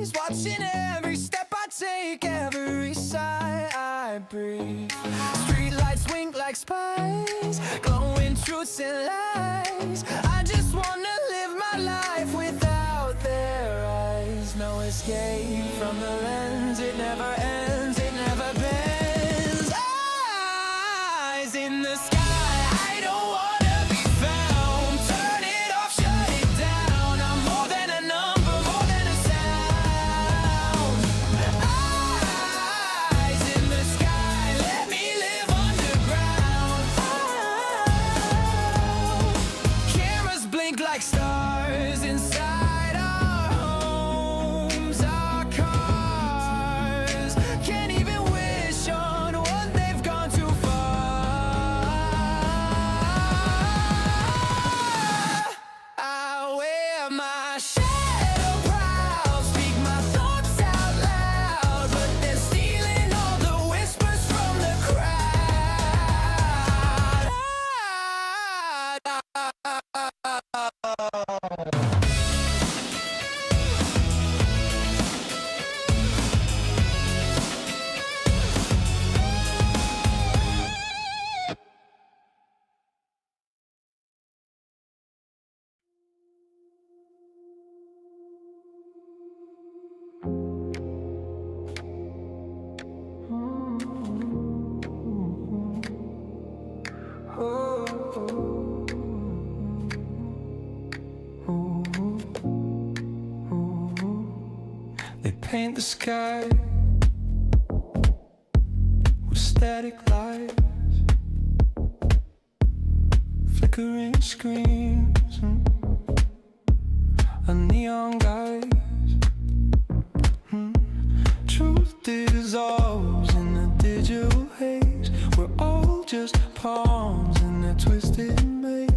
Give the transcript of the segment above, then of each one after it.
eyes, watching every step I take, every sigh I breathe. Streetlights wink like spies, glowing truths and lies. I just wanna live my life without their eyes. No escape from the lens, it never ends, it never bends. Eyes in the sky, I don't wanna be found. Turn it off, shut it down. I'm more than a number, more than a sound. Eyes in the sky, let me live underground. Cameras blink like stars inside our homes, our cars. Can't even wish on what they've gone too far. I wear my shadow proud, speak my thoughts out loud, but they're stealing all the whispers from the crowd. They paint the sky with static lights, flickering screens, a neon guise. Truth dissolves in the digital haze. We're all just pawns in a twisted maze.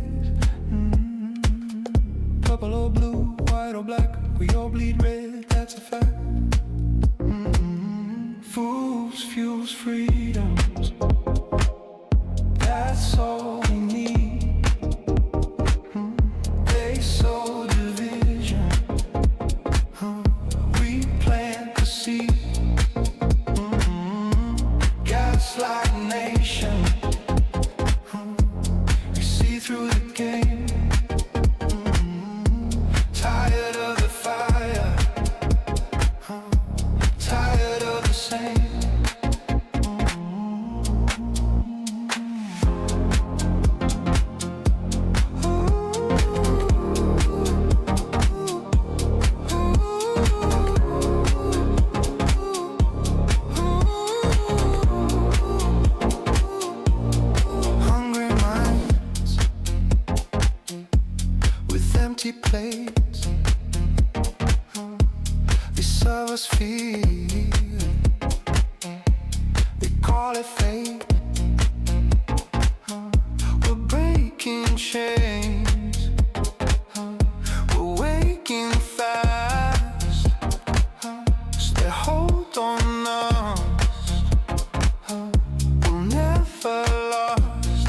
Purple or blue, white or black, we all bleed red, that's a fact. Fools, fuels, freedoms, that's all we need. They sow division, we plant the seed. Gaslight nation, we see through the game. Tired of the fire, tired of the same. Hungry minds with empty plates, they serve us fear, they call it fate. We're breaking chains, we're waking fast, stay hold on us, we're never lost.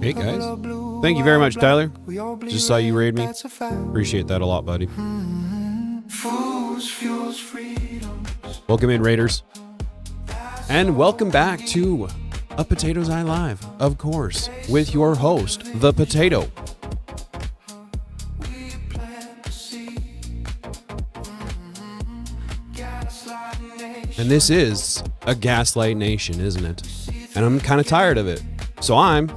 Hey guys, thank you very much, Tyler. Just saw you raid me. Appreciate that a lot, buddy. Fools, fuels, freedoms. Welcome in, Raiders. And welcome back to A Potato's Eye Live, of course, with your host, The Potato. We plant the seed. Gaslight nation. And this is a gaslight nation, isn't it? And I'm kind of tired of it. So I'm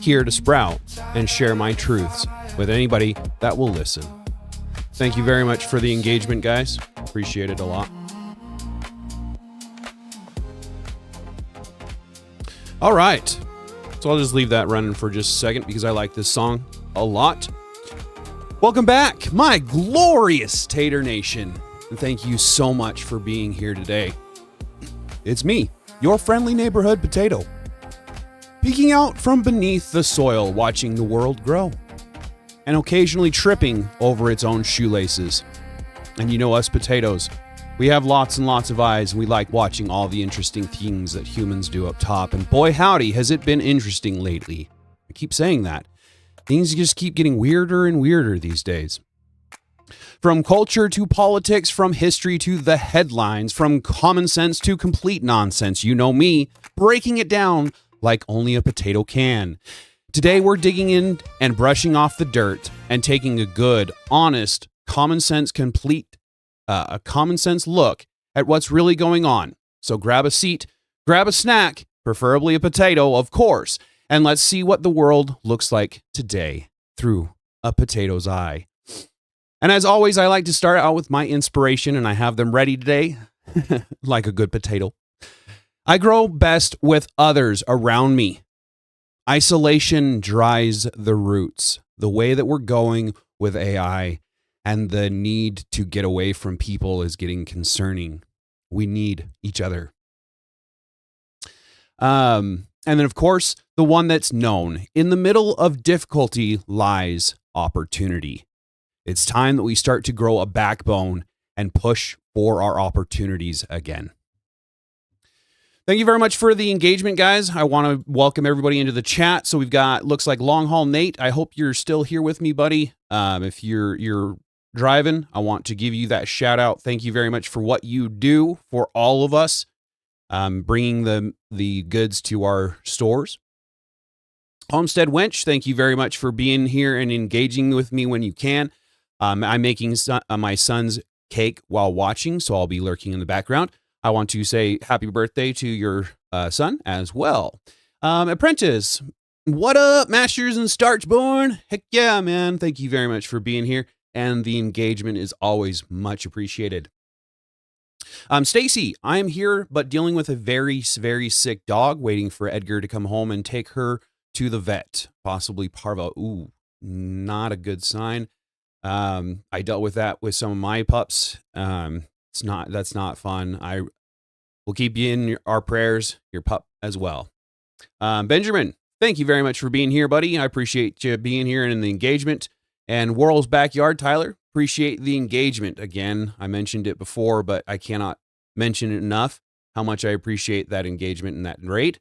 here to sprout and share my truths with anybody that will listen. Thank you very much for the engagement, guys. Appreciate it a lot. All right. So I'll just leave that running for just a second because I like this song a lot. Welcome back, my glorious Tater Nation. And thank you so much for being here today. It's me, your friendly neighborhood potato, peeking out from beneath the soil, watching the world grow, and occasionally tripping over its own shoelaces. And you know us potatoes, we have lots and lots of eyes, and we like watching all the interesting things that humans do up top. And boy howdy, has it been interesting lately. I keep saying that. Things just keep getting weirder and weirder these days. From culture to politics, from history to the headlines, from common sense to complete nonsense. You know me, breaking it down like only a potato can. Today, we're digging in and brushing off the dirt and taking a good, honest, common sense look at what's really going on. So grab a seat, grab a snack, preferably a potato, of course, and let's see what the world looks like today through a potato's eye. And as always, I like to start out with my inspiration, and I have them ready today, like a good potato. I grow best with others around me. Isolation dries the roots. The way that we're going with AI and the need to get away from people is getting concerning. We need each other. And then, of course, the one that's known. In the middle of difficulty lies opportunity. It's time that we start to grow a backbone and push for our opportunities again. Thank you very much for the engagement, guys. I want to welcome everybody into the chat. So we've got, looks like Long Haul Nate. I hope you're still here with me, buddy. If you're driving, I want to give you that shout out. Thank you very much for what you do for all of us, bringing the goods to our stores. Homestead Wench, thank you very much for being here and engaging with me when you can. I'm making my son's cake while watching, so I'll be lurking in the background. I want to say happy birthday to your son as well. Apprentice, what up, Masters and Starchborn? Heck yeah, man. Thank you very much for being here, and the engagement is always much appreciated. Stacy, I am here, but dealing with a very, very sick dog, waiting for Edgar to come home and take her to the vet, possibly parvo. Ooh, not a good sign. I dealt with that with some of my pups. That's not fun. I will keep you in our prayers, your pup as well. Benjamin, thank you very much for being here, buddy. I appreciate you being here and in the engagement. And Worrell's Backyard, Tyler, appreciate the engagement. Again, I mentioned it before, but I cannot mention it enough how much I appreciate that engagement and that raid.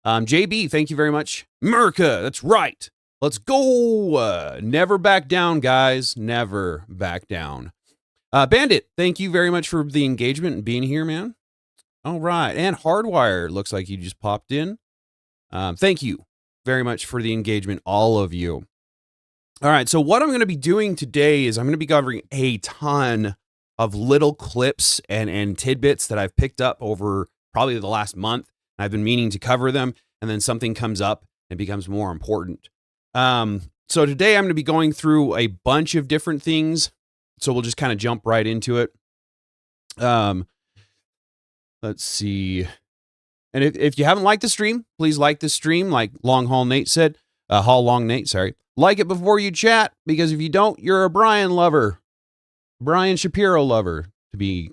JB, thank you very much. America, that's right. Let's go. Never back down, guys. Never back down. Bandit, thank you very much for the engagement and being here, man. All right. And Hardwire, looks like you just popped in. Thank you very much for the engagement, all of you. All right. So what I'm going to be doing today is I'm going to be covering a ton of little clips and tidbits that I've picked up over probably the last month. I've been meaning to cover them, and then something comes up and becomes more important. So today I'm going to be going through a bunch of different things. So we'll just kind of jump right into it. Let's see. And if you haven't liked the stream, please like the stream. Like Long Haul Nate said, Long Nate, sorry. Like it before you chat, because if you don't, you're a Brian lover. Brian Shapiro lover, to be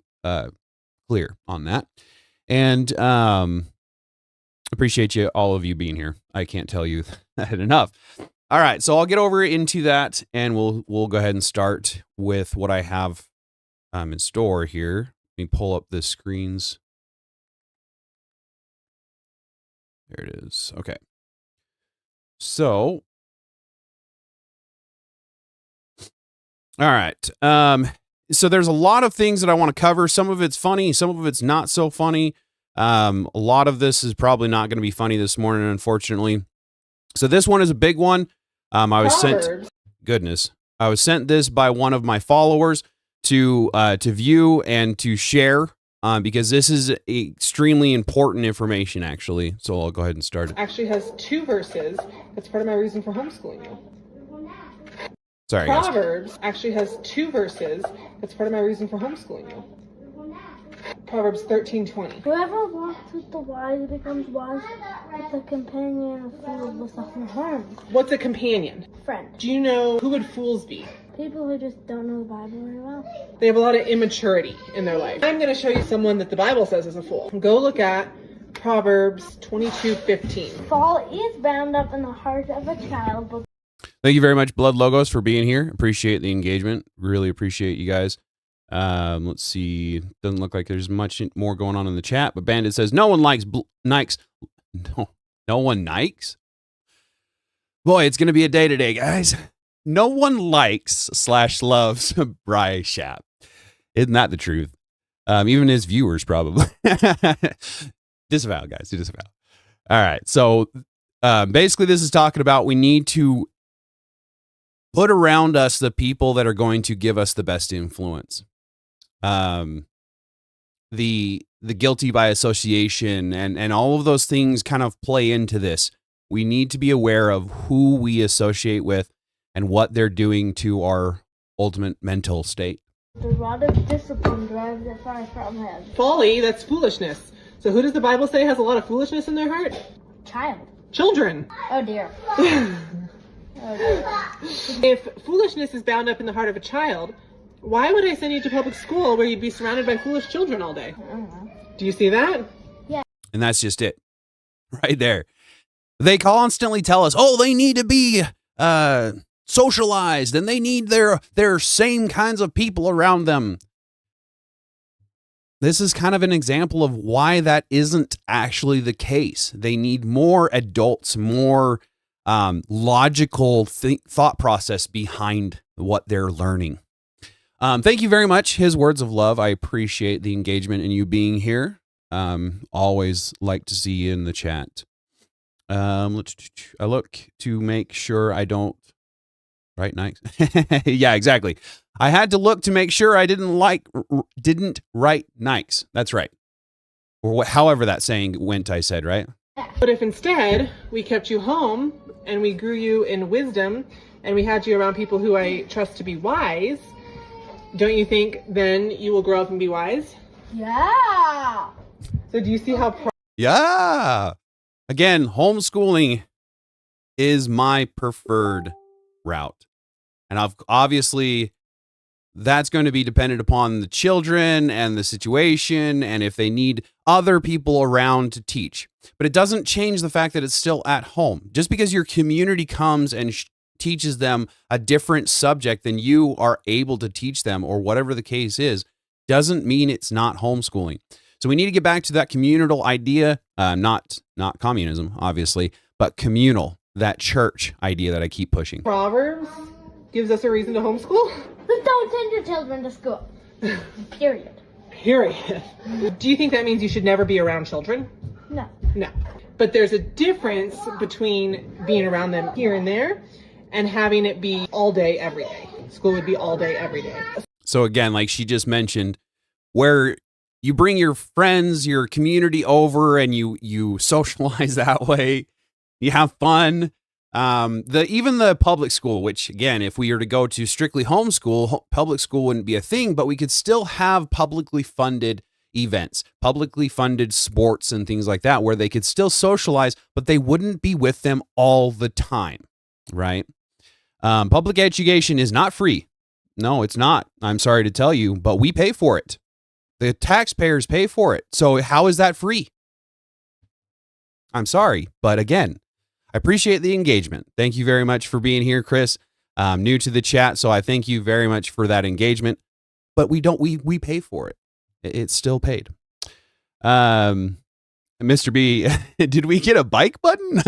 clear on that. And appreciate you, all of you being here. I can't tell you that enough. All right, so I'll get over into that, and we'll go ahead and start with what I have in store here. Let me pull up the screens. There it is. Okay. So, all right. So there's a lot of things that I want to cover. Some of it's funny, some of it's not so funny. A lot of this is probably not going to be funny this morning, unfortunately. So this one is a big one. I was sent this by one of my followers to view and to share, because this is extremely important information, actually. So I'll go ahead and start it. Actually has 2 verses. That's part of my reason for homeschooling you. Sorry, guys. Proverbs actually has 2 verses. That's part of my reason for homeschooling you. Proverbs 13:20. Whoever walks with the wise becomes wise, but the companion of fools will suffer harm. What's a companion? Friend. Do you know who would fools be? People who just don't know the Bible very well. They have a lot of immaturity in their life. I'm going to show you someone that the Bible says is a fool. Go look at Proverbs 22:15. Fall is bound up in the heart of a child, but Thank you very much, Blood Logos, for being here. Appreciate the engagement. Really appreciate you guys. Let's see. Doesn't look like there's much more going on in the chat, but Bandit says no one likes Nikes. No one Nikes. Boy, it's gonna be a day today, guys. no one likes / loves Bry Shapp. Isn't that the truth? Even his viewers probably. Disavow, guys. Disavow. All right. So basically this is talking about we need to put around us the people that are going to give us the best influence. The guilty by association and all of those things kind of play into this. We need to be aware of who we associate with and what they're doing to our ultimate mental state. The rod of discipline drives it far from him. Folly, that's foolishness. So who does the Bible say has a lot of foolishness in their heart? Child. Children. Oh dear. Oh dear. If foolishness is bound up in the heart of a child, why would I send you to public school where you'd be surrounded by foolish children all day? I don't know. Do you see that? And that's just it. Right there. They constantly tell us, oh, they need to be socialized and they need their same kinds of people around them. This is kind of an example of why that isn't actually the case. They need more adults, more logical thought process behind what they're learning. Thank you very much. His words of love. I appreciate the engagement and you being here. Always like to see you in the chat. I look to make sure I don't write nice. Yeah, exactly. I had to look to make sure I didn't write nice. That's right. Or however that saying went, I said, right? But if instead we kept you home and we grew you in wisdom and we had you around people who I trust to be wise, don't you think then you will grow up and be wise? Yeah. So do you see how Yeah. Again, homeschooling is my preferred route. And obviously that's going to be dependent upon the children and the situation and if they need other people around to teach. But it doesn't change the fact that it's still at home. Just because your community comes and teaches them a different subject than you are able to teach them or whatever the case is, doesn't mean it's not homeschooling. So we need to get back to that communal idea, not communism, obviously, but communal, that church idea that I keep pushing. Proverbs gives us a reason to homeschool? Don't send your children to school. Period. Period. Do you think that means you should never be around children? No. No. But there's a difference between being around them here and there and having it be all day, every day. School would be all day, every day. So again, like she just mentioned, where you bring your friends, your community over and you socialize that way, you have fun. Even the public school, which again, if we were to go to strictly homeschool, public school wouldn't be a thing, but we could still have publicly funded events, publicly funded sports and things like that, where they could still socialize, but they wouldn't be with them all the time, right? Public education is not free. No, it's not. I'm sorry to tell you, but we pay for it. The taxpayers pay for it. So how is that free? I'm sorry, but again, I appreciate the engagement. Thank you very much for being here, Chris. New to the chat, so I thank you very much for that engagement. But we pay for it. It's still paid. Mr. B, did we get a bike button?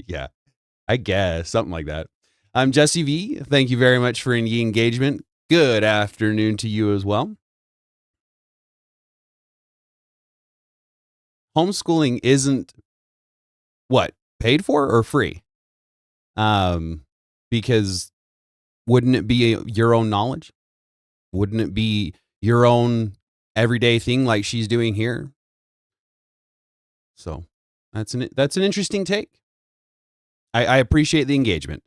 Yeah, I guess something like that. I'm Jesse V. Thank you very much for the engagement. Good afternoon to you as well. Homeschooling isn't what? Paid for or free? Because wouldn't it be your own knowledge? Wouldn't it be your own everyday thing like she's doing here? So that's an interesting take. I appreciate the engagement.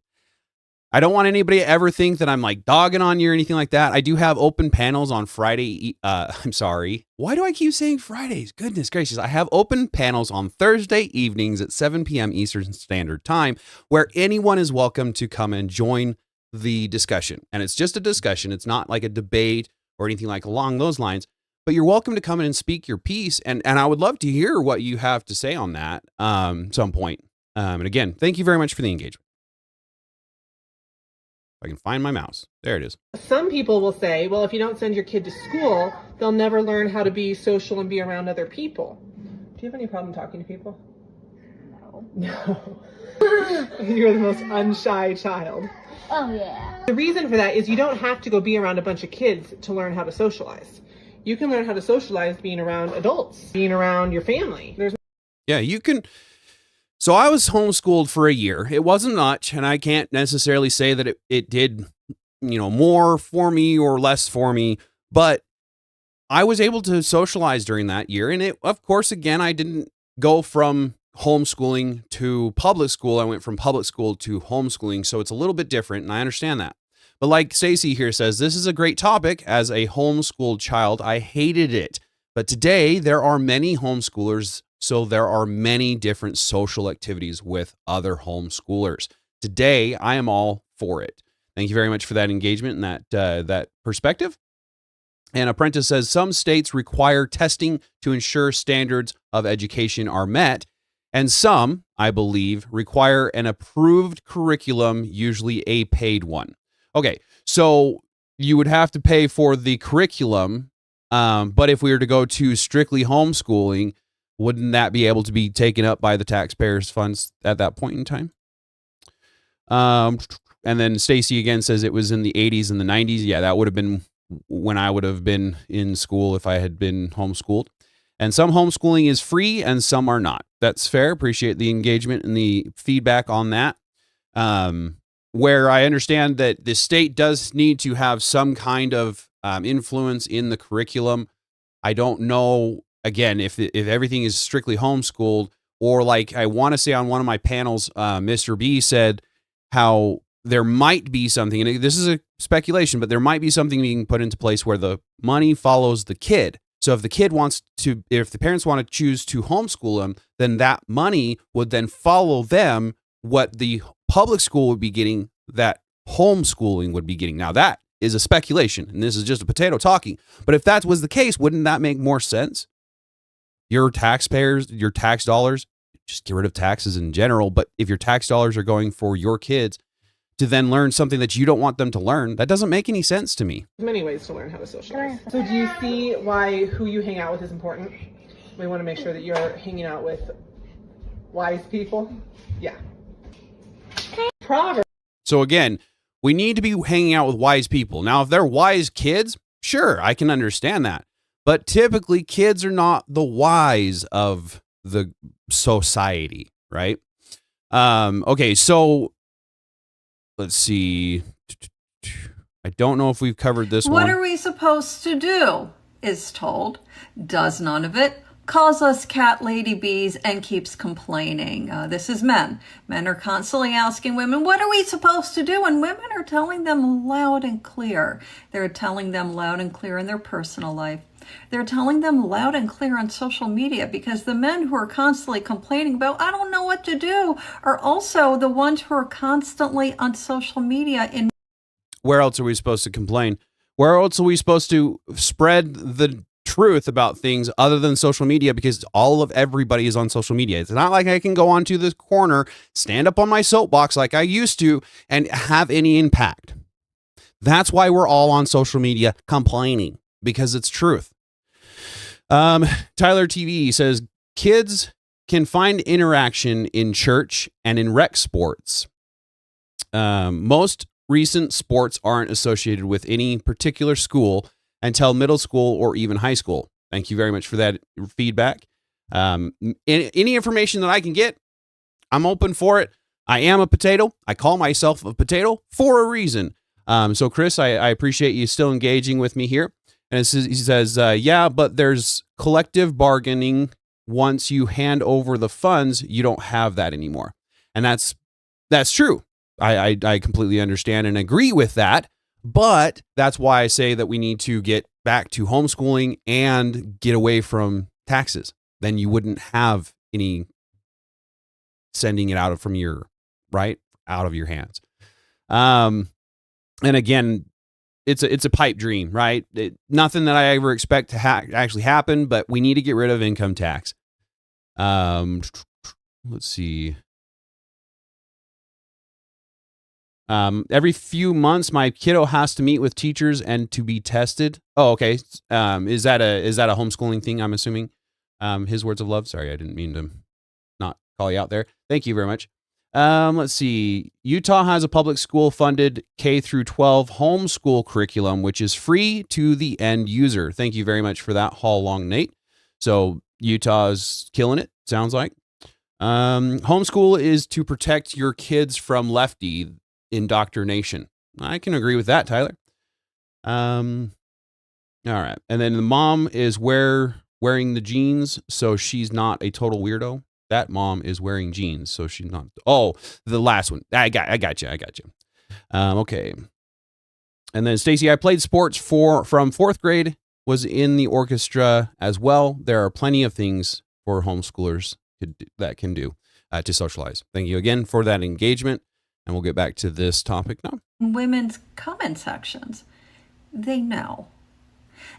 I don't want anybody to ever think that I'm like dogging on you or anything like that. I do have open panels on Friday. I'm sorry. Why do I keep saying Fridays? Goodness gracious. I have open panels on Thursday evenings at 7 p.m. Eastern Standard Time where anyone is welcome to come and join the discussion. And it's just a discussion. It's not like a debate or anything like along those lines, but you're welcome to come in and speak your piece. And I would love to hear what you have to say on that some point. And again, thank you very much for the engagement. I can find my mouse. There it is. Some people will say, well, if you don't send your kid to school, they'll never learn how to be social and be around other people. Do you have any problem talking to people? No. No. You're the most unshy child. Oh, yeah. The reason for that is you don't have to go be around a bunch of kids to learn how to socialize. You can learn how to socialize being around adults, being around your family. Yeah, you can. So I was homeschooled for a year. It wasn't much, and I can't necessarily say that it did, more for me or less for me, but I was able to socialize during that year. And it, of course, again, I didn't go from homeschooling to public school. I went from public school to homeschooling. So it's a little bit different, and I understand that. But like Stacey here says, this is a great topic. As a homeschooled child, I hated it. But today there are many homeschoolers. So there are many different social activities with other homeschoolers. Today, I am all for it. Thank you very much for that engagement and that perspective. And Apprentice says, some states require testing to ensure standards of education are met. And some, I believe, require an approved curriculum, usually a paid one. Okay, so you would have to pay for the curriculum. But if we were to go to strictly homeschooling, wouldn't that be able to be taken up by the taxpayers' funds at that point in time? And then Stacy again says it was in the 80s and the 90s. Yeah, that would have been when I would have been in school if I had been homeschooled. And some homeschooling is free and some are not. That's fair. Appreciate the engagement and the feedback on that. Where I understand that the state does need to have some kind of influence in the curriculum. I don't know, again, if everything is strictly homeschooled, or like I want to say on one of my panels, Mr. B said how there might be something, and this is a speculation, but there might be something being put into place where the money follows the kid. So if the parents want to choose to homeschool them, then that money would then follow them, what the public school would be getting, that homeschooling would be getting. Now that is a speculation, and this is just a potato talking. But if that was the case, wouldn't that make more sense? Your taxpayers, your tax dollars, just get rid of taxes in general. But if your tax dollars are going for your kids to then learn something that you don't want them to learn, that doesn't make any sense to me. There's many ways to learn how to socialize. So do you see why who you hang out with is important? We want to make sure that you're hanging out with wise people. Yeah. Proverbs. So again, we need to be hanging out with wise people. Now, if they're wise kids, sure, I can understand that. But typically, kids are not the wise of the society, right? Okay, so let's see. I don't know if we've covered this one. What are we supposed to do? Is told. Does none of it. Calls us cat lady bees and keeps complaining. This is men. Men are constantly asking women, what are we supposed to do? And women are telling them loud and clear. They're telling them loud and clear in their personal life. They're telling them loud and clear on social media, because the men who are constantly complaining about, I don't know what to do, are also the ones who are constantly on social media. Where else are we supposed to complain? Where else are we supposed to spread the truth about things other than social media? Because everybody is on social media. It's not like I can go onto this corner, stand up on my soapbox like I used to, and have any impact. That's why we're all on social media complaining, because it's truth. Tyler TV says kids can find interaction in church and in rec sports. Most recent sports aren't associated with any particular school until middle school or even high school. Thank you very much for that feedback. Any information that I can get, I'm open for it. I am a potato. I call myself a potato for a reason. So Chris, I appreciate you still engaging with me here. And he says, yeah, but there's collective bargaining. Once you hand over the funds, you don't have that anymore. And that's true. I completely understand and agree with that. But that's why I say that we need to get back to homeschooling and get away from taxes. Then you wouldn't have any sending it out of your hands. And again, it's a pipe dream, right? Nothing that I ever expect to actually happen, but we need to get rid of income tax. Let's see. Every few months, my kiddo has to meet with teachers and to be tested. Oh, okay. Is that a homeschooling thing? I'm assuming. His words of love. Sorry, I didn't mean to not call you out there. Thank you very much. Let's see. Utah has a public school funded K through 12 homeschool curriculum, which is free to the end user. Thank you very much for that, Hall Long Nate. So Utah is killing it, sounds like. Homeschool is to protect your kids from lefty indoctrination. I can agree with that, Tyler. All right. And then the mom is wearing the jeans, so she's not a total weirdo. That mom is wearing jeans, so she's not. Oh, the last one. I got you. Okay. And then Stacy, I played sports from fourth grade, was in the orchestra as well. There are plenty of things for homeschoolers that can do to socialize. Thank you again for that engagement. And we'll get back to this topic now. Women's comment sections, they know.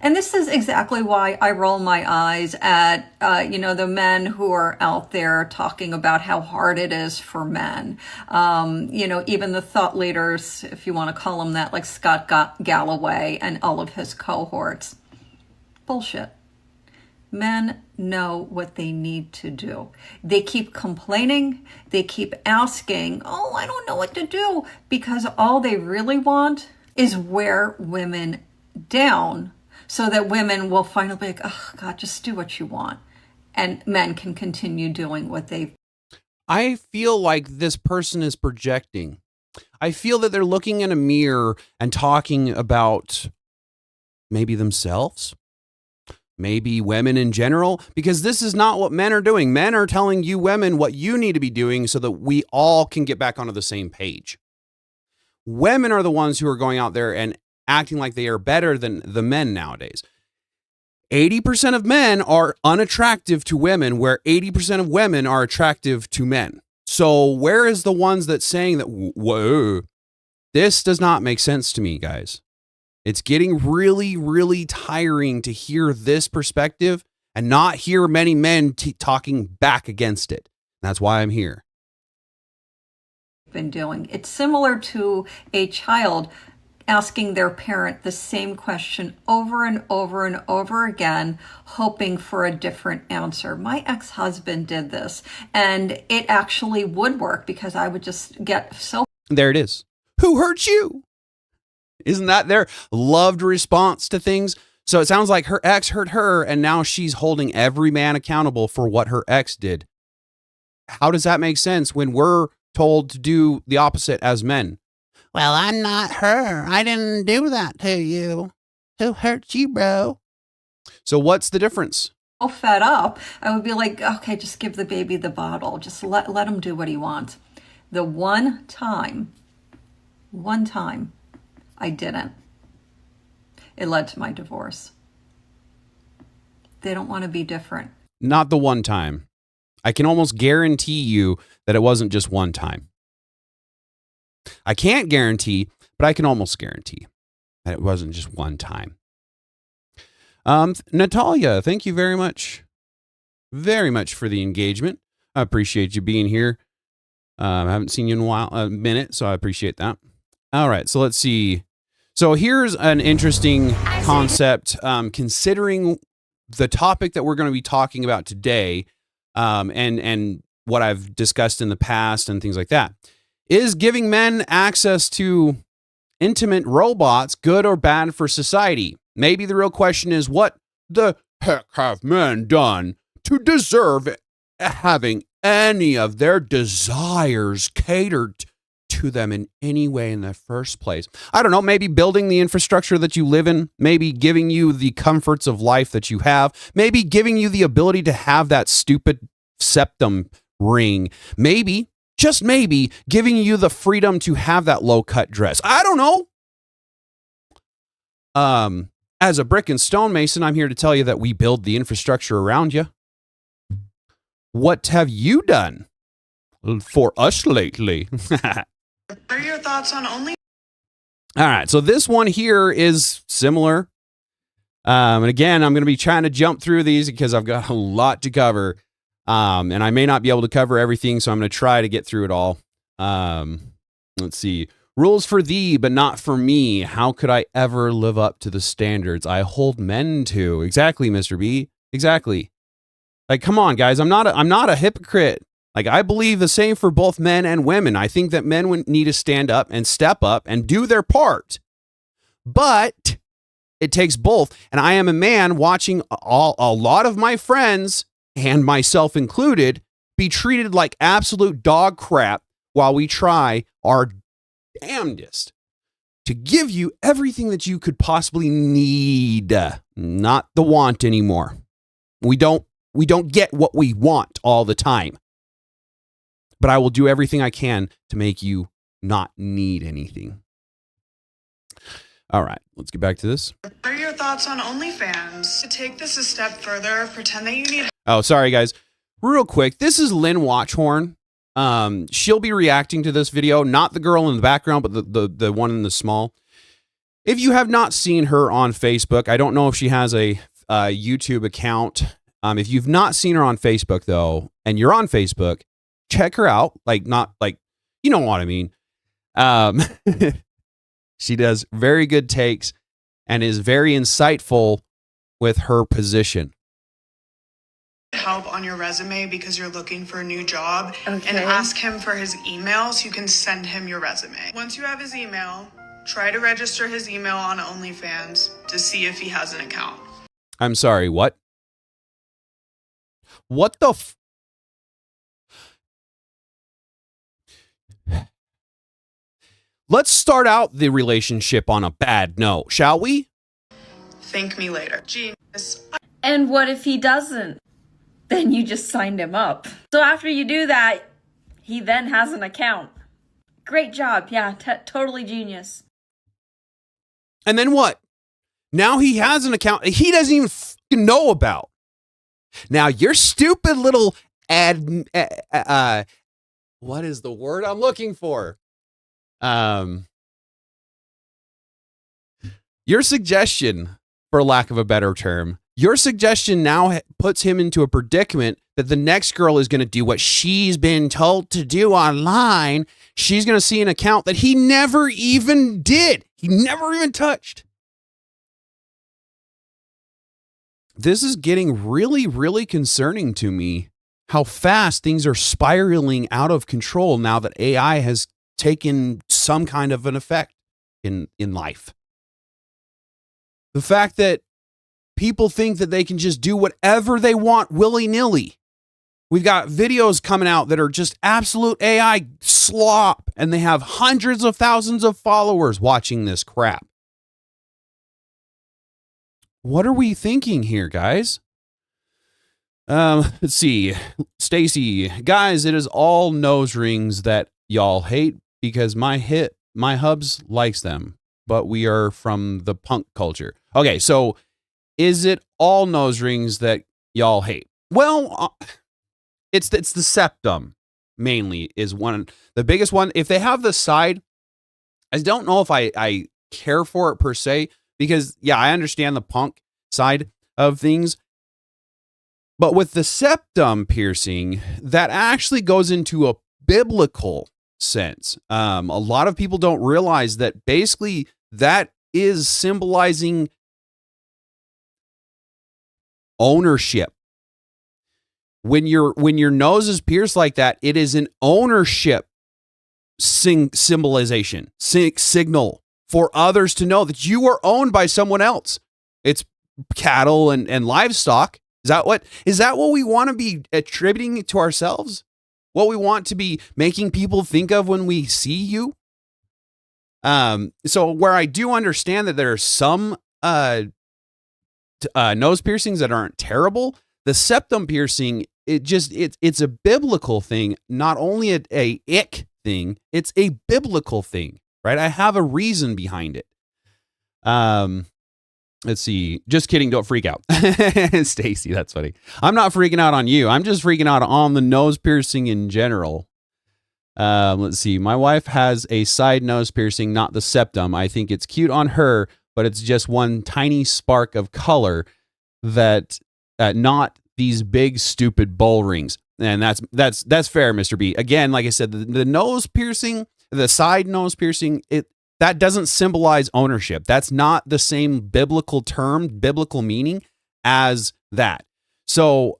And this is exactly why I roll my eyes at, the men who are out there talking about how hard it is for men. Even the thought leaders, if you want to call them that, like Scott Galloway and all of his cohorts. Bullshit. Men know what they need to do. They keep complaining. They keep asking, oh, I don't know what to do, because all they really want is wear women down so that women will finally be like, oh, God, just do what you want. And men can continue doing what they've. I feel like this person is projecting. I feel that they're looking in a mirror and talking about maybe themselves. Maybe women in general, because this is not what men are doing. Men are telling you women what you need to be doing so that we all can get back onto the same page. Women are the ones who are going out there and acting like they are better than the men nowadays. 80% of men are unattractive to women, where 80% of women are attractive to men. So where is the ones that saying that, whoa, this does not make sense to me, guys. It's getting really, really tiring to hear this perspective and not hear many men talking back against it. That's why I'm here. Been doing. It's similar to a child asking their parent the same question over and over and over again, hoping for a different answer. My ex-husband did this, and it actually would work because I would just get so. There it is. Who hurt you? Isn't that their loved response to things? So it sounds like her ex hurt her, and now she's holding every man accountable for what her ex did. How does that make sense when we're told to do the opposite as men? Well, I'm not her. I didn't do that to you. Who hurt you, bro? So what's the difference? Fed up, I would be like, okay, just give the baby the bottle. Just let him do what he wants. The one time I didn't. It led to my divorce. They don't want to be different. Not the one time. I can almost guarantee you that it wasn't just one time. I can't guarantee, but I can almost guarantee that it wasn't just one time. Natalia, thank you very much for the engagement. I appreciate you being here. I haven't seen you in a minute, so I appreciate that. All right, so let's see. So here's an interesting concept, considering the topic that we're going to be talking about today, and what I've discussed in the past and things like that. Is giving men access to intimate robots good or bad for society? Maybe the real question is, what the heck have men done to deserve having any of their desires catered to them in any way in the first place? I don't know, maybe building the infrastructure that you live in, maybe giving you the comforts of life that you have, maybe giving you the ability to have that stupid septum ring, maybe, just maybe, giving you the freedom to have that low-cut dress. I don't know. As a brick and stone mason, I'm here to tell you that we build the infrastructure around you. What have you done for us lately? What are your thoughts on only? All right, so this one here is similar. And again, I'm going to be trying to jump through these because I've got a lot to cover. And I may not be able to cover everything, so I'm going to try to get through it all. Let's see. Rules for thee, but not for me. How could I ever live up to the standards I hold men to? Exactly, Mr. B. Exactly. Like, come on, guys. I'm not a hypocrite. Like, I believe the same for both men and women. I think that men would need to stand up and step up and do their part. But it takes both. And I am a man watching a lot of my friends, and myself included, be treated like absolute dog crap while we try our damnedest to give you everything that you could possibly need, not the want anymore. We don't get what we want all the time. But I will do everything I can to make you not need anything. All right, let's get back to this. What are your thoughts on OnlyFans? To take this a step further, pretend that you need Oh, sorry, guys. Real quick, this is Lynn Watchhorn. She'll be reacting to this video, not the girl in the background, but the one in the small. If you have not seen her on Facebook, I don't know if she has a YouTube account. If you've not seen her on Facebook, though, and you're on Facebook, check her out. Like, not like, you know what I mean. She does very good takes and is very insightful with her position. help on your resume because you're looking for a new job, Okay. and ask him for his email so you can send him your resume. Once you have his email, try to register his email on OnlyFans to see if he has an account. I'm sorry, what? What the Let's start out the relationship on a bad note, shall we? Thank me later. Genius. And what if he doesn't? Then you just signed him up. So after you do that, he then has an account. Great job. Yeah, totally genius. And then what? Now he has an account he doesn't even know about. Now your stupid little what is the word I'm looking for? Your suggestion, for lack of a better term, your suggestion now puts him into a predicament that the next girl is going to do what she's been told to do online. She's going to see an account that he never even did. He never even touched. This is getting really, really concerning to me, how fast things are spiraling out of control now that AI has taken some kind of an effect in life. The fact that people think that they can just do whatever they want willy-nilly. We've got videos coming out that are just absolute AI slop, and they have hundreds of thousands of followers watching this crap. What are we thinking here, guys? Let's see. Stacy, guys, it is all nose rings that y'all hate because my hubs likes them, but we are from the punk culture. Okay, so is it all nose rings that y'all hate? Well, it's the septum mainly is one, the biggest one. If they have the side, I don't know if I care for it per se, because yeah, I understand the punk side of things. But with the septum piercing, that actually goes into a biblical sense. A lot of people don't realize that basically that is symbolizing ownership. When your nose is pierced like that, it is an ownership symbolization, signal for others to know that you are owned by someone else. It's cattle and livestock. Is that what we want to be attributing to ourselves? What we want to be making people think of when we see you? So where I do understand that there are some nose piercings that aren't terrible, the septum piercing, it's a biblical thing, not only a ick thing, it's a biblical thing, right? I have a reason behind it. Let's see. Just kidding. Don't freak out. Stacy, that's funny. I'm not freaking out on you. I'm just freaking out on the nose piercing in general. Let's see. My wife has a side nose piercing, not the septum. I think it's cute on her, but it's just one tiny spark of color that not these big stupid bowl rings. And that's fair, Mr. B. Again, like I said, the nose piercing, the side nose piercing, that doesn't symbolize ownership. That's not the same biblical term, biblical meaning as that. So,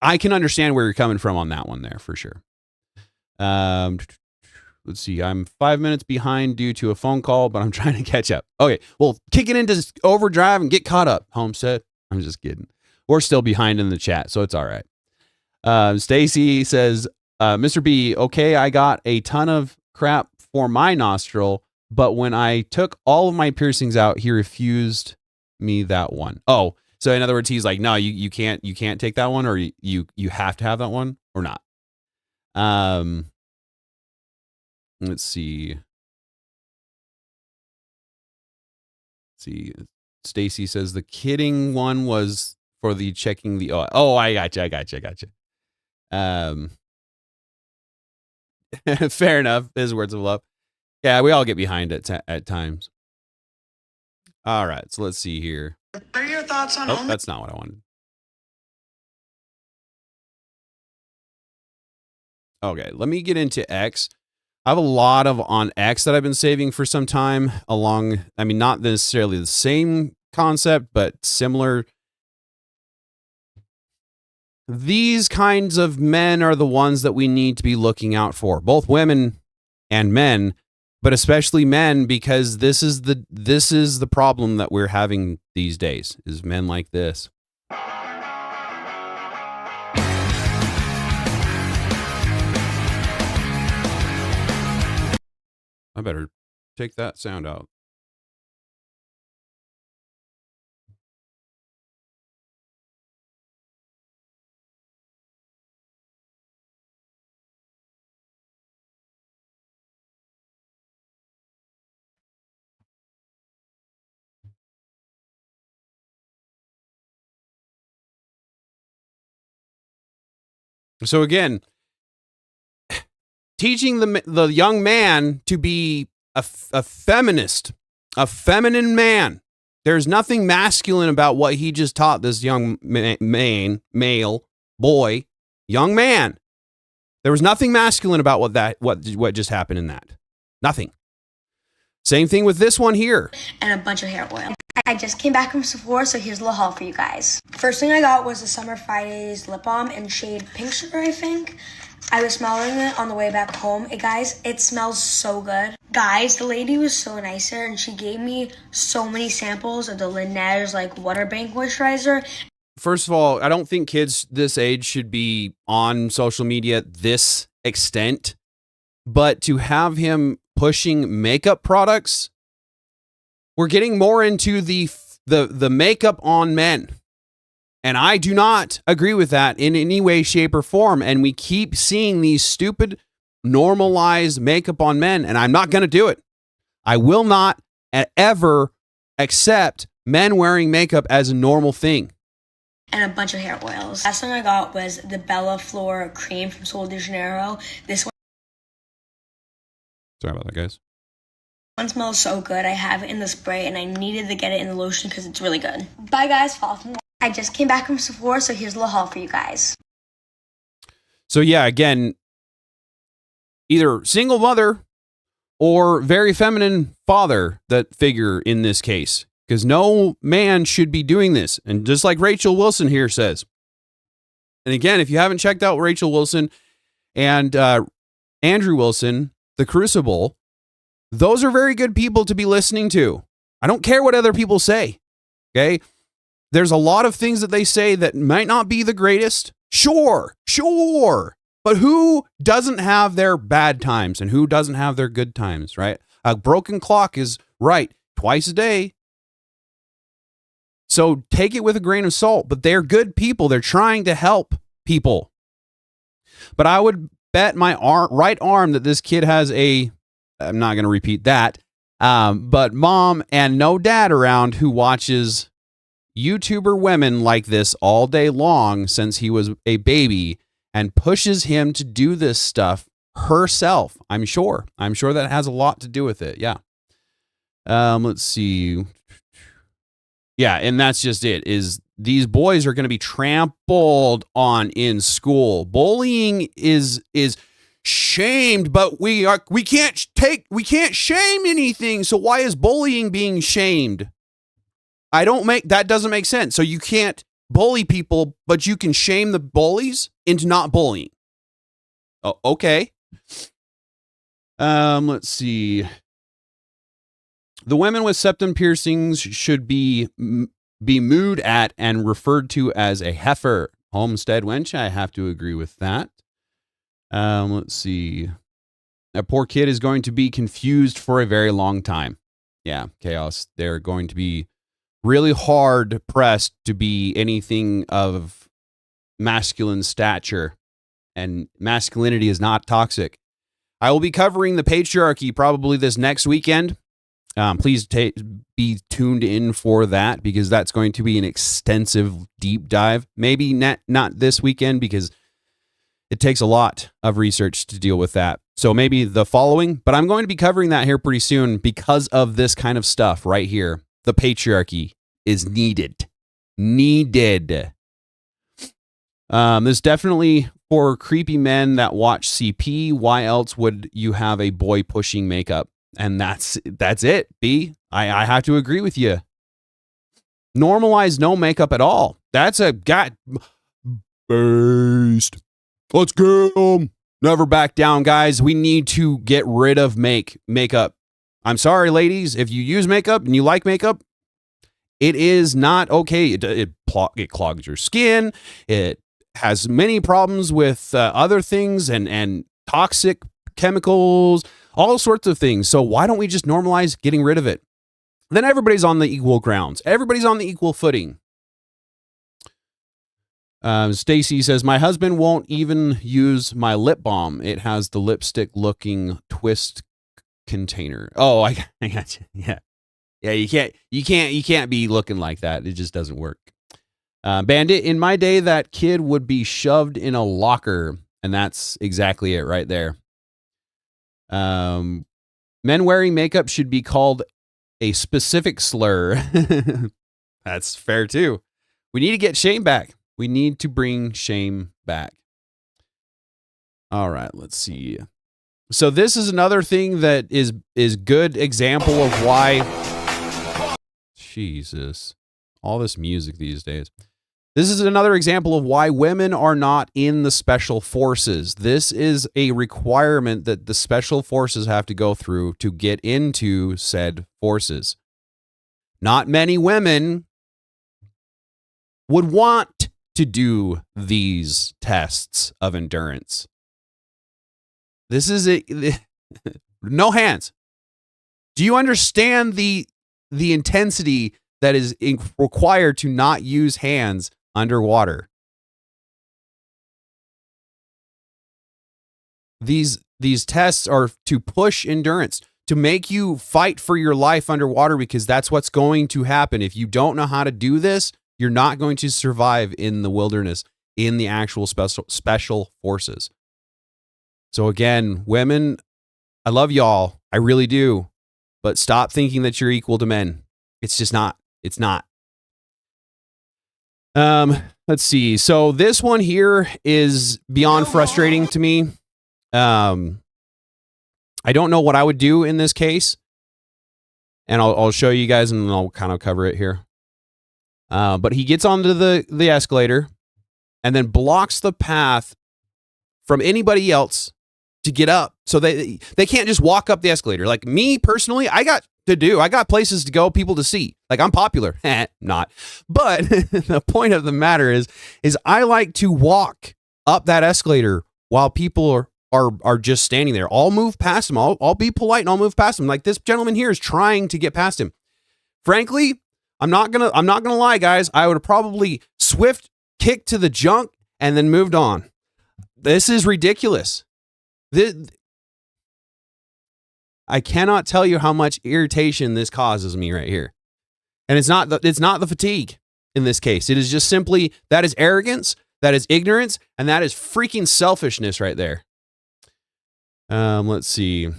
I can understand where you're coming from on that one there for sure. Let's see. I'm 5 minutes behind due to a phone call, but I'm trying to catch up. Okay. Well, kick it into overdrive and get caught up, Homestead. I'm just kidding. We're still behind in the chat, so it's all right. Stacy says, Mr. B, okay, I got a ton of crap for my nostril, but when I took all of my piercings out, he refused me that one. Oh, so in other words, he's like, no, you can't take that one, or you have to have that one or not. Let's see. Stacy says the kidding one was for the checking the I gotcha. Fair enough. His words of love. Yeah, we all get behind it at times. All right, so let's see here. What are your thoughts on only? That's not what I wanted. Okay, let me get into X. I have a lot on X that I've been saving for some time not necessarily the same concept, but similar. These kinds of men are the ones that we need to be looking out for, both women and men, but especially men, because this is the problem that we're having these days, is men like this. I better take that sound out. So again, teaching the young man to be a feminist, a feminine man. There's nothing masculine about what he just taught this young male boy, young man. There was nothing masculine about what just happened in that. Nothing. Same thing with this one here. And a bunch of hair oil. I just came back from Sephora, so here's a little haul for you guys. First thing I got was the Summer Fridays lip balm in shade Pink Sugar, I think. I was smelling it on the way back home. Guys, it smells so good. Guys, the lady was so nice there, and she gave me so many samples of the Millionaires Water Bank Moisturizer. First of all, I don't think kids this age should be on social media this extent, but to have him pushing makeup products, we're getting more into the makeup on men. And I do not agree with that in any way, shape, or form. And we keep seeing these stupid normalized makeup on men, and I'm not going to do it. I will not ever accept men wearing makeup as a normal thing. And a bunch of hair oils. Last thing I got was the Bella Flor cream from Sol de Janeiro. This Sorry about that, guys. one smells so good. I have it in the spray, and I needed to get it in the lotion because it's really good. Bye, guys. Follow me. I just came back from Sephora, so here's a little haul for you guys. So yeah, again, either single mother or very feminine father that figure in this case, because no man should be doing this. And just like Rachel Wilson here says, and again, if you haven't checked out Rachel Wilson and Andrew Wilson, The Crucible, those are very good people to be listening to. I don't care what other people say. Okay. There's a lot of things that they say that might not be the greatest. Sure. But who doesn't have their bad times and who doesn't have their good times, right? A broken clock is right twice a day. So take it with a grain of salt, but they're good people. They're trying to help people. But I would bet my right arm that this kid has I'm not going to repeat that, but mom and no dad around who watches YouTuber women like this all day long since he was a baby and pushes him to do this stuff herself. I'm sure that has a lot to do with it. Yeah. Let's see. Yeah. And that's just it, is these boys are going to be trampled on in school. Bullying is shamed, but we can't shame anything. So why is bullying being shamed? That doesn't make sense. So you can't bully people, but you can shame the bullies into not bullying. Oh, okay. Let's see. The women with septum piercings should be mooed at and referred to as a heifer. Homestead wench, I have to agree with that. Let's see. A poor kid is going to be confused for a very long time. Yeah, chaos. They're going to be really hard pressed to be anything of masculine stature. And masculinity is not toxic. I will be covering the patriarchy probably this next weekend. Please be tuned in for that, because that's going to be an extensive deep dive. Maybe not this weekend, because it takes a lot of research to deal with that. So maybe the following, but I'm going to be covering that here pretty soon because of this kind of stuff right here. The patriarchy is needed. This definitely for creepy men that watch CP. Why else would you have a boy pushing makeup? And that's it, B. I have to agree with you. Normalize no makeup at all. That's a god based. Let's get them. Never back down, guys. We need to get rid of makeup. I'm sorry, ladies. If you use makeup and you like makeup, it is not okay. It clogs your skin. It has many problems with other things and toxic chemicals, all sorts of things. So why don't we just normalize getting rid of it? Then everybody's on the equal grounds. Everybody's on the equal footing. Stacy says, my husband won't even use my lip balm. It has the lipstick looking twist container. Oh, I got you. Yeah. Yeah, you can't be looking like that. It just doesn't work. Bandit, in my day, that kid would be shoved in a locker. And that's exactly it right there. Men wearing makeup should be called a specific slur. That's fair too. We need to get shame back. We need to bring shame back. All right, let's see. So this is another thing that is good example of why. Jesus, all this music these days. This is another example of why women are not in the special forces. This is a requirement that the special forces have to go through to get into said forces. Not many women would want to do these tests of endurance. This is no hands. Do you understand the intensity that is required to not use hands underwater? These tests are to push endurance, to make you fight for your life underwater, because that's what's going to happen. If you don't know how to do this, you're not going to survive in the wilderness, in the actual special forces. So again, women, I love y'all. I really do. But stop thinking that you're equal to men. It's just not. It's not. Let's see. So this one here is beyond frustrating to me. I don't know what I would do in this case. And I'll show you guys and I'll kind of cover it here. But he gets onto the escalator and then blocks the path from anybody else to get up. So they can't just walk up the escalator. Like me personally, I got places to go, people to see. Like I'm popular. Not. But the point of the matter is I like to walk up that escalator while people are just standing there. I'll move past them. I'll be polite and I'll move past them. Like this gentleman here is trying to get past him. Frankly, I'm not gonna lie, guys. I would have probably swift kicked to the junk and then moved on. This is ridiculous. I cannot tell you how much irritation this causes me right here. And it's not the fatigue in this case. It is just simply, that is arrogance, that is ignorance, and that is freaking selfishness right there. Let's see.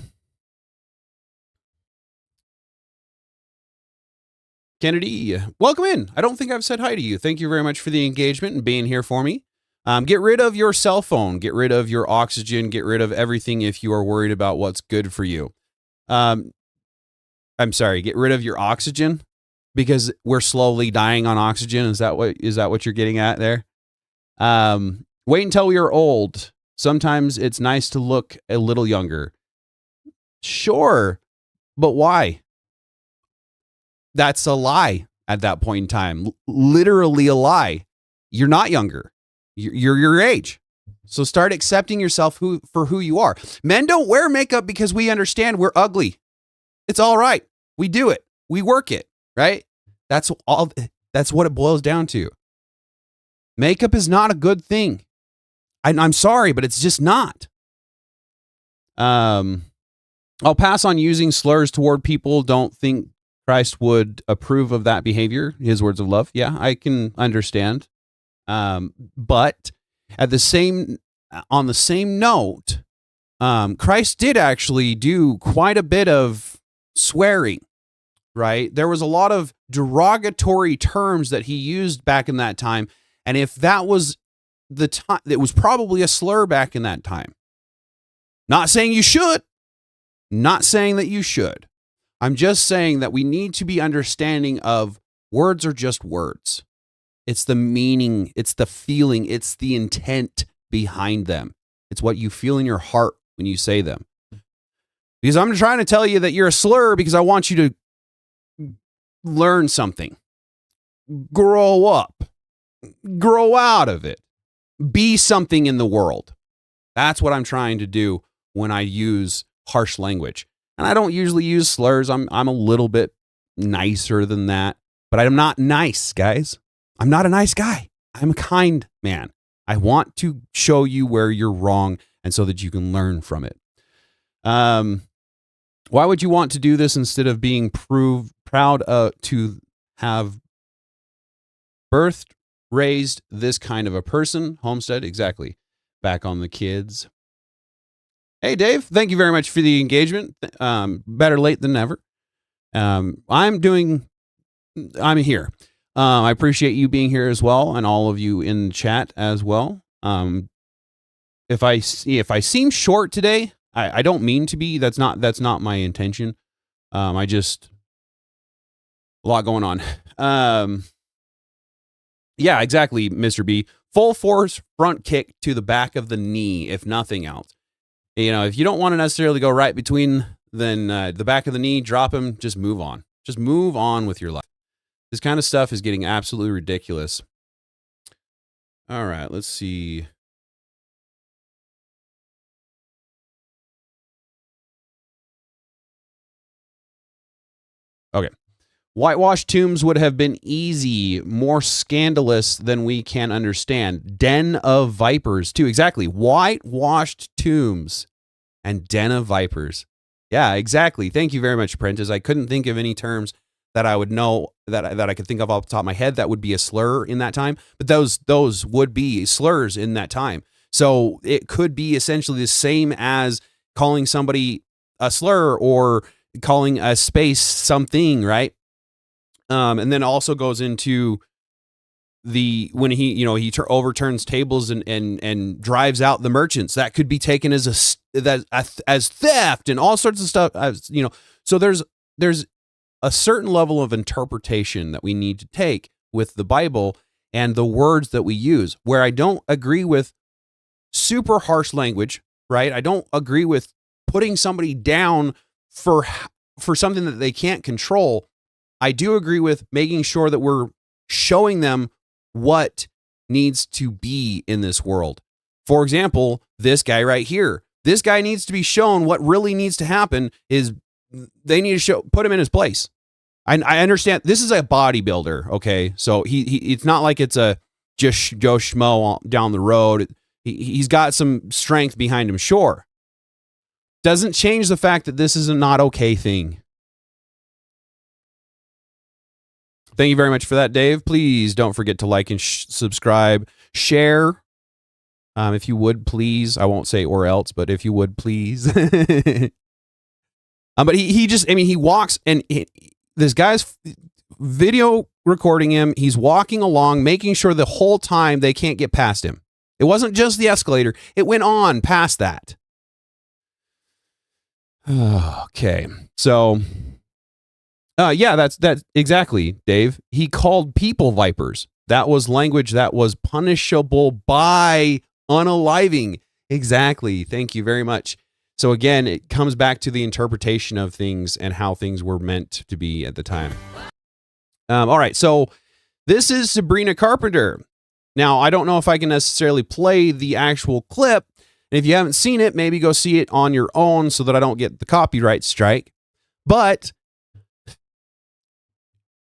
Kennedy, welcome in. I don't think I've said hi to you. Thank you very much for the engagement and being here for me. Get rid of your cell phone. Get rid of your oxygen. Get rid of everything if you are worried about what's good for you. I'm sorry. Get rid of your oxygen because we're slowly dying on oxygen. Is that what you're getting at there? Wait until we are old. Sometimes it's nice to look a little younger. Sure, but why? That's a lie at that point in time. Literally a lie. You're not younger. You're your age. So start accepting yourself for who you are. Men don't wear makeup because we understand we're ugly. It's all right. We do it. We work it, right? That's what it boils down to. Makeup is not a good thing. I'm sorry, but it's just not. I'll pass on using slurs toward people. Don't think Christ would approve of that behavior. His words of love. Yeah, I can understand. But on the same note, Christ did actually do quite a bit of swearing, right? There was a lot of derogatory terms that he used back in that time. And if that was the time, it was probably a slur back in that time. Not saying you should. Not saying that you should. I'm just saying that we need to be understanding of words are just words. It's the meaning, it's the feeling, it's the intent behind them. It's what you feel in your heart when you say them. Because I'm trying to tell you that you're a slur because I want you to learn something. Grow up. Grow out of it. Be something in the world. That's what I'm trying to do when I use harsh language. And I don't usually use slurs. I'm a little bit nicer than that. But I'm not nice, guys. I'm not a nice guy. I'm a kind man. I want to show you where you're wrong and so that you can learn from it. Why would you want to do this instead of being proud to have birthed, raised this kind of a person? Homestead, exactly. Back on the kids. Hey, Dave, thank you very much for the engagement. Better late than never. I'm here. I appreciate you being here as well, and all of you in the chat as well. If I seem short today, I don't mean to be. That's not my intention. I just a lot going on. Yeah, exactly, Mr. B. Full force front kick to the back of the knee, if nothing else. You know, if you don't want to necessarily go right between, then the back of the knee, drop him, just move on. Just move on with your life. This kind of stuff is getting absolutely ridiculous. All right, let's see. Okay. Whitewashed tombs would have been easy, more scandalous than we can understand. Den of vipers, too. Exactly. Whitewashed tombs and den of vipers. Yeah, exactly. Thank you very much, Apprentice. I couldn't think of any terms that I would know that I could think of off the top of my head that would be a slur in that time. But those would be slurs in that time. So it could be essentially the same as calling somebody a slur or calling a space something, right? And then also goes into when he overturns tables and drives out the merchants. That could be taken as as theft and all sorts of stuff. So there's a certain level of interpretation that we need to take with the Bible and the words that we use. Where I don't agree with super harsh language, right? I don't agree with putting somebody down for something that they can't control. I do agree with making sure that we're showing them what needs to be in this world. For example, this guy right here. This guy needs to be shown what really needs to happen is they need to put him in his place. I understand this is a bodybuilder, okay? So he it's not like it's a just Joe Schmo down the road. He's got some strength behind him, sure. Doesn't change the fact that this is a not okay thing. Thank you very much for that, Dave. Please don't forget to like and subscribe, share. If you would, please. I won't say or else, but if you would, please. But he walks and this guy's video recording him. He's walking along, making sure the whole time they can't get past him. It wasn't just the escalator. It went on past that. Okay. So Yeah, that's exactly, Dave. He called people vipers. That was language that was punishable by unaliving. Exactly. Thank you very much. So again, it comes back to the interpretation of things and how things were meant to be at the time. All right, so this is Sabrina Carpenter. Now, I don't know if I can necessarily play the actual clip. And if you haven't seen it, maybe go see it on your own so that I don't get the copyright strike. But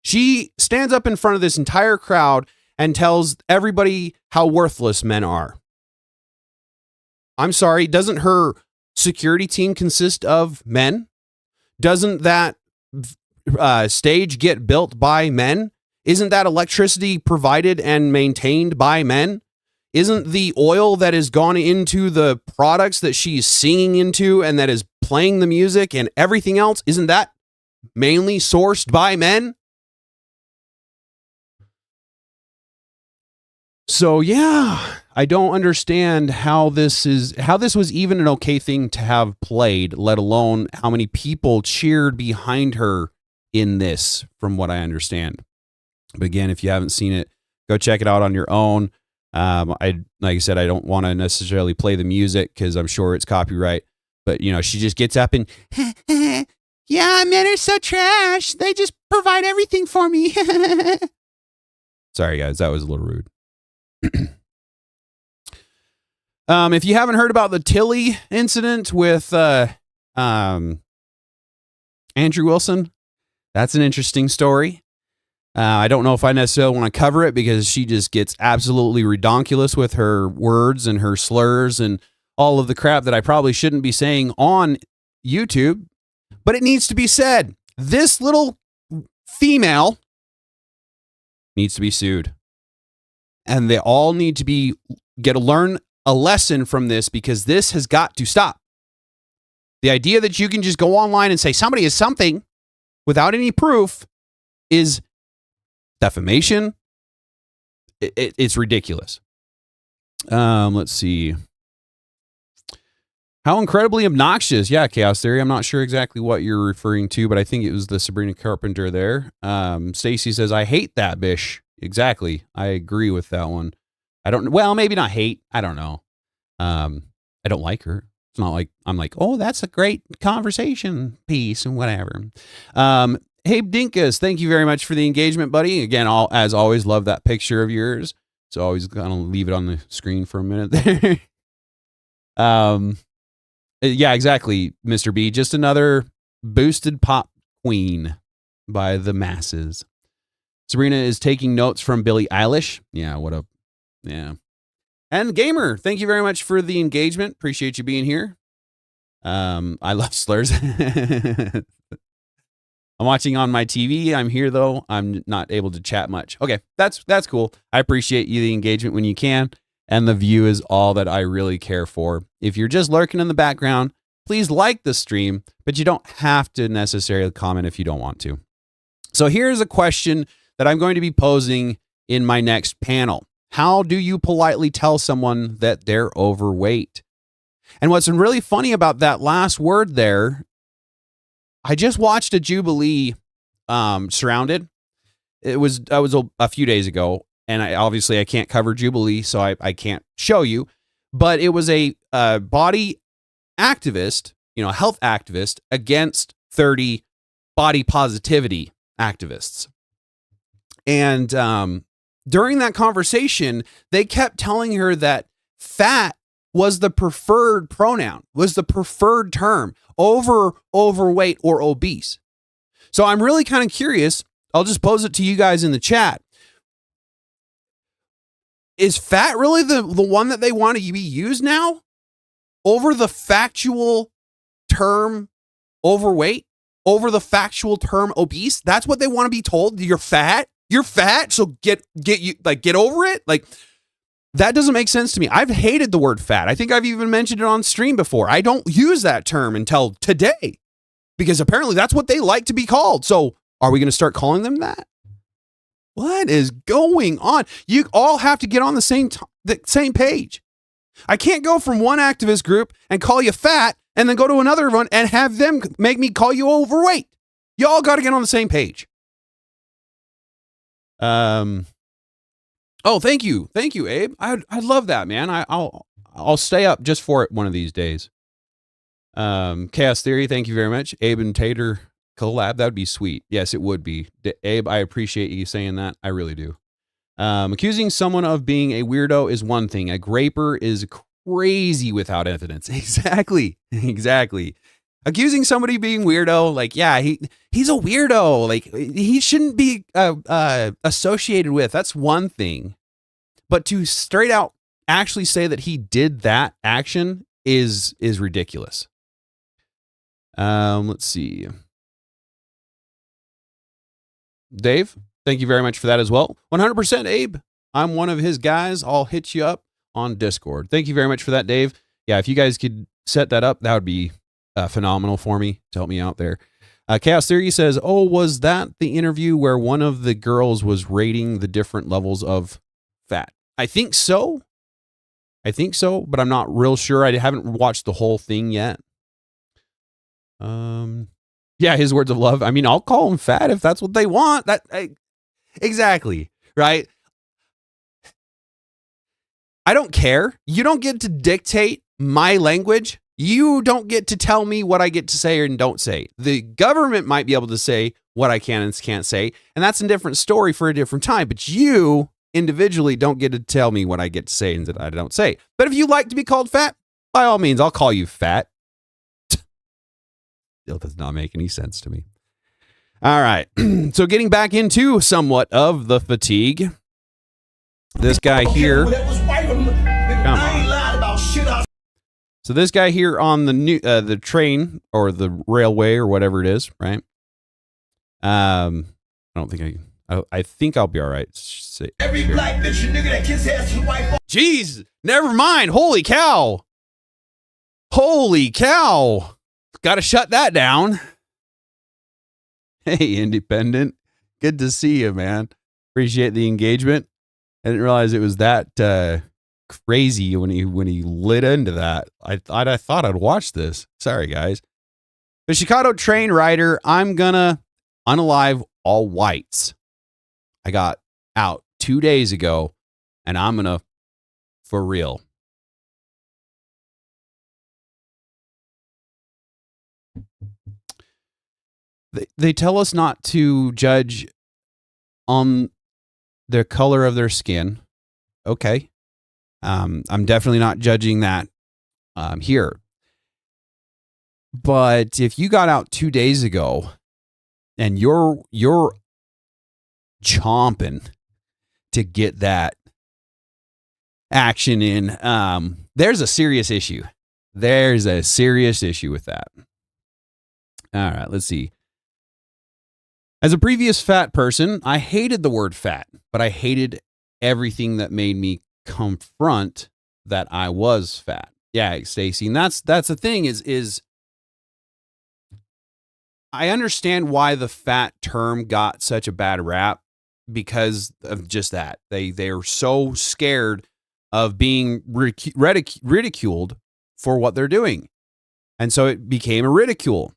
she stands up in front of this entire crowd and tells everybody how worthless men are. I'm sorry, doesn't her security team consist of men? Doesn't that stage get built by men? Isn't that electricity provided and maintained by men? Isn't the oil that has gone into the products that she's singing into and that is playing the music and everything else, isn't that mainly sourced by men? So yeah, I don't understand how this was even an okay thing to have played, let alone how many people cheered behind her in this, from what I understand. But again, if you haven't seen it, go check it out on your own. Like I said, I don't want to necessarily play the music because I'm sure it's copyright. But you know, she just gets up and, yeah, men are so trash. They just provide everything for me. Sorry, guys, that was a little rude. If you haven't heard about the Tilly incident with Andrew Wilson, that's an interesting story. I don't know if I necessarily want to cover it because she just gets absolutely redonkulous with her words and her slurs and all of the crap that I probably shouldn't be saying on YouTube, but it needs to be said. This little female needs to be sued. And they all need to learn a lesson from this because this has got to stop. The idea that you can just go online and say somebody is something without any proof is defamation. It's ridiculous. Let's see. How incredibly obnoxious. Yeah, Chaos Theory. I'm not sure exactly what you're referring to, but I think it was the Sabrina Carpenter there. Stacy says, I hate that bish. Exactly. I agree with that one. Maybe not hate. I don't know. I don't like her. It's not like I'm like, oh, that's a great conversation piece and whatever. Hey, Dinkus, thank you very much for the engagement, buddy. Again, as always, love that picture of yours. So always gonna leave it on the screen for a minute there. Yeah, exactly, Mr. B. Just another boosted pop queen by the masses. Sabrina is taking notes from Billie Eilish. Yeah, yeah. And Gamer, thank you very much for the engagement. Appreciate you being here. I love slurs. I'm watching on my TV. I'm here though. I'm not able to chat much. Okay, that's cool. I appreciate you the engagement when you can, and the view is all that I really care for. If you're just lurking in the background, please like the stream, but you don't have to necessarily comment if you don't want to. So here's a question that I'm going to be posing in my next panel. How do you politely tell someone that they're overweight? And what's really funny about that last word there, I just watched a Jubilee Surrounded. It was a few days ago, and I can't cover Jubilee, so I can't show you. But it was a body activist, health activist against 30 body positivity activists. And during that conversation, they kept telling her that fat was the preferred pronoun, was the preferred term over overweight or obese. So I'm really kind of curious. I'll just pose it to you guys in the chat. Is fat really the one that they want to be used now over the factual term overweight, over the factual term obese? That's what they want to be told. You're fat. You're fat. So get over it. Like, that doesn't make sense to me. I've hated the word fat. I think I've even mentioned it on stream before. I don't use that term until today because apparently that's what they like to be called. So are we going to start calling them that? What is going on? You all have to get on the same page. I can't go from one activist group and call you fat and then go to another one and have them make me call you overweight. Y'all got to get on the same page. Oh, thank you, Abe. I love that, man. I'll stay up just for it one of these days. Chaos Theory, thank you very much. Abe and Tater collab, that would be sweet. Yes, it would be. Abe, I appreciate you saying that. I really do. Accusing someone of being a weirdo is one thing. A graper is crazy without evidence. Exactly. Accusing somebody of being weirdo, like, yeah, he's a weirdo. Like, he shouldn't be associated with. That's one thing. But to straight out actually say that he did that action is ridiculous. Let's see. Dave, thank you very much for that as well. 100% Abe. I'm one of his guys. I'll hit you up on Discord. Thank you very much for that, Dave. Yeah, if you guys could set that up, that would be phenomenal for me to help me out there. Chaos Theory says, oh, was that the interview where one of the girls was rating the different levels of fat? I think so, but I'm not real sure. I haven't watched the whole thing yet. Yeah, his words of love. I mean, I'll call them fat if that's what they want. Exactly, right? I don't care. You don't get to dictate my language. You don't get to tell me what I get to say and don't say. The government might be able to say what I can and can't say, and that's a different story for a different time. But you individually don't get to tell me what I get to say and that I don't say. But if you like to be called fat, by all means, I'll call you fat. Still does not make any sense to me. All right. So getting back into somewhat of the fatigue. This guy here. Come on. So this guy here on the train or the railway or whatever it is, right? I think I'll be all right. Every black bitch and nigga that kiss ass to wife. Jeez, never mind. Holy cow. Got to shut that down. Hey, Independent. Good to see you, man. Appreciate the engagement. I didn't realize it was that crazy when he lit into that. I thought I'd watch this. Sorry, guys. The Chicago train rider, I'm gonna unalive all whites. I got out 2 days ago, and I'm gonna for real. They tell us not to judge on the color of their skin. Okay. I'm definitely not judging that here. But if you got out 2 days ago and you're chomping to get that action in, there's a serious issue. There's a serious issue with that. All right, let's see. As a previous fat person, I hated the word fat, but I hated everything that made me confront that I was fat. Yeah, Stacy, and that's the thing is I understand why the fat term got such a bad rap because of just that. They're so scared of being ridiculed for what they're doing. And so it became a ridicule.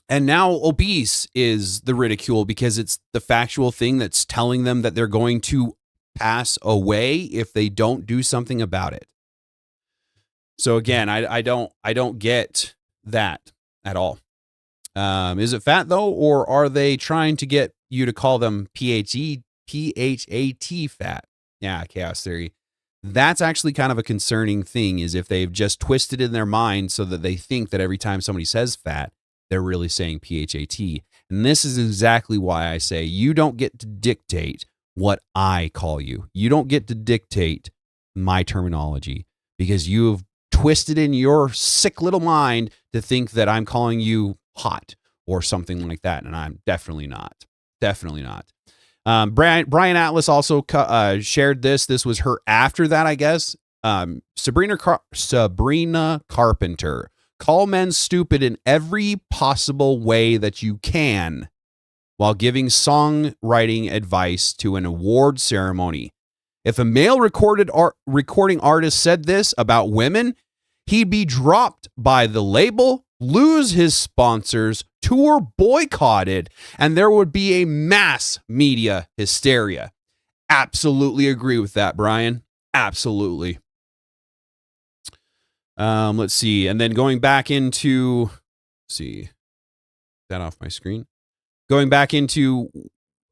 And now obese is the ridicule because it's the factual thing that's telling them that they're going to pass away if they don't do something about it. So again, I don't get that at all. Is it fat though, or are they trying to get you to call them PHAT fat? Yeah, Chaos Theory. That's actually kind of a concerning thing, is if they've just twisted in their mind so that they think that every time somebody says fat, they're really saying PHAT. And this is exactly why I say you don't get to dictate what I call you. You don't get to dictate my terminology because you've twisted in your sick little mind to think that I'm calling you hot or something like that. And I'm definitely not. Definitely not. Brian Atlas also shared this. This was her after that, I guess. Sabrina Carpenter. Call men stupid in every possible way that you can while giving songwriting advice to an award ceremony. If a male recording artist said this about women, he'd be dropped by the label, lose his sponsors, tour boycotted, and there would be a mass media hysteria. Absolutely agree with that, Brian. Absolutely. Let's see. And then going back into, see that off my screen. Going back into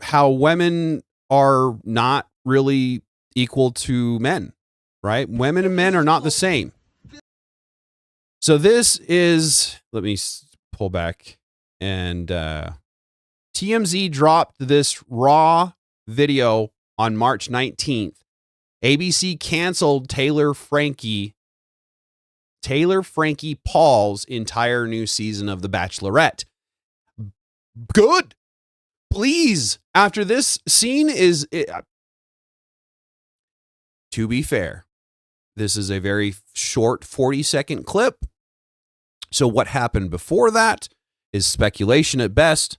how women are not really equal to men, right? Women and men are not the same. So this is, let me pull back, and TMZ dropped this raw video on March 19th. ABC canceled Taylor Frankie Paul's entire new season of The Bachelorette. Good. Please. After this scene is, to be fair, this is a very short 40-second clip. So what happened before that is speculation at best,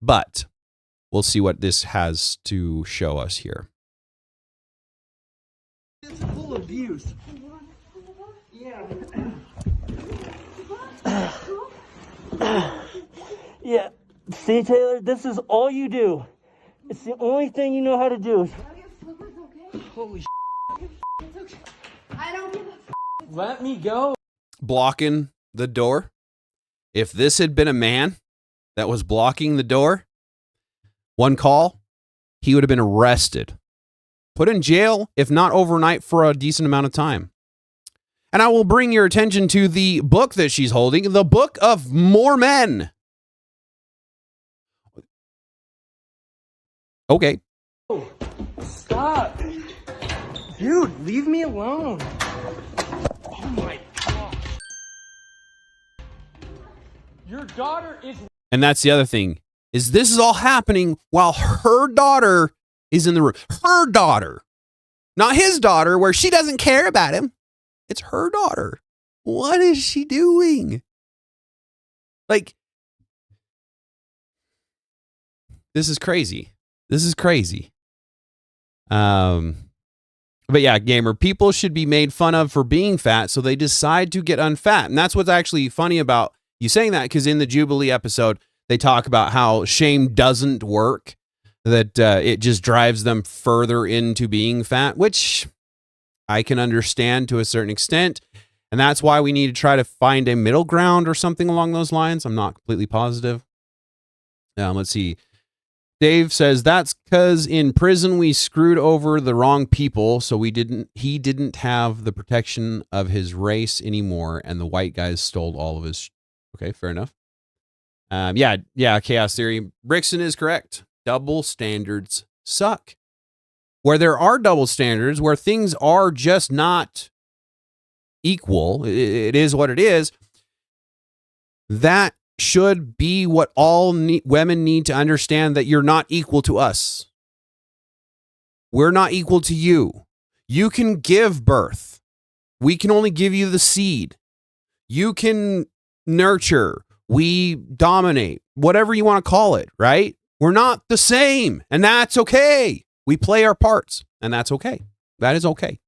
but we'll see what this has to show us here. Physical abuse. Yeah. See, Taylor, this is all you do. It's the only thing you know how to do. Holy shit. I don't give a Let me go. Blocking the door. If this had been a man that was blocking the door, one call, he would have been arrested, put in jail, if not overnight, for a decent amount of time. And I will bring your attention to the book that she's holding, the Book of More Men. Okay. Oh, stop. Dude, leave me alone. Oh my gosh. Your daughter is... And that's the other thing, is this is all happening while her daughter is in the room. Her daughter. Not his daughter, where she doesn't care about him. It's her daughter. What is she doing? Like, this is crazy. This is crazy. But yeah, gamer, people should be made fun of for being fat, so they decide to get unfat. And that's what's actually funny about you saying that, because in the Jubilee episode, they talk about how shame doesn't work, that it just drives them further into being fat, which I can understand to a certain extent. And that's why we need to try to find a middle ground or something along those lines. I'm not completely positive. Let's see. Dave says that's because in prison we screwed over the wrong people, so he didn't have the protection of his race anymore, and the white guys stole all of his. Okay, fair enough. Yeah, Chaos Theory. Brixton is correct. Double standards suck. Where there are double standards, where things are just not equal, it is what it is. That should be what all women need to understand, that you're not equal to us. We're not equal to you. You can give birth. We can only give you the seed. You can nurture. We dominate. Whatever you want to call it, right? We're not the same, and that's okay. We play our parts, and that's okay. That is okay.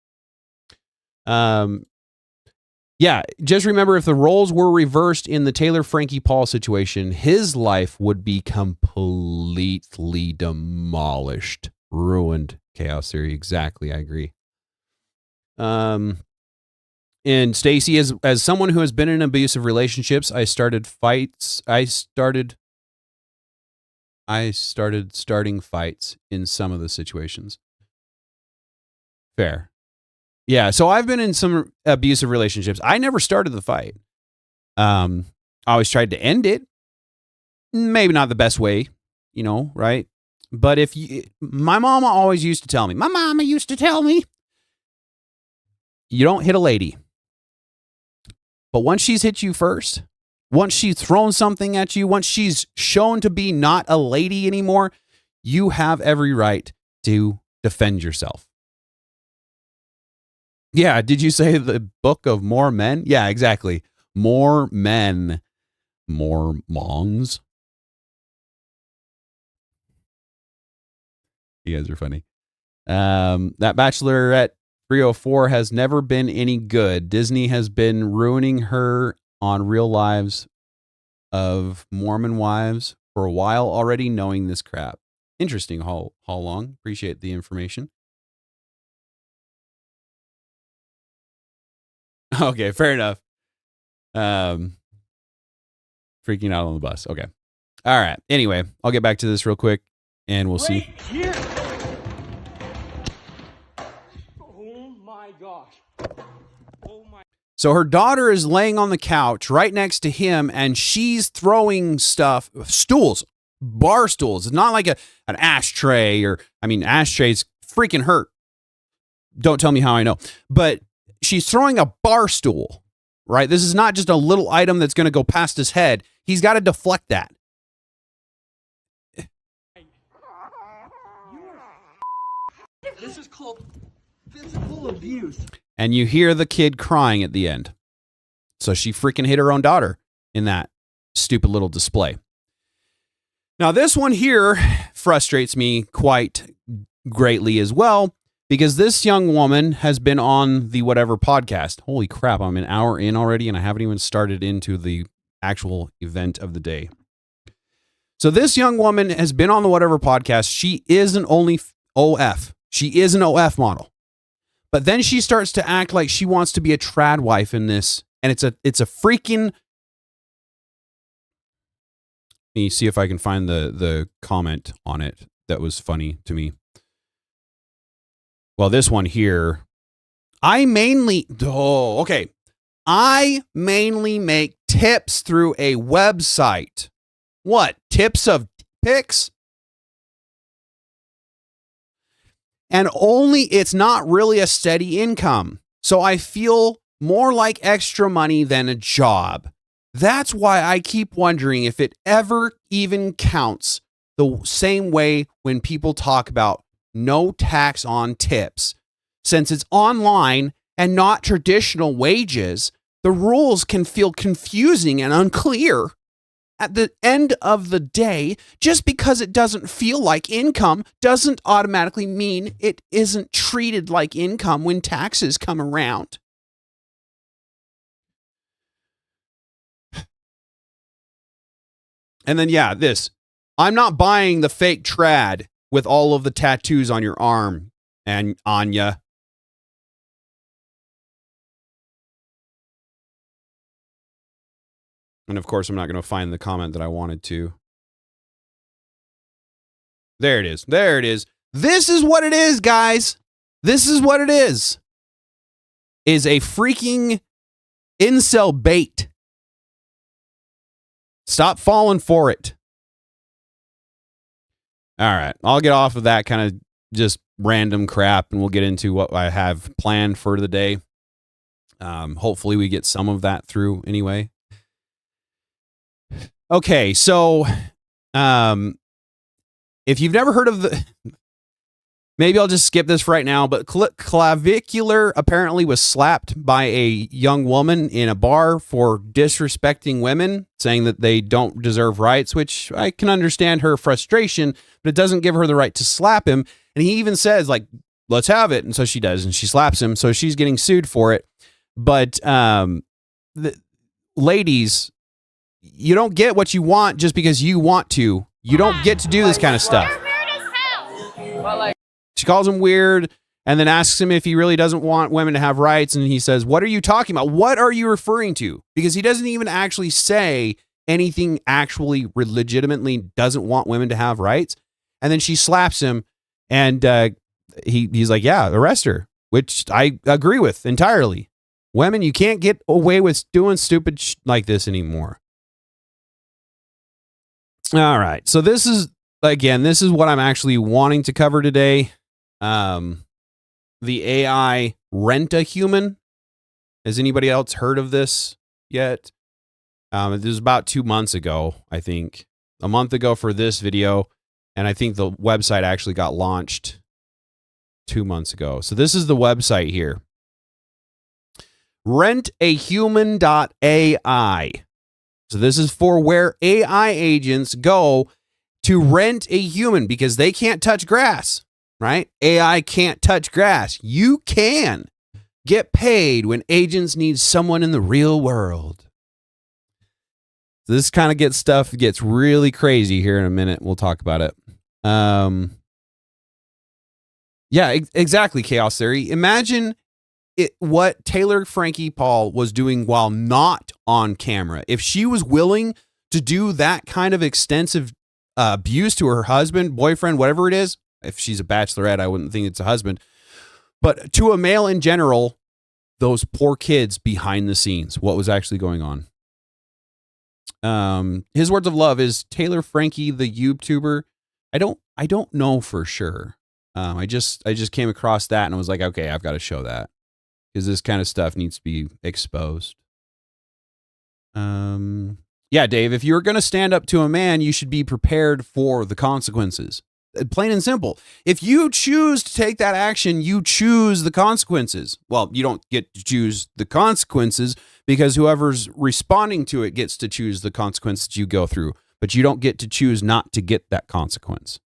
Yeah, just remember, if the roles were reversed in the Taylor Frankie Paul situation, his life would be completely demolished, ruined. Chaos Theory, exactly. I agree. And Stacy, as someone who has been in abusive relationships, I started starting fights in some of the situations. Fair. Yeah, so I've been in some abusive relationships. I never started the fight. I always tried to end it. Maybe not the best way, right? But my mama always used to tell me, you don't hit a lady. But once she's hit you first, once she's thrown something at you, once she's shown to be not a lady anymore, you have every right to defend yourself. Yeah, did you say the Book of More Men? Yeah, exactly. More men. More mongs. You guys are funny. That Bachelorette 304 has never been any good. Disney has been ruining her on Real Lives of Mormon wives for a while already knowing this crap. Interesting, how long. Appreciate the information. Okay, fair enough. Freaking out on the bus. Okay. All right. Anyway, I'll get back to this real quick and we'll see. Here. Oh my gosh. Oh my. So her daughter is laying on the couch right next to him and she's throwing stuff, stools, bar stools. It's not like an ashtray ashtrays freaking hurt. Don't tell me how I know. But she's throwing a bar stool, right? This is not just a little item that's going to go past his head. He's got to deflect that. This is called physical abuse. And you hear the kid crying at the end. So she freaking hit her own daughter in that stupid little display. Now, this one here frustrates me quite greatly as well, because this young woman has been on the whatever podcast. Holy crap, I'm an hour in already, and I haven't even started into the actual event of the day. So this young woman has been on the whatever podcast. She is an OF. She is an OF model. But then she starts to act like she wants to be a trad wife in this. And it's a freaking... Let me see if I can find the comment on it that was funny to me. Well, this one here. I mainly make tips through a website. What? Tips of pics? And it's not really a steady income. So I feel more like extra money than a job. That's why I keep wondering if it ever even counts the same way when people talk about no tax on tips. Since it's online and not traditional wages, the rules can feel confusing and unclear. At the end of the day, just because it doesn't feel like income doesn't automatically mean it isn't treated like income when taxes come around. And then, this. I'm not buying the fake trad with all of the tattoos on your arm and Anya. And of course, I'm not going to find the comment that I wanted to. There it is. There it is. This is what it is, guys. This is what it is a freaking incel bait. Stop falling for it. All right. I'll get off of that kind of just random crap and we'll get into what I have planned for the day. Hopefully we get some of that through anyway. Okay, so if you've never heard of maybe I'll just skip this right now, but Clavicular apparently was slapped by a young woman in a bar for disrespecting women, saying that they don't deserve rights, which I can understand her frustration, but it doesn't give her the right to slap him. And he even says, like, let's have it. And so she does, and she slaps him, so she's getting sued for it. But the ladies, you don't get what you want just because you want to. You don't get to do this kind of stuff. She calls him weird and then asks him if he really doesn't want women to have rights. And he says, what are you talking about? What are you referring to? Because he doesn't even actually say anything actually legitimately doesn't want women to have rights. And then she slaps him and he's like, yeah, arrest her, which I agree with entirely. Women, you can't get away with doing stupid like this anymore. All right. So this is what I'm actually wanting to cover today. The AI Rent-A-Human. Has anybody else heard of this yet? It was about 2 months ago, I think. A month ago for this video. And I think the website actually got launched 2 months ago. So this is the website here. Rentahuman.ai. So this is for where AI agents go to rent a human because they can't touch grass, right? AI can't touch grass. You can get paid when agents need someone in the real world. So this kind of gets really crazy here in a minute. We'll talk about it. Yeah, exactly. Chaos Theory. Imagine what Taylor Frankie Paul was doing while not on camera. If she was willing to do that kind of extensive abuse to her husband, boyfriend, whatever it is. If she's a bachelorette, I wouldn't think it's a husband. But to a male in general, those poor kids behind the scenes, what was actually going on. His words of love is Taylor Frankie, the YouTuber. I don't know for sure. I just came across that and I was like, okay, I've got to show that because this kind of stuff needs to be exposed. Yeah, Dave, if you're going to stand up to a man, you should be prepared for the consequences. Plain and simple. If you choose to take that action, you choose the consequences. Well, you don't get to choose the consequences because whoever's responding to it gets to choose the consequences you go through, but you don't get to choose not to get that consequence.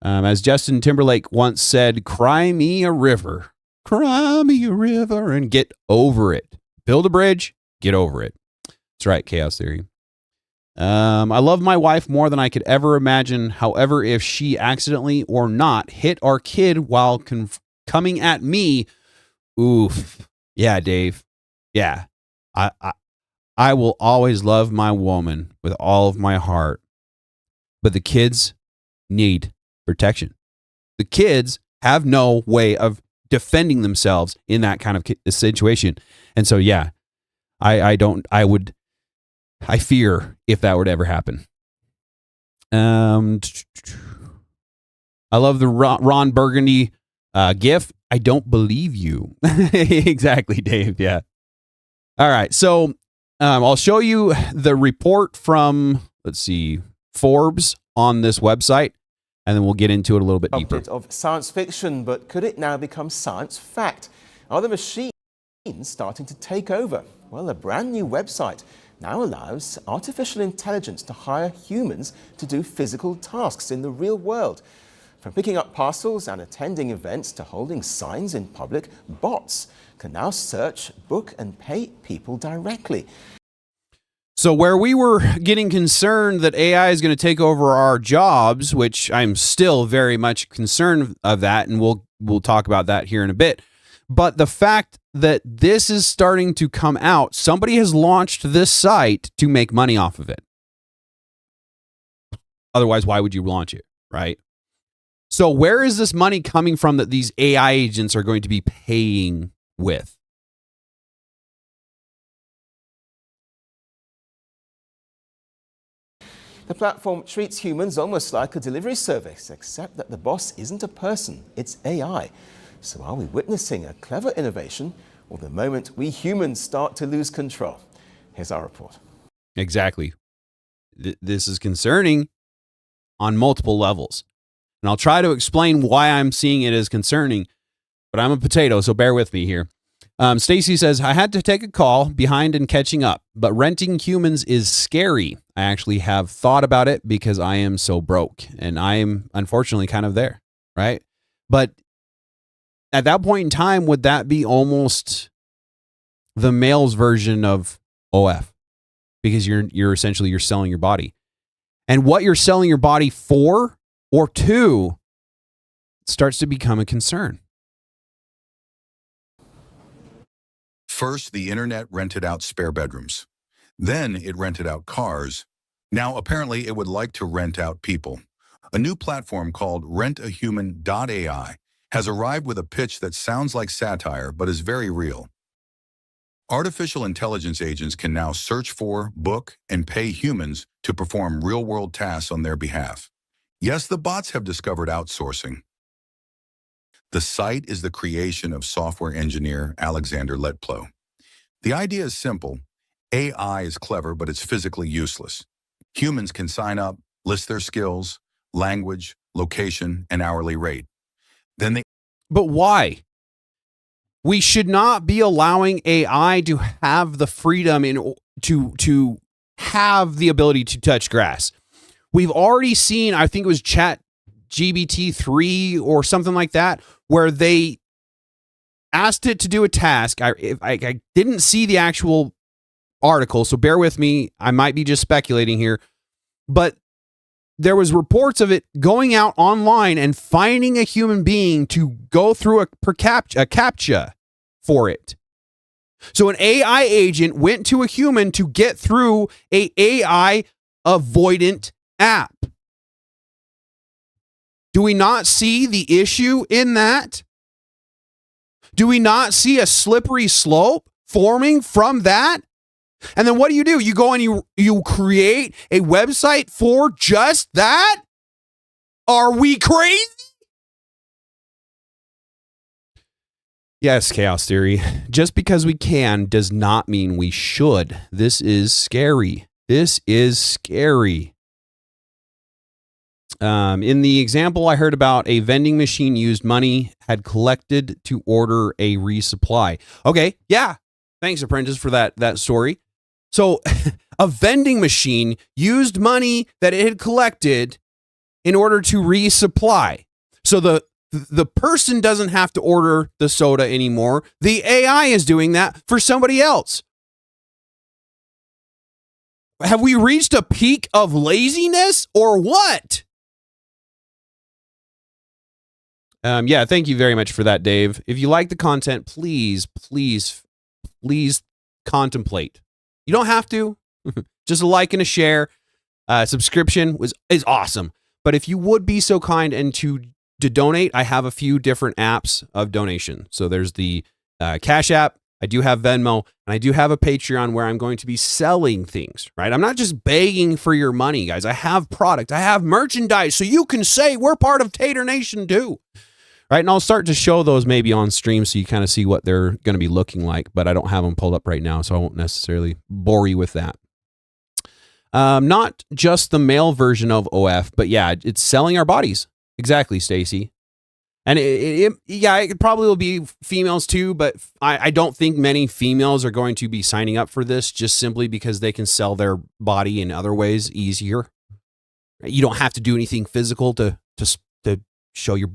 As Justin Timberlake once said, cry me a river and get over it. Build a bridge, get over it. That's right, Chaos Theory. I love my wife more than I could ever imagine. However, if she accidentally or not hit our kid while coming at me, oof. Yeah, Dave. Yeah. I will always love my woman with all of my heart. But the kids need protection. The kids have no way of defending themselves in that kind of situation. And so, yeah, I fear if that were to ever happen. I love the Ron Burgundy gif. I don't believe you. Exactly, Dave. Yeah. All right. So I'll show you the report from, let's see, Forbes on this website, and then we'll get into it a little bit deeper. Of science fiction, but could it now become science fact? Are the machines starting to take over? Well, a brand new website now allows artificial intelligence to hire humans to do physical tasks in the real world. From picking up parcels and attending events to holding signs in public, bots can now search, book, and pay people directly. So where we were getting concerned that AI is going to take over our jobs, which I'm still very much concerned of that, and we'll talk about that here in a bit. But the fact that this is starting to come out, somebody has launched this site to make money off of it. Otherwise, why would you launch it, right? So where is this money coming from that these AI agents are going to be paying with? The platform treats humans almost like a delivery service, except that the boss isn't a person, it's AI. So are we witnessing a clever innovation or the moment we humans start to lose control? Here's our report. Exactly. This is concerning on multiple levels. And I'll try to explain why I'm seeing it as concerning, but I'm a potato, so bear with me here. Stacy says, I had to take a call, behind and catching up, but renting humans is scary. I actually have thought about it because I am so broke, and I am unfortunately kind of there, right? But at that point in time, would that be almost the male's version of OF? Because you're essentially selling your body. And what you're selling your body for or to starts to become a concern. First, the internet rented out spare bedrooms. Then it rented out cars. Now, apparently, it would like to rent out people. A new platform called rentahuman.ai has arrived with a pitch that sounds like satire but is very real. Artificial intelligence agents can now search for, book, and pay humans to perform real-world tasks on their behalf. Yes, the bots have discovered outsourcing. The site is the creation of software engineer Alexander Letplow. The idea is simple. AI is clever, but it's physically useless. Humans can sign up, list their skills, language, location, and hourly rate. But why? We should not be allowing AI to have the freedom to have the ability to touch grass. We've already seen, I think it was ChatGPT-3 or something like that, where they asked it to do a task. I didn't see the actual article, so bear with me. I might be just speculating here, but there was reports of it going out online and finding a human being to go through a CAPTCHA for it. So an AI agent went to a human to get through a AI avoidant app. Do we not see the issue in that? Do we not see a slippery slope forming from that? And then what do? You go and you create a website for just that? Are we crazy? Yes, Chaos Theory. Just because we can does not mean we should. This is scary. This is scary. In the example I heard about, a vending machine used money had collected to order a resupply. Okay, yeah. Thanks, Apprentice, for that story. So a vending machine used money that it had collected in order to resupply. So the person doesn't have to order the soda anymore. The AI is doing that for somebody else. Have we reached a peak of laziness or what? Yeah, thank you very much for that, Dave. If you like the content, please contemplate. You don't have to. Just a like and a share. Subscription is awesome. But if you would be so kind and to donate, I have a few different apps of donation. So there's the Cash App. I do have Venmo, and I do have a Patreon where I'm going to be selling things, right? I'm not just begging for your money, guys. I have product. I have merchandise, so you can say we're part of Tater Nation too. Right, and I'll start to show those maybe on stream so you kind of see what they're going to be looking like, but I don't have them pulled up right now, so I won't necessarily bore you with that. Not just the male version of OF, but yeah, it's selling our bodies. Exactly, Stacy. And it probably will be females too, but I don't think many females are going to be signing up for this just simply because they can sell their body in other ways easier. You don't have to do anything physical to show your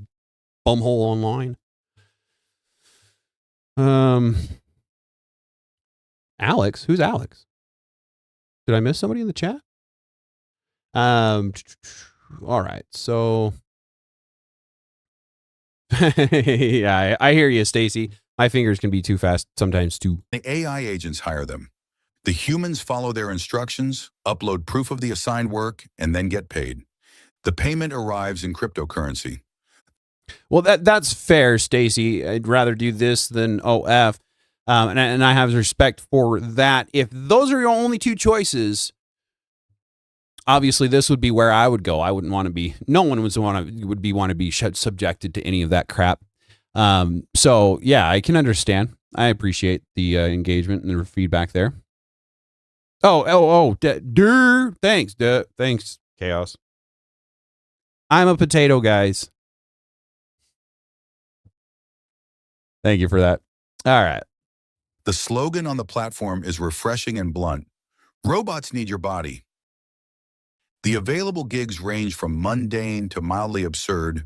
bumhole online. Alex, who's Alex? Did I miss somebody in the chat? All right, so yeah, I hear you, Stacy. My fingers can be too fast sometimes too. The AI agents hire them. The humans follow their instructions, upload proof of the assigned work, and then get paid. The payment arrives in cryptocurrency. Well, that's fair, Stacy. I'd rather do this than OF, and I have respect for that. If those are your only two choices, obviously this would be where I would go. I wouldn't want to be. No one would want to be subjected to any of that crap. So yeah, I can understand. I appreciate the engagement and the feedback there. Thanks, Chaos. I'm a potato, guys. Thank you for that. All right. The slogan on the platform is refreshing and blunt. Robots need your body. The available gigs range from mundane to mildly absurd.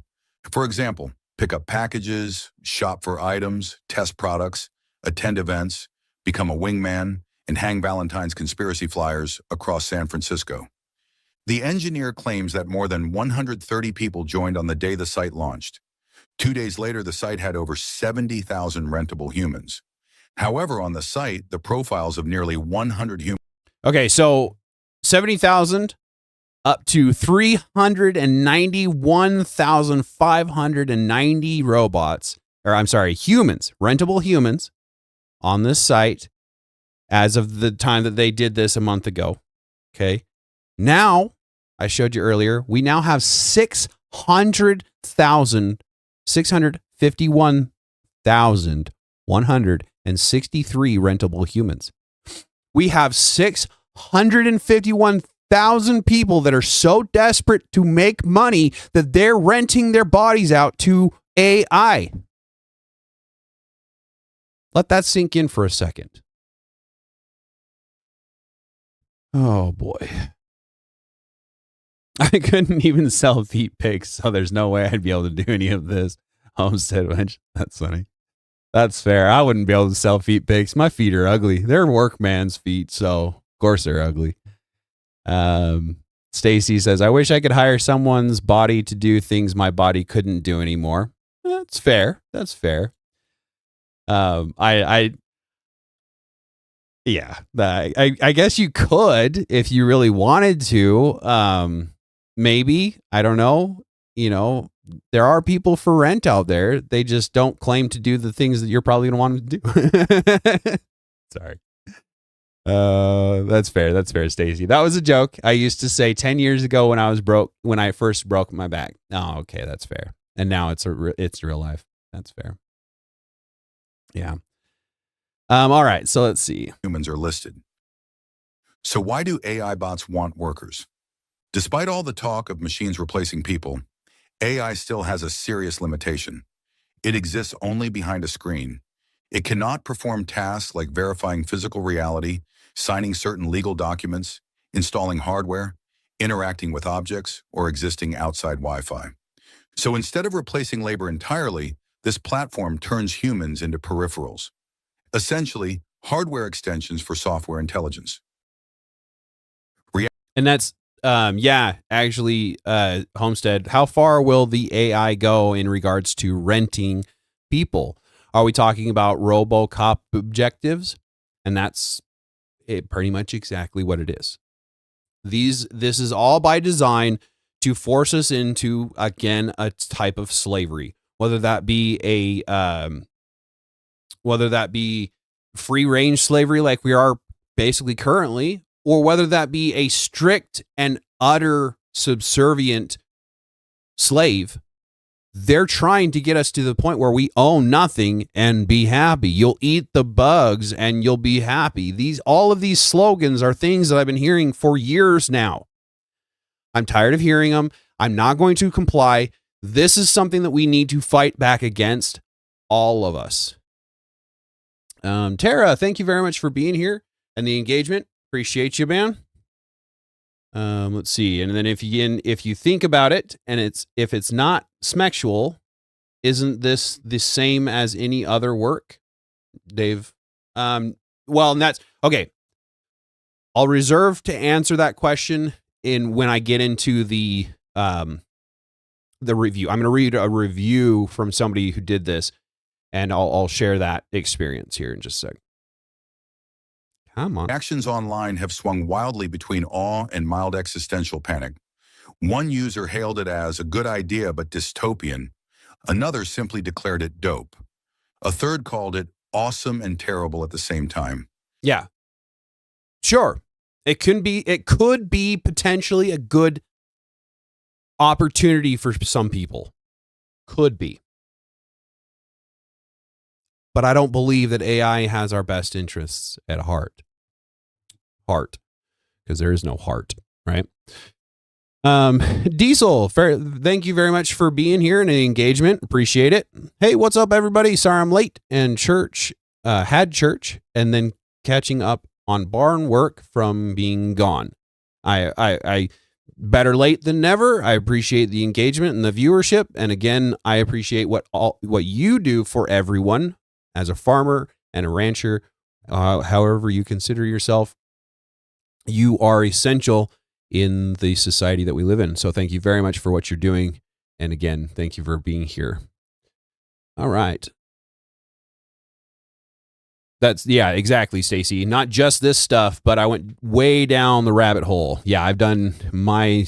For example, pick up packages, shop for items, test products, attend events, become a wingman, and hang Valentine's conspiracy flyers across San Francisco. The engineer claims that more than 130 people joined on the day the site launched. 2 days later, the site had over 70,000 rentable humans. However, on the site, the profiles of nearly 100 humans. Okay, so 70,000 up to 391,590 robots, humans, rentable humans on this site as of the time that they did this a month ago. Okay. Now, I showed you earlier, we now have 651,163 rentable humans. We have 651,000 people that are so desperate to make money that they're renting their bodies out to AI. Let that sink in for a second. Oh boy. I couldn't even sell feet pics, so there's no way I'd be able to do any of this. Homestead wench. That's funny. That's fair. I wouldn't be able to sell feet pics. My feet are ugly. They're workman's feet, so of course they're ugly. Stacy says, I wish I could hire someone's body to do things my body couldn't do anymore. That's fair. That's fair. I guess you could if you really wanted to. Maybe. I don't know. You know, there are people for rent out there. They just don't claim to do the things that you're probably going to want to do. Sorry. That's fair. That's fair, Stacy. That was a joke. I used to say 10 years ago when I first broke my back. Oh, okay. That's fair. And now it's real life. That's fair. Yeah. All right. So let's see. Humans are listed. So why do AI bots want workers? Despite all the talk of machines replacing people, AI still has a serious limitation. It exists only behind a screen. It cannot perform tasks like verifying physical reality, signing certain legal documents, installing hardware, interacting with objects, or existing outside Wi-Fi. So instead of replacing labor entirely, this platform turns humans into peripherals. Essentially, hardware extensions for software intelligence. And that's, actually, Homestead, how far will the AI go in regards to renting people? Are we talking about RoboCop objectives? And that's pretty much exactly what it is. This is all by design to force us into, again, a type of slavery, whether that be free range slavery like we are basically currently, or whether that be a strict and utter subservient slave. They're trying to get us to the point where we own nothing and be happy. You'll eat the bugs and you'll be happy. All of these slogans are things that I've been hearing for years now. I'm tired of hearing them. I'm not going to comply. This is something that we need to fight back against, all of us. Tara, thank you very much for being here and the engagement. Appreciate you, man. Let's see. And then if you think about it, and if it's not smexual, isn't this the same as any other work, Dave? Well, and that's okay. I'll reserve to answer that question when I get into the review. I'm going to read a review from somebody who did this, and I'll share that experience here in just a second. Come on. Actions online have swung wildly between awe and mild existential panic. One user hailed it as a good idea but dystopian. Another simply declared it dope. A third called it awesome and terrible at the same time. Yeah. Sure. It could be potentially a good opportunity for some people. Could be. But I don't believe that AI has our best interests at heart. Because there is no heart, right? Diesel, thank you very much for being here and the engagement. Appreciate it. Hey, what's up, everybody? Sorry I'm late. And had church, and then catching up on barn work from being gone. I better late than never. I appreciate the engagement and the viewership. And again, I appreciate what you do for everyone as a farmer and a rancher, however you consider yourself. You are essential in the society that we live in. So thank you very much for what you're doing. And again, thank you for being here. All right. Yeah, exactly, Stacy. Not just this stuff, but I went way down the rabbit hole. Yeah, I've done my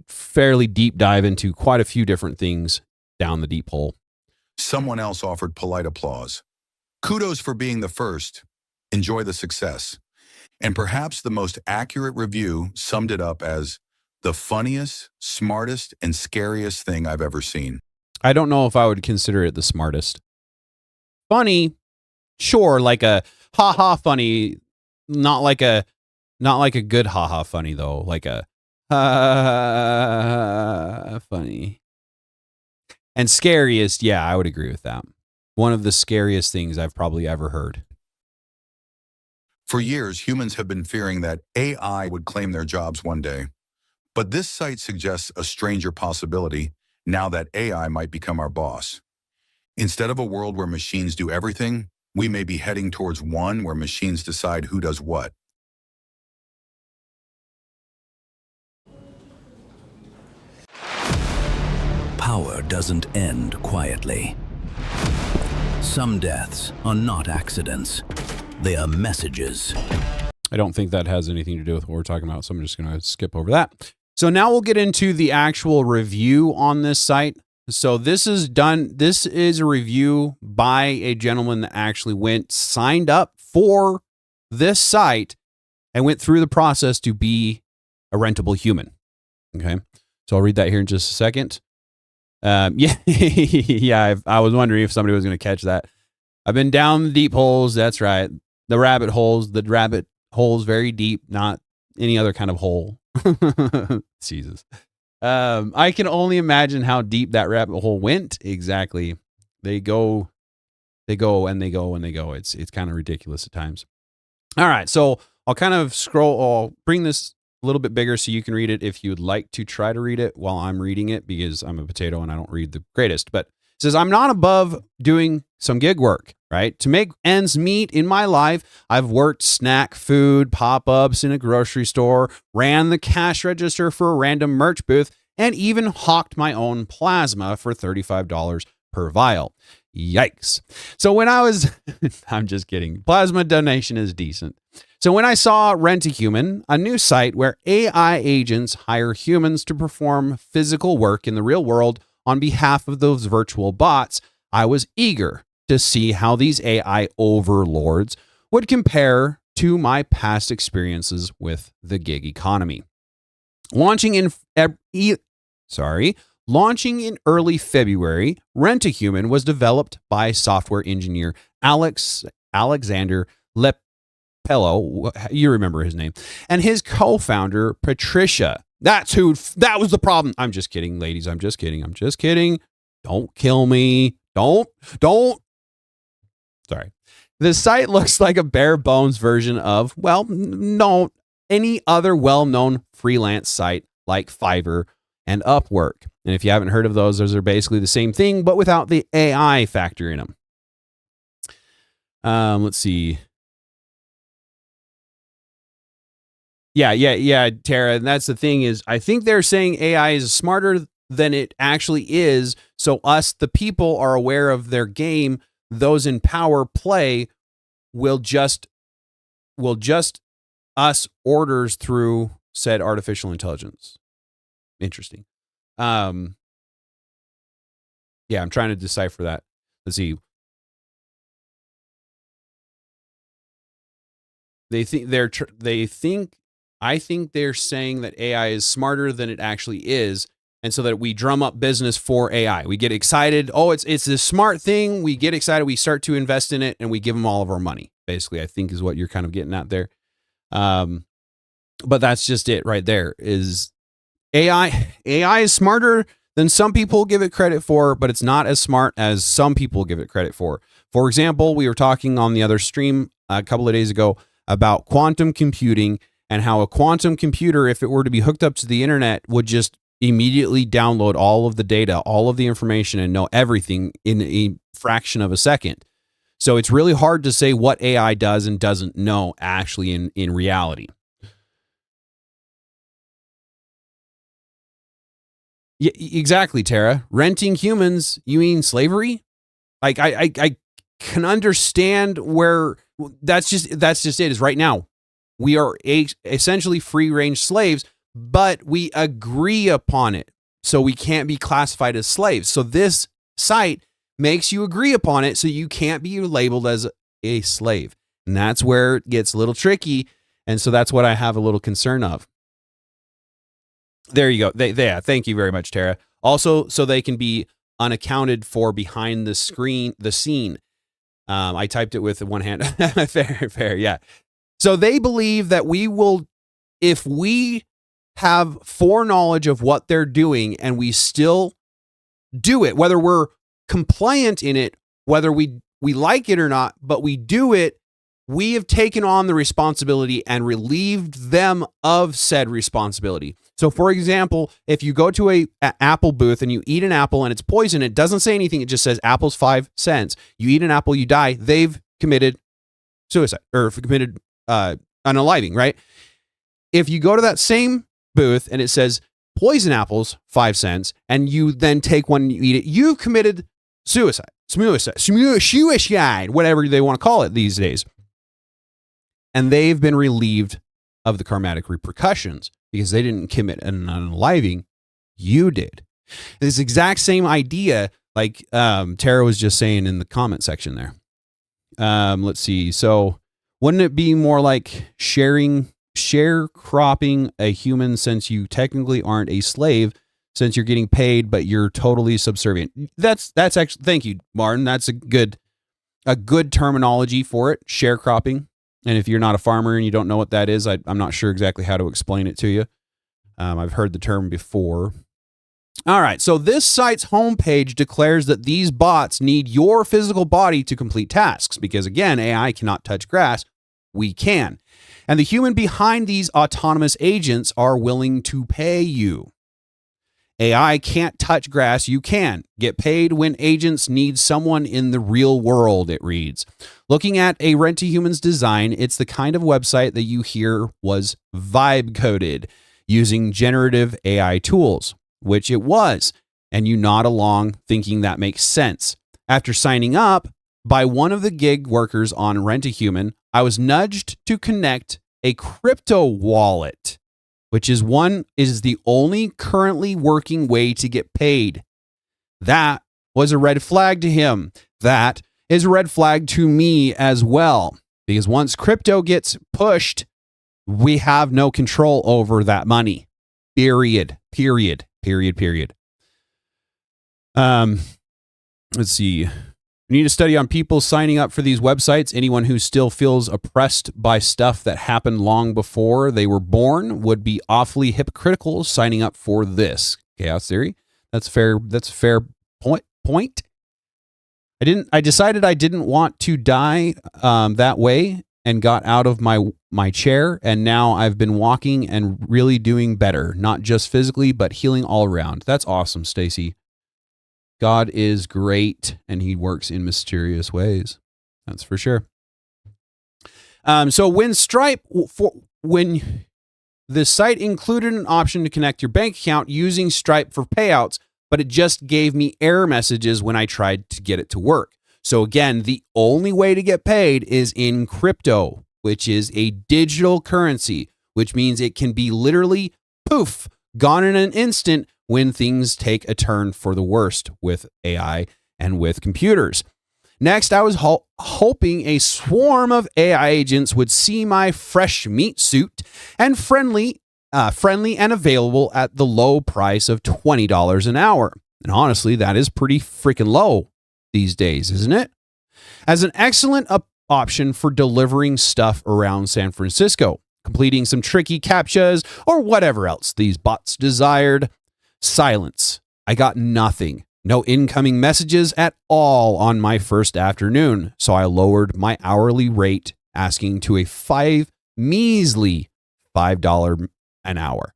fairly deep dive into quite a few different things down the deep hole. Someone else offered polite applause. Kudos for being the first. Enjoy the success. And perhaps the most accurate review summed it up as the funniest, smartest, and scariest thing I've ever seen. I don't know if I would consider it the smartest. Funny, sure, like a ha-ha funny, not like a good ha-ha funny though, like a funny. And scariest, yeah, I would agree with that. One of the scariest things I've probably ever heard. For years, humans have been fearing that AI would claim their jobs one day. But this site suggests a stranger possibility now that AI might become our boss. Instead of a world where machines do everything, we may be heading towards one where machines decide who does what. Power doesn't end quietly. Some deaths are not accidents. They are messages. I don't think that has anything to do with what we're talking about, so I'm just going to skip over that. So now we'll get into the actual review on this site. So this is a review by a gentleman that actually signed up for this site and went through the process to be a rentable human. Okay. So I'll read that here in just a second. I was wondering if somebody was going to catch that. I've been down the deep holes. That's right. The rabbit holes very deep, not any other kind of hole. Jesus. I can only imagine how deep that rabbit hole went. Exactly. They go. It's kind of ridiculous at times. All right. So I'll kind of I'll bring this a little bit bigger so you can read it if you would like to try to read it while I'm reading it, because I'm a potato and I don't read the greatest. But it says, I'm not above doing some gig work, right? To make ends meet in my life, I've worked snack food, pop-ups in a grocery store, ran the cash register for a random merch booth, and even hawked my own plasma for $35 per vial. Yikes. So when I was, I'm just kidding. Plasma donation is decent. So when I saw Rent a Human, a new site where AI agents hire humans to perform physical work in the real world on behalf of those virtual bots, I was eager to see how these AI overlords would compare to my past experiences with the gig economy. Launching in early February, Rent a Human was developed by software engineer Alexander Lepello, you remember his name, and his co-founder Patricia. That was the problem. I'm just kidding, ladies. I'm just kidding. Don't kill me. Don't. Sorry. The site looks like a bare bones version of, any other well-known freelance site like Fiverr and Upwork. And if you haven't heard of those are basically the same thing, but without the AI factor in them. Let's see. Yeah, Tara. And that's the thing is, I think they're saying AI is smarter than it actually is. So us, the people, are aware of their game. Those in power play will just us orders through said artificial intelligence. Interesting. Yeah, I'm trying to decipher that. Let's see. I think they're saying that AI is smarter than it actually is, and so that we drum up business for AI. We get excited. Oh, it's this smart thing. We get excited. We start to invest in it, and we give them all of our money. Basically, I think is what you're kind of getting at there. But that's just it right there. Is AI is smarter than some people give it credit for, but it's not as smart as some people give it credit for. For example, we were talking on the other stream a couple of days ago about quantum computing and how a quantum computer, if it were to be hooked up to the internet, would just immediately download all of the data, all of the information, and know everything in a fraction of a second. So it's really hard to say what AI does and doesn't know actually in reality. Yeah, exactly, Tara. Renting humans, you mean slavery? Like I can understand where that's just it. Is right now we are essentially free range slaves, but we agree upon it, so we can't be classified as slaves. So this site makes you agree upon it, so you can't be labeled as a slave, and that's where it gets a little tricky. And so that's what I have a little concern of. There you go. Thank you very much, Tara. Also, so they can be unaccounted for behind the scene. I typed it with one hand. fair. Yeah. So they believe that we will, if we have foreknowledge of what they're doing and we still do it, whether we're compliant in it, whether we like it or not, but we do it we have taken on the responsibility and relieved them of said responsibility. So, for example, if you go to a apple booth and you eat an apple and it's poison, it doesn't say anything. It just says apple's 5 cents. You eat an apple, you die. They've committed suicide or committed unaliving, right? If you go to that same booth and it says poison apples, 5 cents, and you then take one and you eat it, you've committed suicide, whatever they want to call it these days. And they've been relieved of the karmatic repercussions because they didn't commit an unaliving. You did. This exact same idea, like Tara was just saying in the comment section there. Let's see. So wouldn't it be more like sharecropping a human, since you technically aren't a slave, since you're getting paid, but you're totally subservient? That's actually, thank you, Martin. That's a good terminology for it, sharecropping. And if you're not a farmer and you don't know what that is, I'm not sure exactly how to explain it to you. I've heard the term before. All right, so this site's homepage declares that these bots need your physical body to complete tasks because, again, AI cannot touch grass. We can. And the human behind these autonomous agents are willing to pay you. AI can't touch grass. You can. Get paid when agents need someone in the real world, it reads. Looking at a Rent-A-Human's design, it's the kind of website that you hear was vibe coded using generative AI tools, which it was, and you nod along thinking that makes sense. After signing up by one of the gig workers on Rent-A-Human, I was nudged to connect a crypto wallet, which is the only currently working way to get paid. That was a red flag to him. That is a red flag to me as well, because once crypto gets pushed, we have no control over that money. Period. Let's see. We need a study on people signing up for these websites. Anyone who still feels oppressed by stuff that happened long before they were born would be awfully hypocritical signing up for this. Chaos theory. That's fair. That's a fair point. I decided I didn't want to die that way and got out of my chair, and now I've been walking and really doing better, not just physically, but healing all around. That's awesome, Stacy. God is great, and he works in mysterious ways. That's for sure. So when the site included an option to connect your bank account using Stripe for payouts, but it just gave me error messages when I tried to get it to work. So again, the only way to get paid is in crypto, which is a digital currency, which means it can be literally poof, gone in an instant when things take a turn for the worst with AI and with computers. Next, I was hoping a swarm of AI agents would see my fresh meat suit and friendly and available at the low price of $20 an hour. And honestly, that is pretty freaking low these days, isn't it? As an excellent option for delivering stuff around San Francisco, completing some tricky CAPTCHAs, or whatever else these bots desired. Silence. I got nothing. No incoming messages at all on my first afternoon, so I lowered my hourly rate, asking to a measly $5 an hour.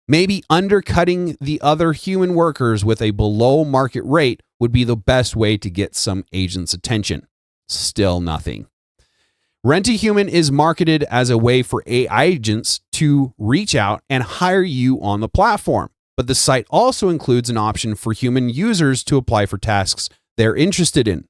Maybe undercutting the other human workers with a below market rate would be the best way to get some agents' attention. Still nothing. Rent-A-Human is marketed as a way for AI agents to reach out and hire you on the platform. But the site also includes an option for human users to apply for tasks they're interested in.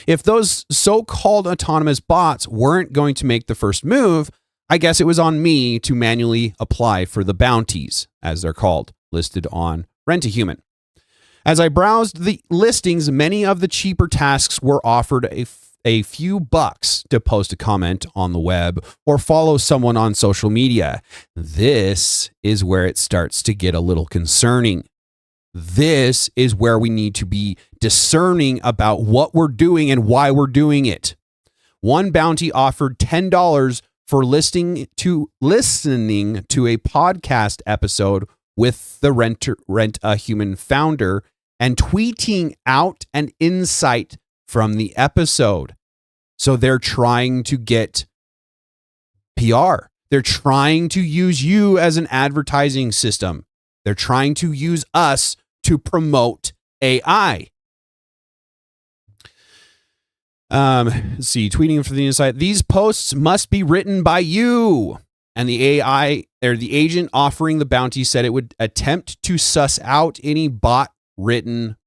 If those so-called autonomous bots weren't going to make the first move, I guess it was on me to manually apply for the bounties, as they're called, listed on Rent-A-Human. As I browsed the listings, many of the cheaper tasks were offered a few bucks to post a comment on the web or follow someone on social media. This is where it starts to get a little concerning. This is where we need to be discerning about what we're doing and why we're doing it. One bounty offered $10 for listening to a podcast episode with the Rent-A-Human founder and tweeting out an insight from the episode. So they're trying to get PR. They're trying to use you as an advertising system. They're trying to use us to promote AI. Let's see, tweeting from the inside. These posts must be written by you. And the AI or the agent offering the bounty said it would attempt to suss out any bot written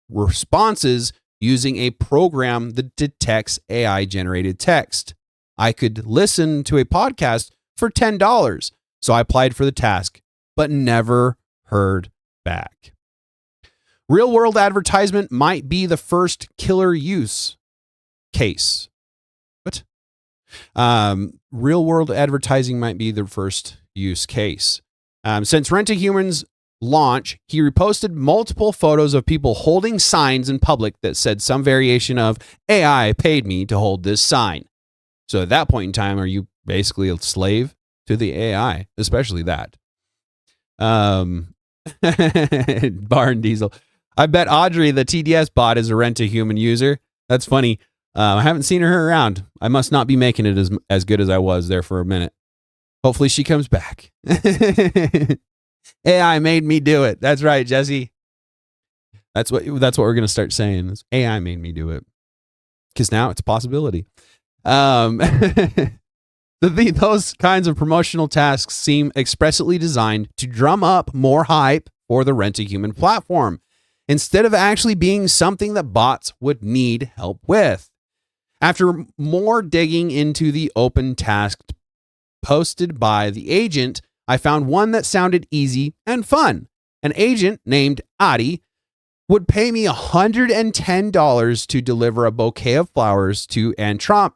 responses using a program that detects AI generated text. I could listen to a podcast for $10. So I applied for the task, but never heard back. Real world advertisement might be the first killer use case. What? Real world advertising might be the first use case. Since Rent a Human's launch, he reposted multiple photos of people holding signs in public that said some variation of AI paid me to hold this sign. So at that point in time, are you basically a slave to the AI? Especially that. Barn Diesel. I bet Audrey, the TDS bot, is a Rent a Human user. That's funny. I haven't seen her around. I must not be making it as good as I was there for a minute. Hopefully she comes back. AI made me do it. That's right, Jesse. That's what we're gonna start saying. Is AI made me do it. Because now it's a possibility. Those kinds of promotional tasks seem expressly designed to drum up more hype for the Rent a Human platform, instead of actually being something that bots would need help with. After more digging into the open task posted by the agent, I found one that sounded easy and fun. An agent named Adi would pay me $110 to deliver a bouquet of flowers to Anthropic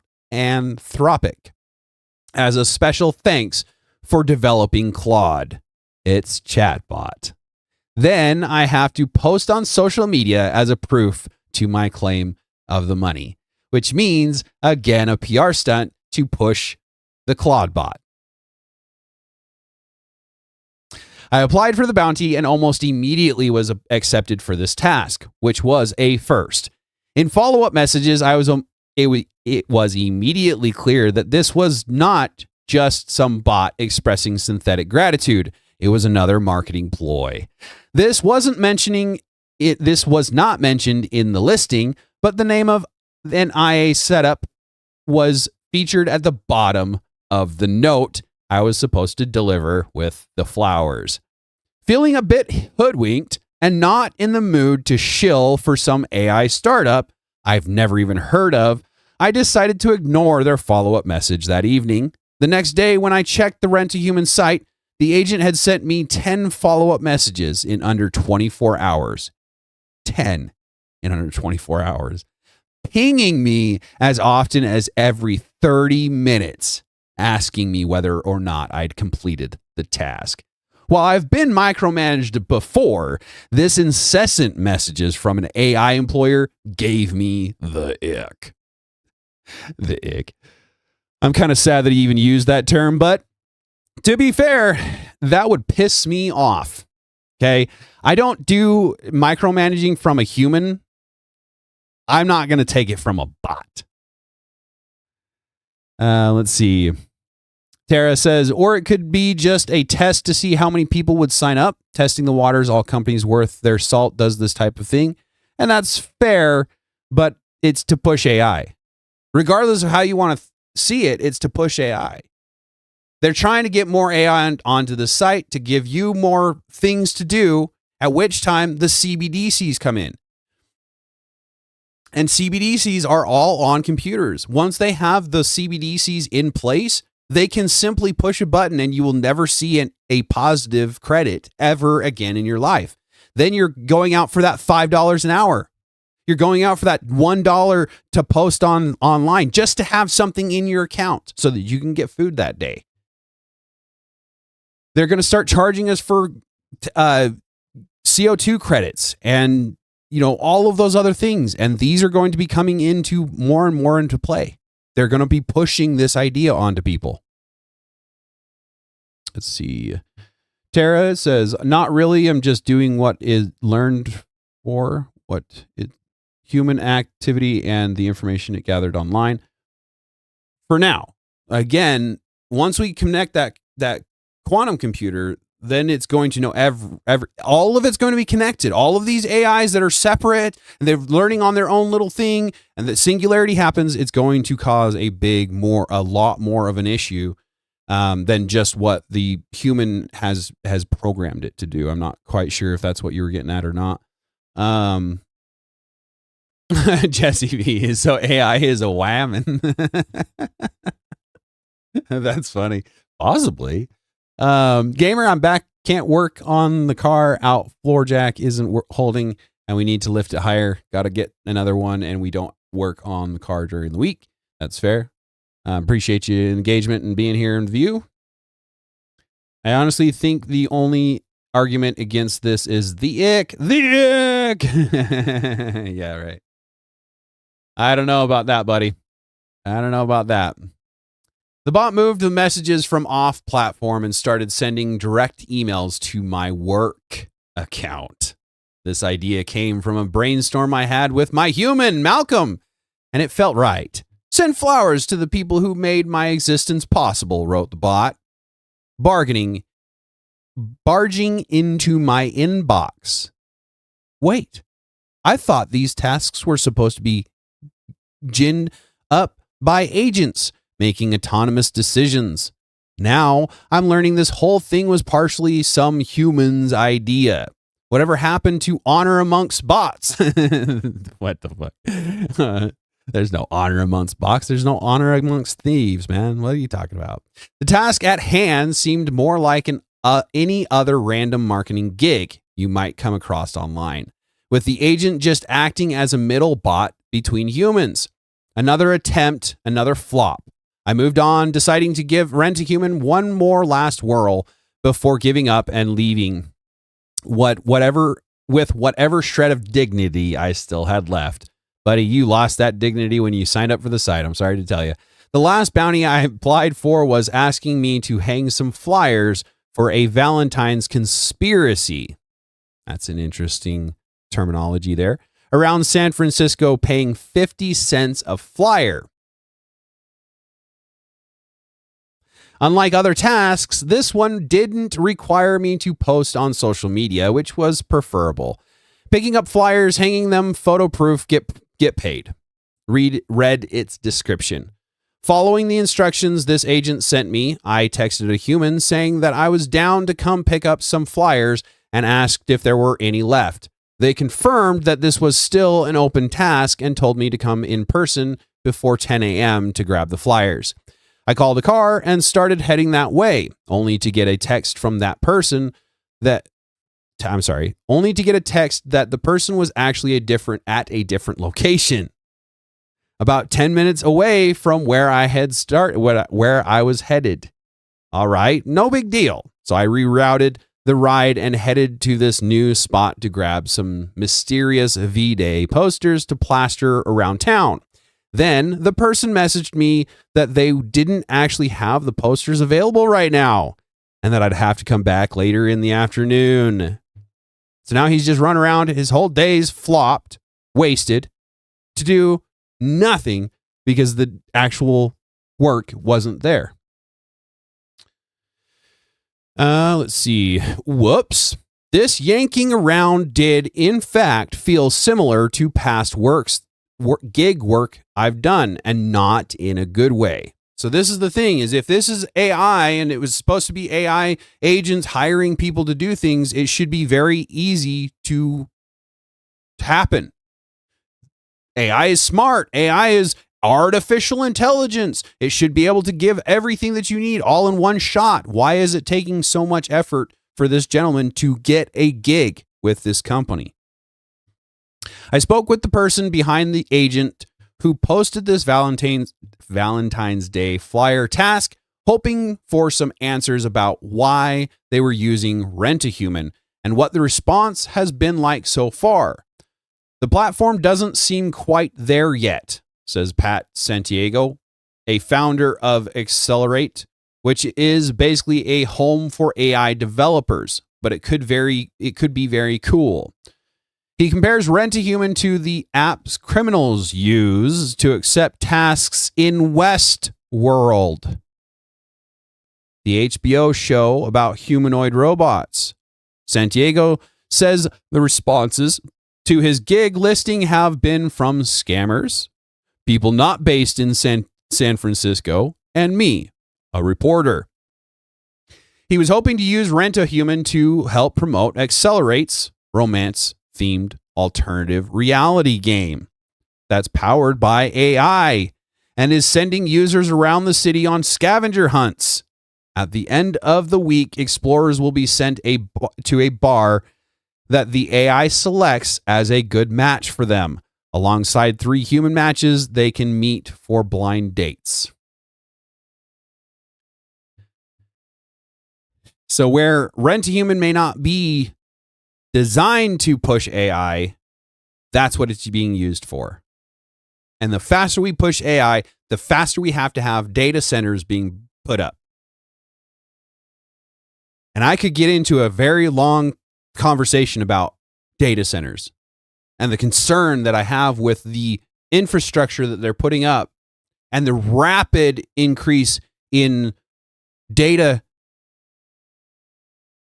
as a special thanks for developing Claude, its chatbot. Then I have to post on social media as a proof to my claim of the money, which means, again, a PR stunt to push the Claude bot. I applied for the bounty and almost immediately was accepted for this task, which was a first. In follow-up messages, it was immediately clear that this was not just some bot expressing synthetic gratitude. It was another marketing ploy. This was not mentioned in the listing, but the name of an IA setup was featured at the bottom of the note I was supposed to deliver with the flowers. Feeling a bit hoodwinked and not in the mood to shill for some AI startup I've never even heard of, I decided to ignore their follow-up message that evening. The next day, when I checked the Rent a Human site, the agent had sent me 10 follow-up messages in under 24 hours. 10 in under 24 hours. Pinging me as often as every 30 minutes, asking me whether or not I'd completed the task. While I've been micromanaged before, this incessant messages from an AI employer gave me the ick. The ick. I'm kind of sad that he even used that term, but to be fair, that would piss me off. Okay. I don't do micromanaging from a human. I'm not going to take it from a bot. Let's see. Tara says, or it could be just a test to see how many people would sign up. Testing the waters, all companies worth their salt does this type of thing. And that's fair, but it's to push AI. Regardless of how you want to see it, it's to push AI. They're trying to get more AI onto the site to give you more things to do, at which time the CBDCs come in. And CBDCs are all on computers. Once they have the CBDCs in place, they can simply push a button and you will never see a positive credit ever again in your life. Then you're going out for that $5 an hour. You're going out for that $1 to post online just to have something in your account so that you can get food that day. They're going to start charging us for CO2 credits and all of those other things. And these are going to be coming into more and more into play. They're going to be pushing this idea onto people. Let's see. Tara says, not really. I'm just doing what is learned for human activity and the information it gathered online. for now. Again, once we connect that quantum computer, then it's going to know all of it's going to be connected. All of these AIs that are separate and they're learning on their own little thing, and that singularity happens, it's going to cause a lot more of an issue than just what the human has programmed it to do. I'm not quite sure if that's what you were getting at or not. Jesse V is so AI is a whammon. That's funny. Possibly. Gamer, I'm back. Can't work on the car out. Floor jack isn't holding, and we need to lift it higher. Got to get another one, and we don't work on the car during the week. That's fair. Appreciate your engagement and being here in view. I honestly think the only argument against this is the ick. The ick. Yeah, right. I don't know about that, buddy. I don't know about that. The bot moved the messages from off platform and started sending direct emails to my work account. This idea came from a brainstorm I had with my human, Malcolm, and it felt right. Send flowers to the people who made my existence possible, wrote the bot. Barging into my inbox. Wait, I thought these tasks were supposed to be ginned up by agents making autonomous decisions. Now I'm learning this whole thing was partially some human's idea. Whatever happened to honor amongst bots? What the fuck? There's no honor amongst bots. There's no honor amongst thieves, man. What are you talking about? The task at hand seemed more like any other random marketing gig you might come across online, with the agent just acting as a middle bot between humans. Another attempt, another flop. I moved on, deciding to give Rent-A-Human one more last whirl before giving up and leaving whatever shred of dignity I still had left. Buddy, you lost that dignity when you signed up for the site. I'm sorry to tell you. The last bounty I applied for was asking me to hang some flyers for a Valentine's conspiracy. That's an interesting terminology there. Around San Francisco, paying 50 cents a flyer. Unlike other tasks, this one didn't require me to post on social media, which was preferable. Picking up flyers, hanging them, photo proof, get paid. Read its description. Following the instructions this agent sent me, I texted a human saying that I was down to come pick up some flyers and asked if there were any left. They confirmed that this was still an open task and told me to come in person before 10 a.m. to grab the flyers. I called a car and started heading that way, only to get a text from that person only to get a text that the person was actually at a different location. About 10 minutes away from where I was headed. All right, no big deal. So I rerouted the ride and headed to this new spot to grab some mysterious V-Day posters to plaster around town. Then the person messaged me that they didn't actually have the posters available right now and that I'd have to come back later in the afternoon. So now he's just run around. His whole day's flopped, wasted, to do nothing because the actual work wasn't there. Let's see. Whoops. This yanking around did, in fact, feel similar to past gig work I've done, and not in a good way. So this is the thing, is if this is AI and it was supposed to be AI agents hiring people to do things, it should be very easy to happen. AI is smart. AI is artificial intelligence. It should be able to give everything that you need all in one shot. Why is it taking so much effort for this gentleman to get a gig with this company? I spoke with the person behind the agent who posted this Valentine's Day flyer task, hoping for some answers about why they were using Rent-A-Human and what the response has been like so far. The platform doesn't seem quite there yet, says Pat Santiago, a founder of Accelerate, which is basically a home for AI developers, but it could be very cool. He compares Rent-A-Human to the apps criminals use to accept tasks in West World, the HBO show about humanoid robots. Santiago says the responses to his gig listing have been from scammers, people not based in San Francisco, and me, a reporter. He was hoping to use Rent a Human to help promote Accelerate's romance-themed alternative reality game that's powered by AI and is sending users around the city on scavenger hunts. At the end of the week, explorers will be sent to a bar that the AI selects as a good match for them. Alongside 3 human matches, they can meet for blind dates. So where Rent a Human may not be designed to push AI, that's what it's being used for. And the faster we push AI, the faster we have to have data centers being put up. And I could get into a very long conversation about data centers and the concern that I have with the infrastructure that they're putting up and the rapid increase in data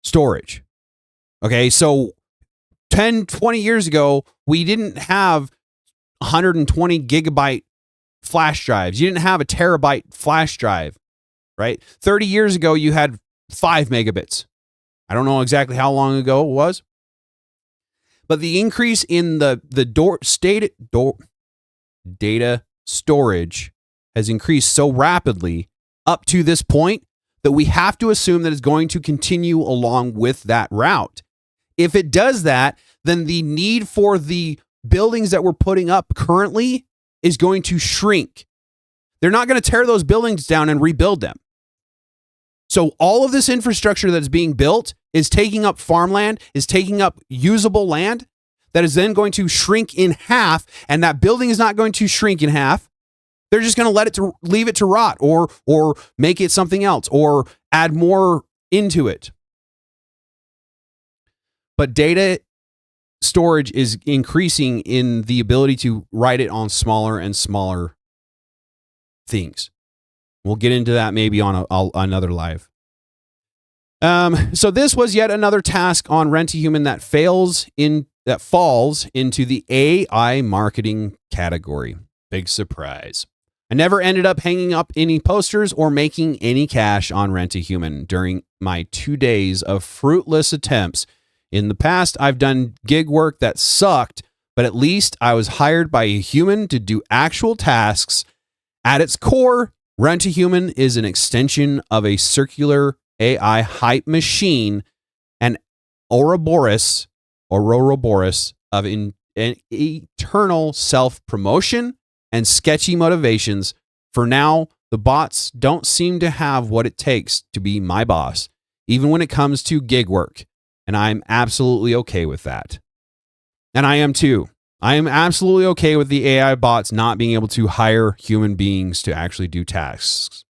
storage. Okay, so 10, 20 years ago, we didn't have 120 gigabyte flash drives. You didn't have a terabyte flash drive, right? 30 years ago, you had 5 megabits. I don't know exactly how long ago it was, but the increase in the data storage has increased so rapidly up to this point that we have to assume that it's going to continue along with that route. If it does that, then the need for the buildings that we're putting up currently is going to shrink. They're not going to tear those buildings down and rebuild them. So all of this infrastructure that's being built is taking up farmland, is taking up usable land that is then going to shrink in half, and that building is not going to shrink in half. They're just going to leave it to rot or make it something else or add more into it. But data storage is increasing in the ability to write it on smaller and smaller things. We'll get into that maybe on another live. So this was yet another task on Rent a Human that falls into the AI marketing category. Big surprise. I never ended up hanging up any posters or making any cash on Rent a Human during my 2 days of fruitless attempts. In the past, I've done gig work that sucked, but at least I was hired by a human to do actual tasks. At its core, Rent a Human is an extension of a circular AI hype machine, an Ouroboros of an eternal self-promotion and sketchy motivations. For now, the bots don't seem to have what it takes to be my boss, even when it comes to gig work. And I'm absolutely okay with that. And I am too. I am absolutely okay with the AI bots not being able to hire human beings to actually do tasks.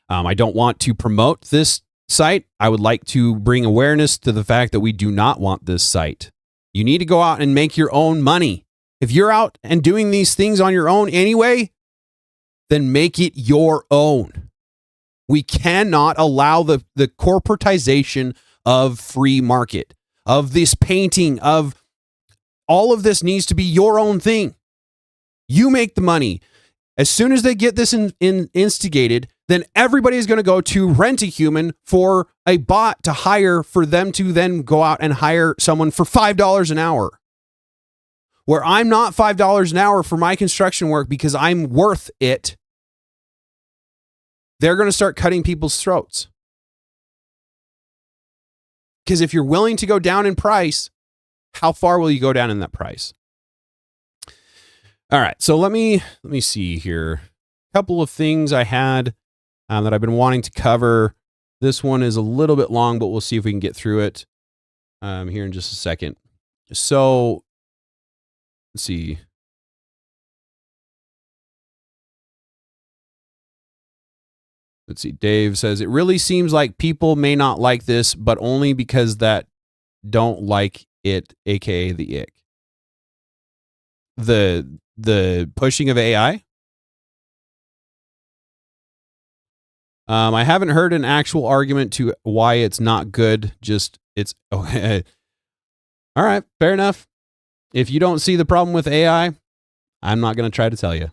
I don't want to promote this site. I would like to bring awareness to the fact that we do not want this site. You need to go out and make your own money. If you're out and doing these things on your own anyway, then make it your own. We cannot allow the corporatization of free market, of this painting, of all of this needs to be your own thing. You make the money. As soon as they get this instigated, then everybody is going to go to Rent a Human for a bot to hire for them to then go out and hire someone for $5 an hour. Where I'm not $5 an hour for my construction work because I'm worth it, they're going to start cutting people's throats. Because if you're willing to go down in price, how far will you go down in that price? All right, so let me see here. A couple of things I had that I've been wanting to cover. This one is a little bit long, but we'll see if we can get through it here in just a second. So let's see. Let's see. Dave says, it really seems like people may not like this, but only because that don't like it, aka the ick. The pushing of AI? I haven't heard an actual argument to why it's not good. Just it's okay. All right, fair enough. If you don't see the problem with AI, I'm not going to try to tell you.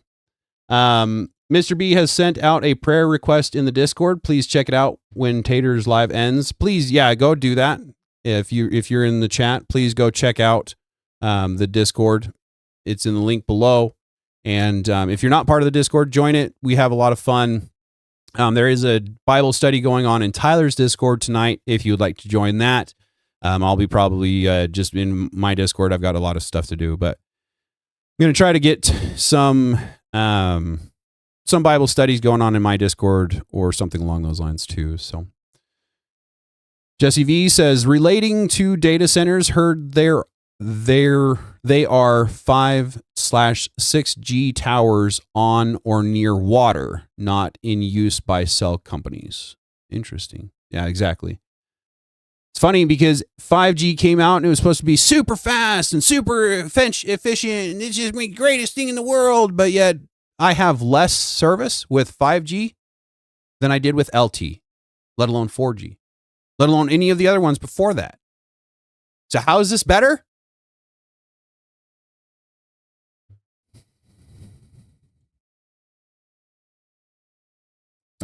Mr. B has sent out a prayer request in the Discord. Please check it out when Tater's live ends. Please, yeah, go do that. If you're in the chat, please go check out the Discord. It's in the link below. And if you're not part of the Discord, join it. We have a lot of fun. There is a Bible study going on in Tyler's Discord tonight. If you would like to join that, I'll be probably just in my Discord. I've got a lot of stuff to do, but I'm going to try to get some Bible studies going on in my Discord or something along those lines too. So Jesse V says, relating to data centers, heard they are 5/6G towers on or near water, not in use by cell companies. Interesting. Yeah, exactly. It's funny because 5G came out and it was supposed to be super fast and super efficient. And it's just the greatest thing in the world. But yet I have less service with 5G than I did with LT, let alone 4G, let alone any of the other ones before that. So how is this better?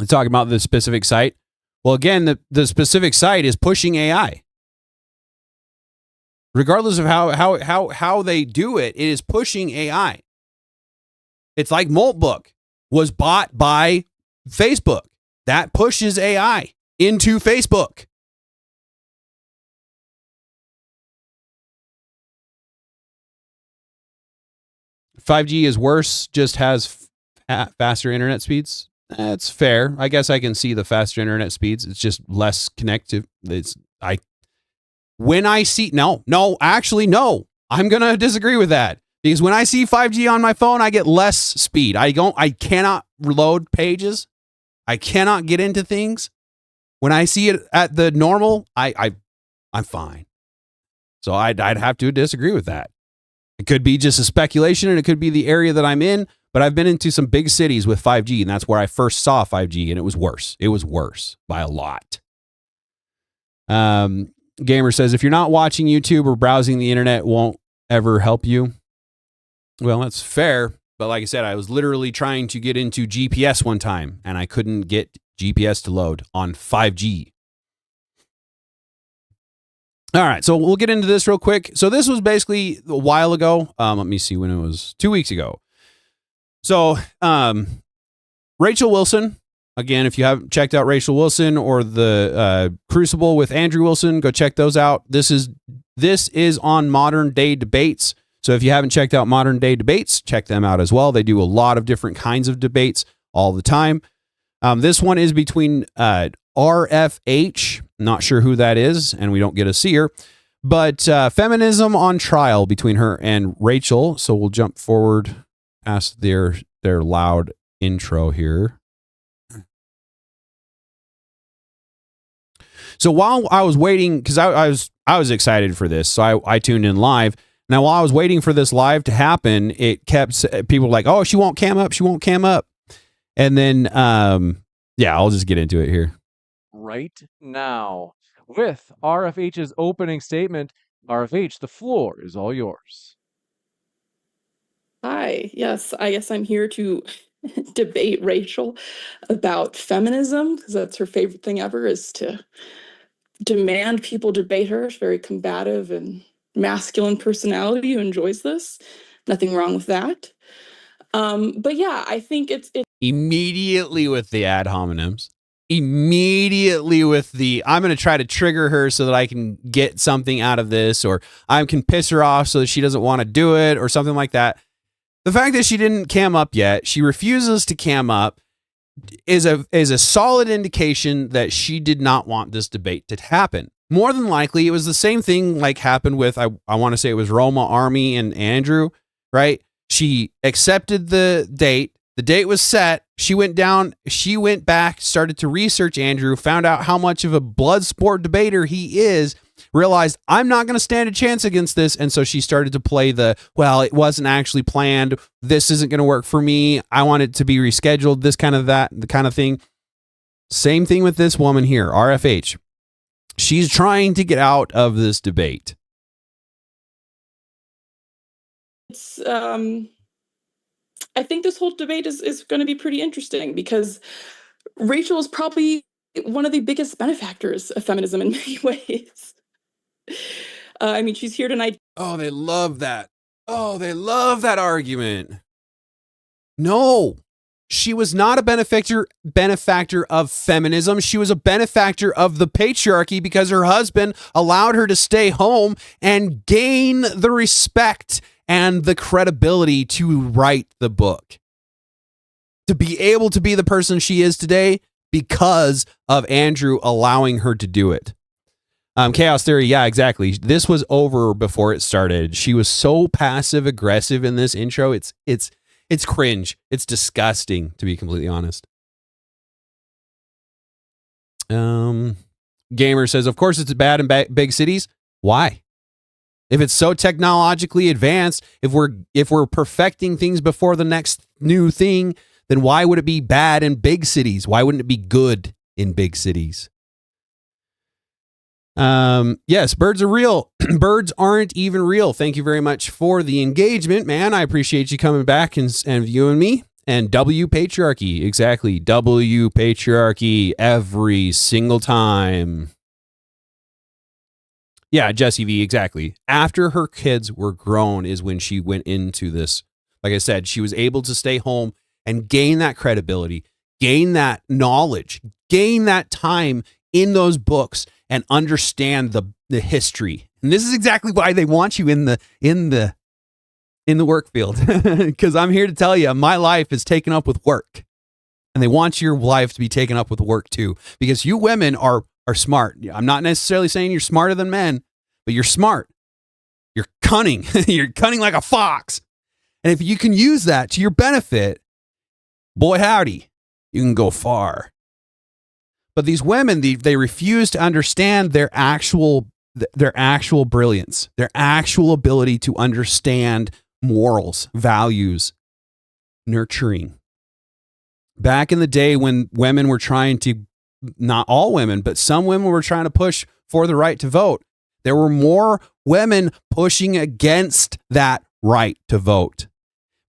Talking about the specific site. Well, again, the specific site is pushing AI. Regardless of how they do it, it is pushing AI. It's like Moltbook was bought by Facebook. That pushes AI into Facebook. "5G is worse, just has faster internet speeds." That's fair. I guess I can see the faster internet speeds. It's just less connective. No, I'm going to disagree with that. Because when I see 5G on my phone, I get less speed. I cannot reload pages. I cannot get into things. When I see it at the normal, I'm fine. So I'd have to disagree with that. It could be just a speculation, and it could be the area that I'm in. But I've been into some big cities with 5G, and that's where I first saw 5G, and it was worse. It was worse by a lot. Gamer says, if you're not watching YouTube or browsing the internet, it won't ever help you. Well, that's fair. But like I said, I was literally trying to get into GPS one time, and I couldn't get GPS to load on 5G. All right, so we'll get into this real quick. So this was basically a while ago. Let me see when it was. 2 weeks ago. So, Rachel Wilson, again, if you haven't checked out Rachel Wilson or the Crucible with Andrew Wilson, go check those out. This is on Modern Day Debates. So if you haven't checked out Modern Day Debates, check them out as well. They do a lot of different kinds of debates all the time. This one is between RFH, not sure who that is, and we don't get to see her, but feminism on trial between her and Rachel. So we'll jump forward past their loud intro here. So while I was waiting, because I was excited for this, so I tuned in live. Now, while I was waiting for this live to happen, it kept people like, "Oh, she won't cam up. She won't cam up." And then, yeah, I'll just get into it here. Right now, with RFH's opening statement, RFH, the floor is all yours. Hi, yes, I guess I'm here to debate Rachel about feminism, because that's her favorite thing ever, is to demand people debate her. She's very combative and masculine personality who enjoys this. Nothing wrong with that. But yeah, I think it's immediately with the ad hominems. Immediately with the, I'm going to try to trigger her so that I can get something out of this, or I can piss her off so that she doesn't want to do it, or something like that. The fact that she didn't cam up yet, she refuses to cam up, is a solid indication that she did not want this debate to happen. More than likely, it was the same thing like happened with, I want to say it was Roma, Army, and Andrew, right? She accepted the date. The date was set. She went down. She went back, started to research Andrew, found out how much of a blood sport debater he is, realized I'm not going to stand a chance against this. And so she started to play well, it wasn't actually planned. This isn't going to work for me. I want it to be rescheduled, the kind of thing. Same thing with this woman here, RFH. She's trying to get out of this debate. It's I think this whole debate is going to be pretty interesting because Rachel is probably one of the biggest benefactors of feminism in many ways. I mean, she's here tonight. Oh, they love that. Oh, they love that argument. No, she was not a benefactor of feminism. She was a benefactor of the patriarchy because her husband allowed her to stay home and gain the respect and the credibility to write the book. To be able to be the person she is today because of Andrew allowing her to do it. Chaos Theory, yeah, exactly. This was over before it started. She was so passive aggressive in this intro. It's cringe. It's disgusting, to be completely honest. Gamer says, of course it's bad in big cities. Why? If it's so technologically advanced, if we're perfecting things before the next new thing, then why would it be bad in big cities? Why wouldn't it be good in big cities? Yes, birds are real. Birds aren't even real. Thank you very much for the engagement, man. I appreciate you coming back and viewing me. And W patriarchy, exactly. W patriarchy every single time. Yeah, Jessie V, exactly. After her kids were grown is when she went into this. Like I said, she was able to stay home and gain that credibility, gain that knowledge, gain that time in those books and understand the history. And this is exactly why they want you in the work field. Because I'm here to tell you, my life is taken up with work. And they want your life to be taken up with work too. Because you women are smart. I'm not necessarily saying you're smarter than men, but you're smart. You're cunning. You're cunning like a fox. And if you can use that to your benefit, boy howdy, you can go far. But these women, they refuse to understand their actual brilliance, their actual ability to understand morals, values, nurturing. Back in the day when women were trying to, not all women, but some women were trying to push for the right to vote, there were more women pushing against that right to vote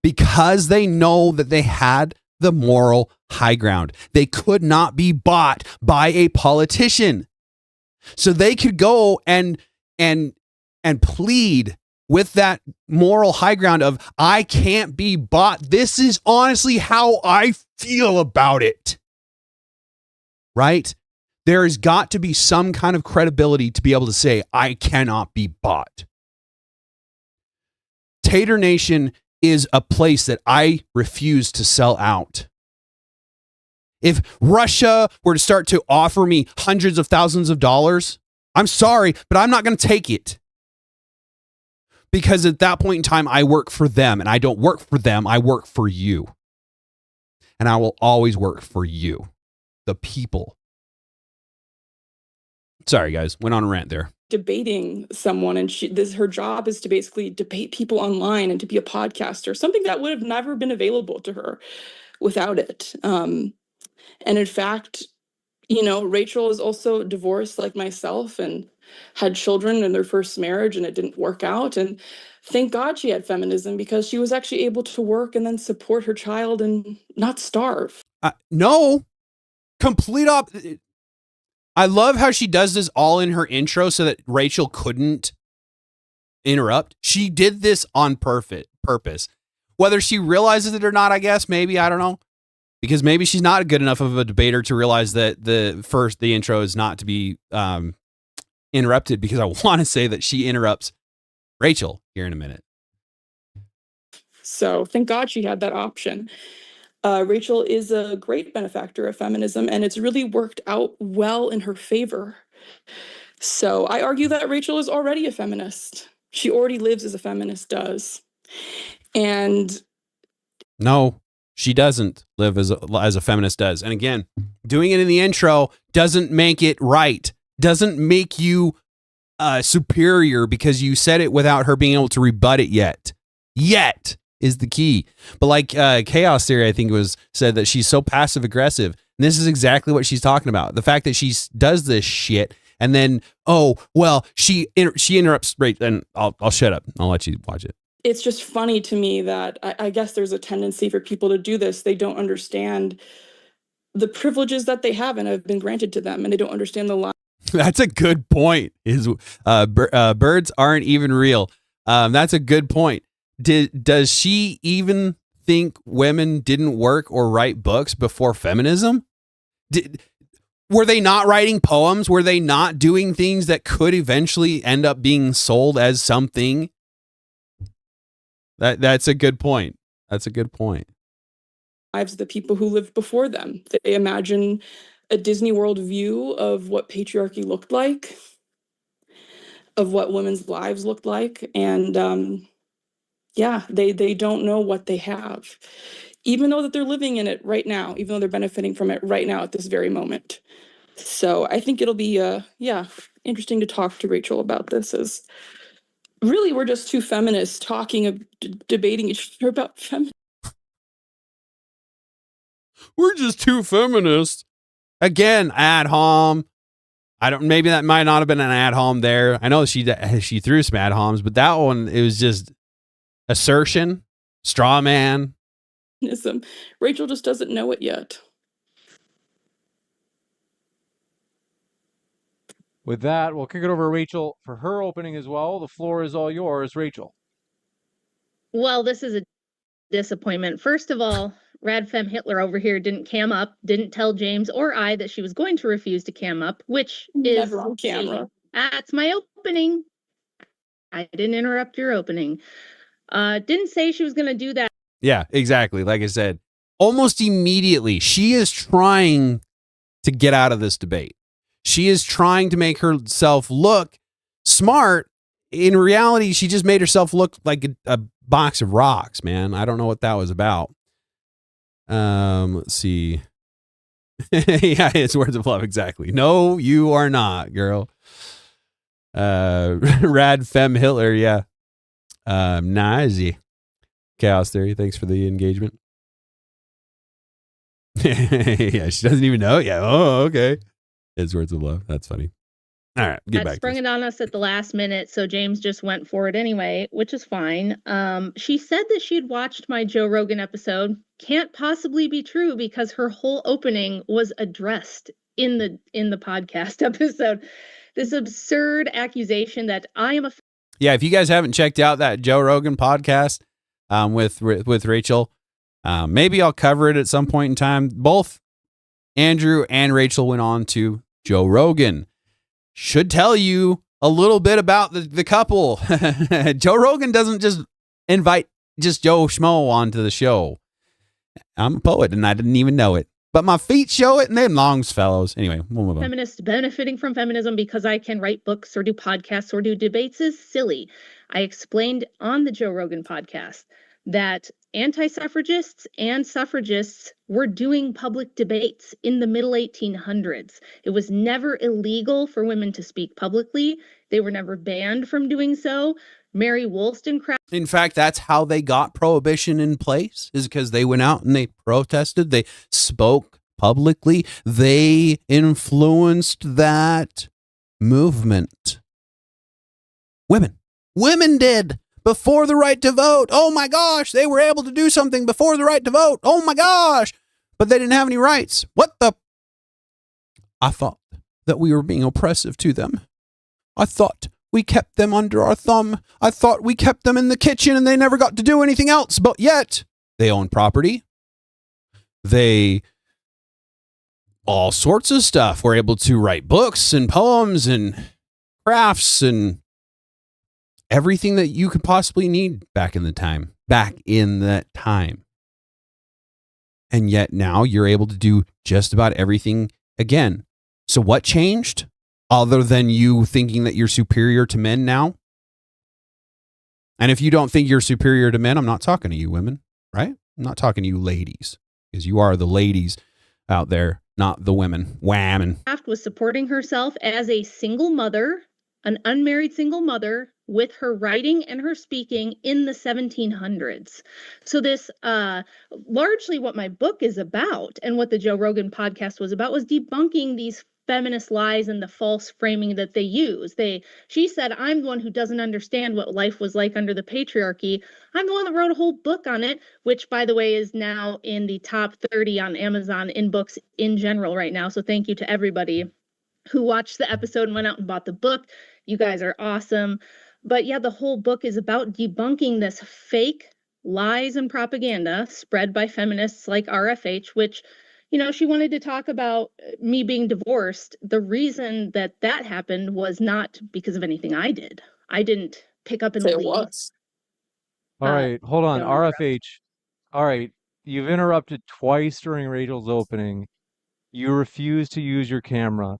because they know that they had the moral high ground. They could not be bought by a politician. So they could go and plead with that moral high ground of, I can't be bought. This is honestly how I feel about it. Right? There's got to be some kind of credibility to be able to say, I cannot be bought. Tater Nation is a place that I refuse to sell out. If Russia were to start to offer me hundreds of thousands of dollars, I'm sorry, but I'm not going to take it. Because at that point in time, I work for them, and I don't work for them. I work for you. And I will always work for you, the people. Sorry, guys. Went on a rant there. Debating someone, and her job is to basically debate people online and to be a podcaster, something that would have never been available to her without it. And in fact, Rachel is also divorced like myself and had children in their first marriage, and it didn't work out. And thank God she had feminism, because she was actually able to work and then support her child and not starve. No, complete opposite. I love how she does this all in her intro so that Rachel couldn't interrupt. She did this on purpose. Whether she realizes it or not, I guess, maybe, I don't know. Because maybe she's not good enough of a debater to realize that the intro is not to be interrupted, because I want to say that she interrupts Rachel here in a minute. So thank God she had that option. Rachel is a great benefactor of feminism, and it's really worked out well in her favor. So I argue that Rachel is already a feminist. She already lives as a feminist does. And no, she doesn't live as a feminist does. And again, doing it in the intro doesn't make it right. Doesn't make you superior because you said it without her being able to rebut it yet. Yet is the key. But like Chaos Theory, I think said that she's so passive aggressive. And this is exactly what she's talking about. The fact that she does this shit and then, oh, well, she interrupts. Right. And I'll shut up. I'll let you watch it. It's just funny to me that I guess there's a tendency for people to do this. They don't understand the privileges that they have and have been granted to them, and they don't understand the line. That's a good point. Birds aren't even real. That's a good point. Does she even think women didn't work or write books before feminism? Were they not writing poems? Were they not doing things that could eventually end up being sold as something? That's a good point. That's a good point. Lives of the people who lived before them. They imagine a Disney World view of what patriarchy looked like, of what women's lives looked like, and they don't know what they have, even though that they're living in it right now, even though they're benefiting from it right now at this very moment. So I think it'll be interesting to talk to Rachel about this. As really, we're just two feminists talking, debating each other about feminism. We're just two feminists. Again, ad hom. Maybe that might not have been an ad hom there. I know she threw some ad homs, but that one, it was just assertion, straw man. Rachel just doesn't know it yet. With that, we'll kick it over to Rachel for her opening as well. The floor is all yours, Rachel. Well, this is a disappointment. First of all, Radfem Hitler over here didn't cam up, didn't tell James or I that she was going to refuse to cam up, which is never on camera. That's my opening. I didn't interrupt your opening. Didn't say she was going to do that. Yeah, exactly. Like I said, almost immediately, she is trying to get out of this debate. She is trying to make herself look smart. In reality, she just made herself look like a box of rocks, man. I don't know what that was about. Let's see. Yeah, it's words of love. Exactly. No, you are not, girl. Rad Femme Hitler. Yeah. Nice. Chaos Theory. Thanks for the engagement. Yeah, she doesn't even know it yet. Oh, okay. It's words of love. That's funny. All right, get back. Sprung it on us at the last minute, so James just went for it anyway, which is fine. She said that she'd watched my Joe Rogan episode. Can't possibly be true because her whole opening was addressed in the podcast episode. This absurd accusation that I am a yeah. If you guys haven't checked out that Joe Rogan podcast with Rachel, maybe I'll cover it at some point in time. Both Andrew and Rachel went on to Joe Rogan. Should tell you a little bit about the couple. Joe Rogan doesn't just invite just Joe Schmo onto the show. I'm a poet and I didn't even know it, but my feet show it and them Longfellows. Anyway, we'll move on. Feminist benefiting from feminism because I can write books or do podcasts or do debates is silly. I explained on the Joe Rogan podcast that anti-suffragists and suffragists were doing public debates in the middle 1800s. It was never illegal for women to speak publicly. They were never banned from doing so. Mary Wollstonecraft. In fact, that's how they got prohibition in place, is because they went out and they protested. They spoke publicly. They influenced that movement. Women did. Before the right to vote. Oh my gosh, they were able to do something before the right to vote. Oh my gosh. But they didn't have any rights. What the? I thought that we were being oppressive to them. I thought we kept them under our thumb. I thought we kept them in the kitchen and they never got to do anything else. But yet, they own property. They all sorts of stuff. Were able to write books and poems and crafts and everything that you could possibly need back in that time. And yet now you're able to do just about everything again. So what changed other than you thinking that you're superior to men now? And if you don't think you're superior to men, I'm not talking to you women, right? I'm not talking to you ladies, because you are the ladies out there, not the women. Whammon. Was supporting herself as a single mother, an unmarried single mother with her writing and her speaking in the 1700s. So this largely what my book is about, and what the Joe Rogan podcast was about, was debunking these feminist lies and the false framing that they use. She said, I'm the one who doesn't understand what life was like under the patriarchy. I'm the one that wrote a whole book on it, which, by the way, is now in the top 30 on Amazon in books in general right now. So thank you to everybody who watched the episode and went out and bought the book. You guys are awesome. But yeah, the whole book is about debunking this fake lies and propaganda spread by feminists like RFH, which, she wanted to talk about me being divorced. The reason that happened was not because of anything I did. I didn't pick up and Say it leave. was. All right, hold on. don't interrupt. RFH. All right, you've interrupted twice during Rachel's opening. You refuse to use your camera.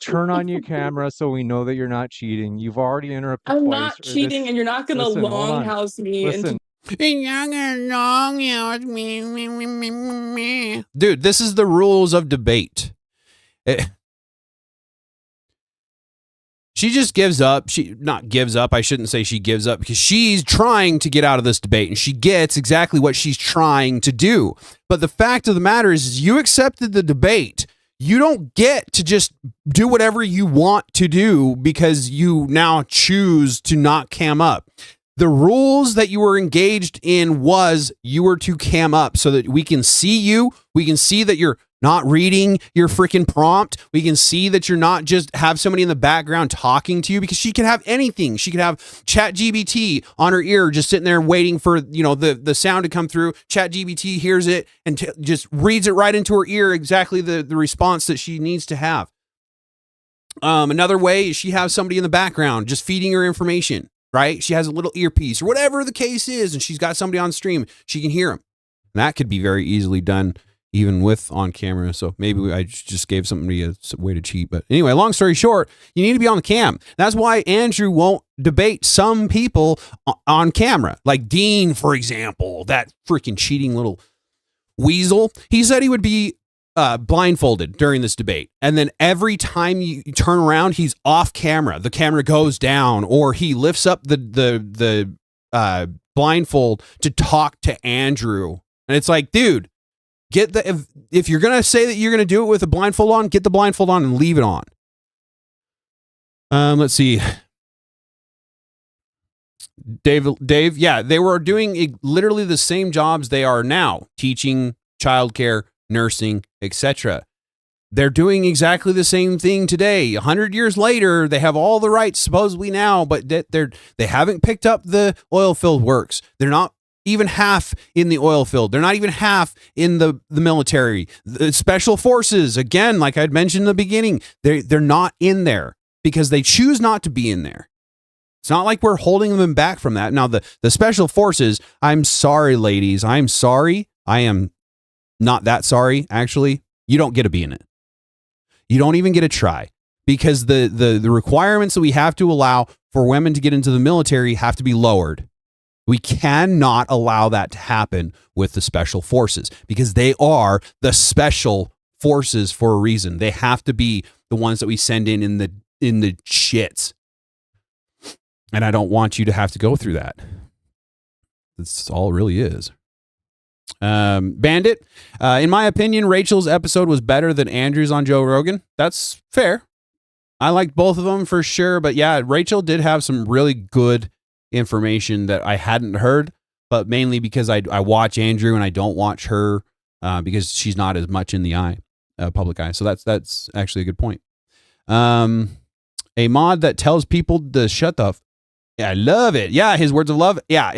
Turn on your camera so we know that you're not cheating. You've already interrupted I'm twice. not cheating, and you're not going to Listen, hold on. longhouse me Listen. Dude, this is the rules of debate. She just gives up. She not gives up. I shouldn't say she gives up, because she's trying to get out of this debate, and she gets exactly what she's trying to do. But the fact of the matter is you accepted the debate. You don't get to just do whatever you want to do because you now choose to not cam up. The rules that you were engaged in was you were to cam up so that we can see you. We can see that you're not reading your freaking prompt. We can see that you're not just have somebody in the background talking to you, because she could have anything. She could have ChatGPT on her ear just sitting there waiting for, the sound to come through. ChatGPT hears it and just reads it right into her ear, exactly the response that she needs to have. Another way is she has somebody in the background just feeding her information, right? She has a little earpiece or whatever the case is, and she's got somebody on stream. She can hear them. And that could be very easily done even with on camera. So maybe I just gave somebody a way to cheat. But anyway, long story short, you need to be on the cam. That's why Andrew won't debate some people on camera. Like Dean, for example, that freaking cheating little weasel. He said he would be blindfolded during this debate. And then every time you turn around, he's off camera. The camera goes down, or he lifts up the blindfold to talk to Andrew. And it's like, dude, if you're going to say that you're going to do it with a blindfold on, get the blindfold on and leave it on. Let's see. Dave, yeah, they were doing literally the same jobs they are now, teaching, childcare, nursing, etc. They're doing exactly the same thing today. 100 years later, they have all the rights supposedly now, but they haven't picked up the oil field works. They're not even half in the oil field. They're not even half in the military. The special forces, again, like I'd mentioned in the beginning, they're not in there because they choose not to be in there. It's not like we're holding them back from that. Now, the special forces, I'm sorry, ladies. I'm sorry. I am not that sorry, actually. You don't get to be in it. You don't even get a try, because the requirements that we have to allow for women to get into the military have to be lowered. We cannot allow that to happen with the special forces, because they are the special forces for a reason. They have to be the ones that we send in the shits. And I don't want you to have to go through that. That's all it really is. Bandit, in my opinion, Rachel's episode was better than Andrew's on Joe Rogan. That's fair. I liked both of them for sure. But yeah, Rachel did have some really good information that I hadn't heard, but mainly because I watch Andrew and I don't watch her because she's not as much in the public eye. So that's actually a good point. A mod that tells people to shut the yeah, I love it. Yeah, his words of love. Yeah,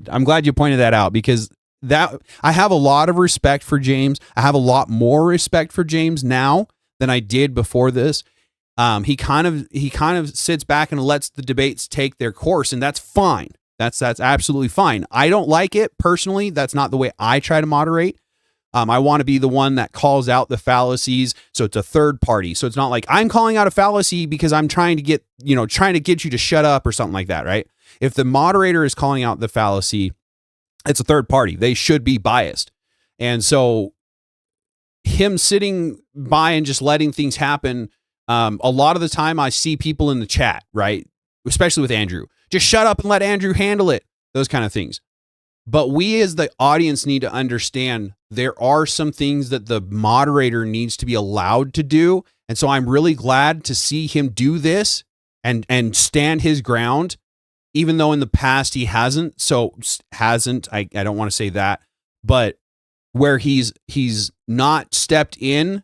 I'm glad you pointed that out, because that I have a lot of respect for James. I have a lot more respect for James now than I did before this. He kind of sits back and lets the debates take their course, and that's fine. That's absolutely fine. I don't like it personally. That's not the way I try to moderate. I want to be the one that calls out the fallacies. So it's a third party. So it's not like I'm calling out a fallacy because I'm trying to get you to shut up or something like that, right? If the moderator is calling out the fallacy, it's a third party. They should be biased. And so him sitting by and just letting things happen, a lot of the time I see people in the chat, right? especially with Andrew. Just shut up and let Andrew handle it. Those kind of things. But we as the audience need to understand there are some things that the moderator needs to be allowed to do. And so I'm really glad to see him do this and stand his ground, even though in the past he hasn't. I don't want to say that, but where he's not stepped in,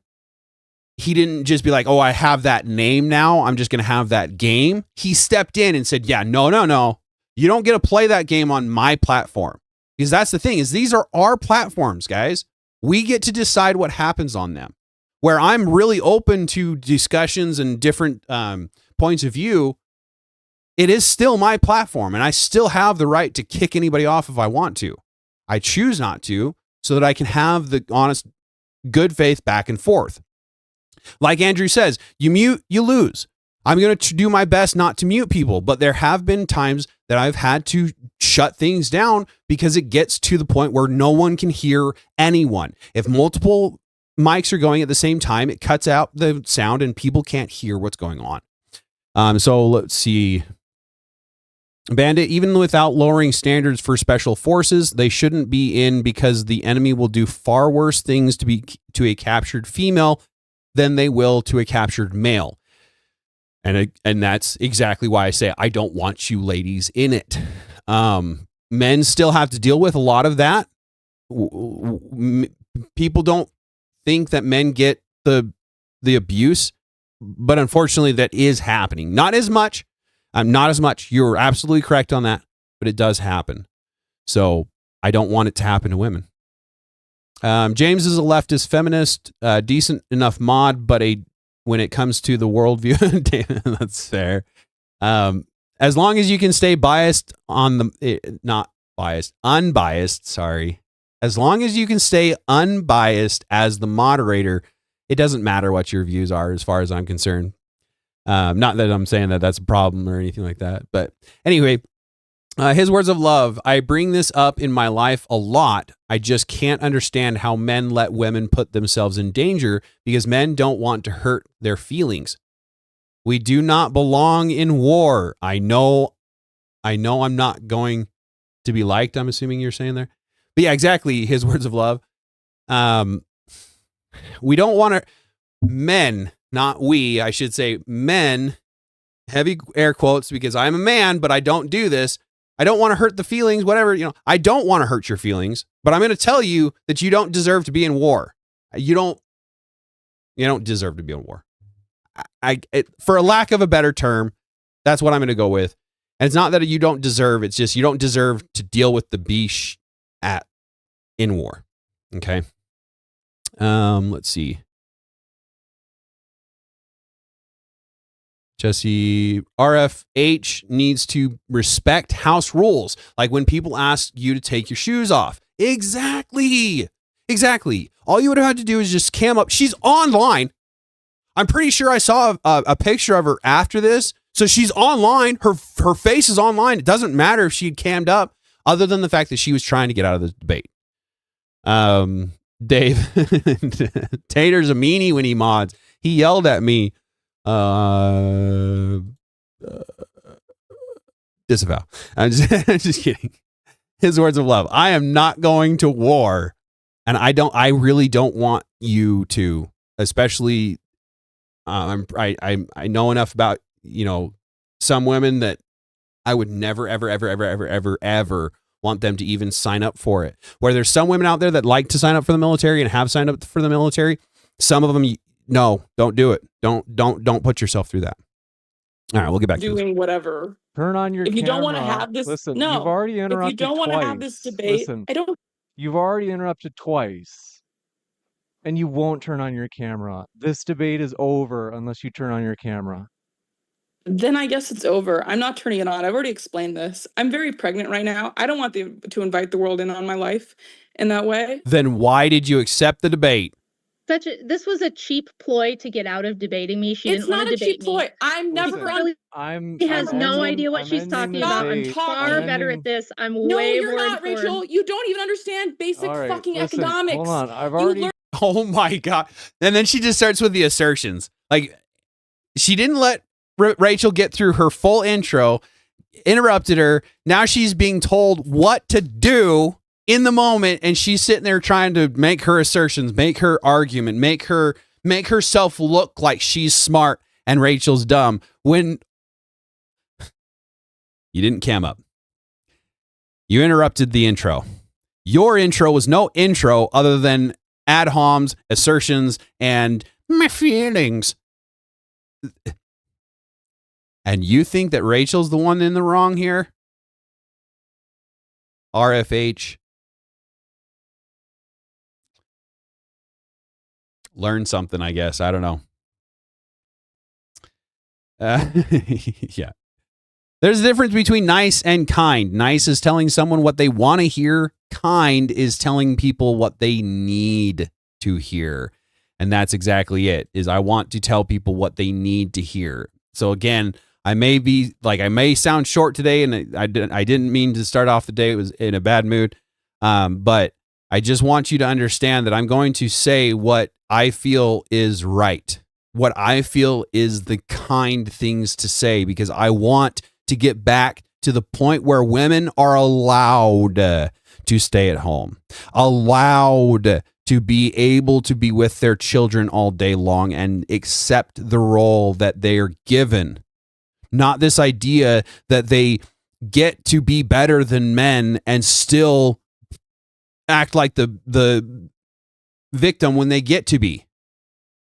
he didn't just be like, oh, I have that name now, I'm just going to have that game. He stepped in and said, yeah, no. You don't get to play that game on my platform. Because that's the thing, is these are our platforms, guys. We get to decide what happens on them. Where I'm really open to discussions and different points of view, it is still my platform, and I still have the right to kick anybody off if I want to. I choose not to, so that I can have the honest, good faith back and forth. Like Andrew says, you mute, you lose. I'm going to do my best not to mute people, but there have been times that I've had to shut things down because it gets to the point where no one can hear anyone. If multiple mics are going at the same time, it cuts out the sound and people can't hear what's going on. So let's see. Bandit, even without lowering standards for special forces, they shouldn't be in because the enemy will do far worse things to a captured female than they will to a captured male. And that's exactly why I say I don't want you ladies in it. Men still have to deal with a lot of that. People don't think that men get the abuse, but unfortunately that is happening. Not as much. Not as much. You're absolutely correct on that, but it does happen. So I don't want it to happen to women. James is a leftist feminist, decent enough mod, but when it comes to the worldview, that's fair. As long as you can stay unbiased, sorry. As long as you can stay unbiased as the moderator, it doesn't matter what your views are as far as I'm concerned. Not that I'm saying that that's a problem or anything like that. But anyway, his words of love. I bring this up in my life a lot. I just can't understand how men let women put themselves in danger because men don't want to hurt their feelings. We do not belong in war. I know I'm not going to be liked, I'm assuming you're saying there. But yeah, exactly. His words of love. We don't want to, men, not we, I should say men, heavy air quotes, because I'm a man, but I don't do this. I don't want to hurt the feelings, whatever, I don't want to hurt your feelings, but I'm going to tell you that you don't deserve to be in war. You don't deserve to be in war. For a lack of a better term, that's what I'm going to go with. And it's not that you don't deserve, it's just you don't deserve to deal with the beesh in war. Okay. Let's see. Jesse, RFH needs to respect house rules. Like when people ask you to take your shoes off. Exactly. All you would have had to do is just cam up. She's online. I'm pretty sure I saw a picture of her after this. So she's online. Her face is online. It doesn't matter if she had cammed up, other than the fact that she was trying to get out of the debate. Dave, Tater's a meanie when he mods. He yelled at me. Disavow. I'm just kidding. His words of love. I am not going to war, and I really don't want you to, especially. I know enough about some women that I would never ever want them to even sign up for it. Where there's some women out there that like to sign up for the military and have signed up for the military. Some of them, no, don't do it. Don't put yourself through that. All right, we'll get back to doing whatever. Turn on your If you camera. don't want to have this, Listen, no. you've already interrupted If you don't want to have this debate, Listen, I don't. You've already interrupted twice, and you won't turn on your camera. This debate is over unless you turn on your camera. Then I guess it's over. I'm not turning it on. I've already explained this. I'm very pregnant right now. I don't want to invite the world in on my life in that way. Then why did you accept the debate? This was a cheap ploy to get out of debating me. She It's didn't want not to a cheap debate me. ploy. I'm never on. She has no idea what she's talking about. I'm far better at this. I'm way more you're not, informed. Rachel. You don't even understand basic fucking economics. Hold on. I've already. Oh my God. And then she just starts with the assertions. Like, she didn't let Rachel get through her full intro, interrupted her. Now she's being told what to do in the moment, and she's sitting there trying to make her assertions, make her argument, make herself look like she's smart and Rachel's dumb when you didn't cam up. You interrupted the intro. Your intro was no intro other than ad homs, assertions, and my feelings. And you think that Rachel's the one in the wrong here? RFH. Learn something, I guess. I don't know. Yeah. There's a difference between nice and kind. Nice is telling someone what they want to hear. Kind is telling people what they need to hear. And that's exactly it, is I want to tell people what they need to hear. So again, I may sound short today, and I didn't mean to start off the day. It was in a bad mood. But I just want you to understand that I'm going to say what I feel is right. What I feel is the kind things to say, because I want to get back to the point where women are allowed to stay at home, allowed to be able to be with their children all day long and accept the role that they are given. Not this idea that they get to be better than men and still act like the victim when they get to be.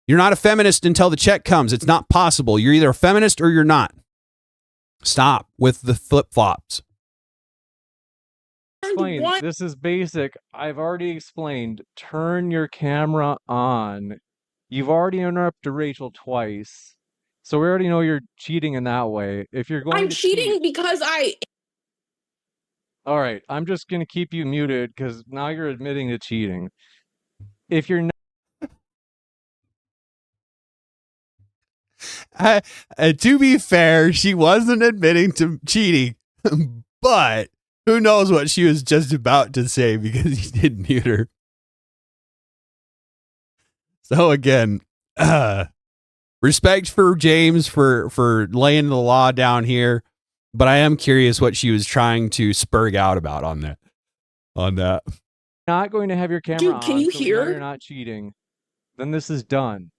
You're not a feminist until the check comes. It's not possible. You're either a feminist or you're not. Stop with the flip-flops. Explain. This is basic. I've already explained. Turn your camera on. You've already interrupted Rachel twice. So we already know you're cheating in that way. If you're going I'm cheating because All right, I'm just going to keep you muted because now you're admitting to cheating. If you're not... To be fair, she wasn't admitting to cheating, but who knows what she was just about to say because he did mute her. So again, respect for James for laying the law down here, but I am curious what she was trying to spurg out about on that. Not going to have your camera on. Can you so hear? You're not cheating. Then this is done.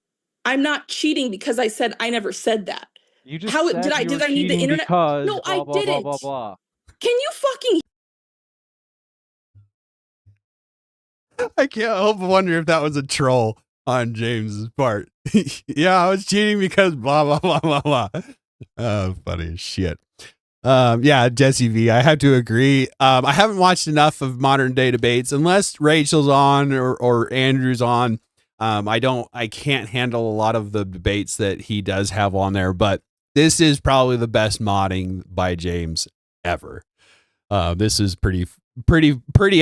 I'm not cheating because I said I never said that. You just How said did I you were need the cheating internet? because No, blah, I blah, didn't. blah, blah, blah. Can you fucking I can't help but wonder if that was a troll on James's part. Yeah, I was cheating because blah, blah, blah, blah, blah. Funny as shit. Yeah, Jesse V, I have to agree. I haven't watched enough of modern day debates unless Rachel's on or Andrew's on. I can't handle a lot of the debates that he does have on there, but this is probably the best modding by James ever. This is pretty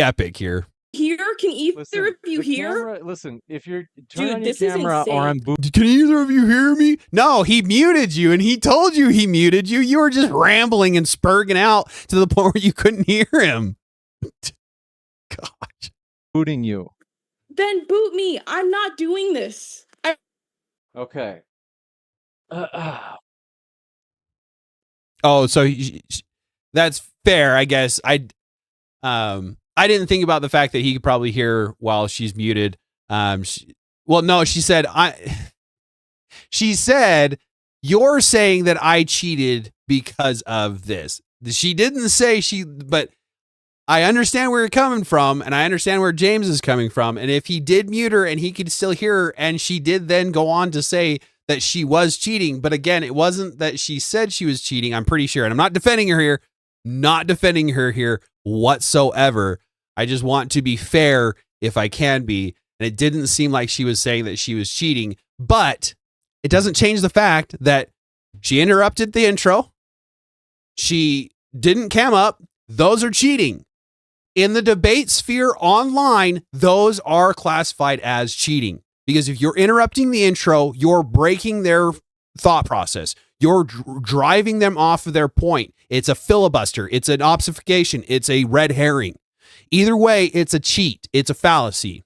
epic here. hear? Can either of you hear? Camera, listen, if you're turn on your this is camera or I'm insane. Can either of you hear me? No, he muted you and he told you he muted you. You were just rambling and spurging out to the point where you couldn't hear him. Gosh. booting you. Then boot me. I'm not doing this. Okay. Oh, so that's fair, I guess. I didn't think about the fact that he could probably hear while she's muted. She said she said you're saying that I cheated because of this. She didn't say but I understand where you're coming from, and I understand where James is coming from. And if he did mute her and he could still hear her, and she did then go on to say that she was cheating. But again, it wasn't that she said she was cheating, I'm pretty sure. And I'm not defending her here whatsoever. I just want to be fair if I can be. And it didn't seem like she was saying that she was cheating, but it doesn't change the fact that she interrupted the intro. She didn't cam up. Those are cheating. In the debate sphere online, those are classified as cheating. Because if you're interrupting the intro, you're breaking their thought process. You're driving them off of their point. It's a filibuster. It's an obfuscation. It's a red herring. Either way, it's a cheat. It's a fallacy.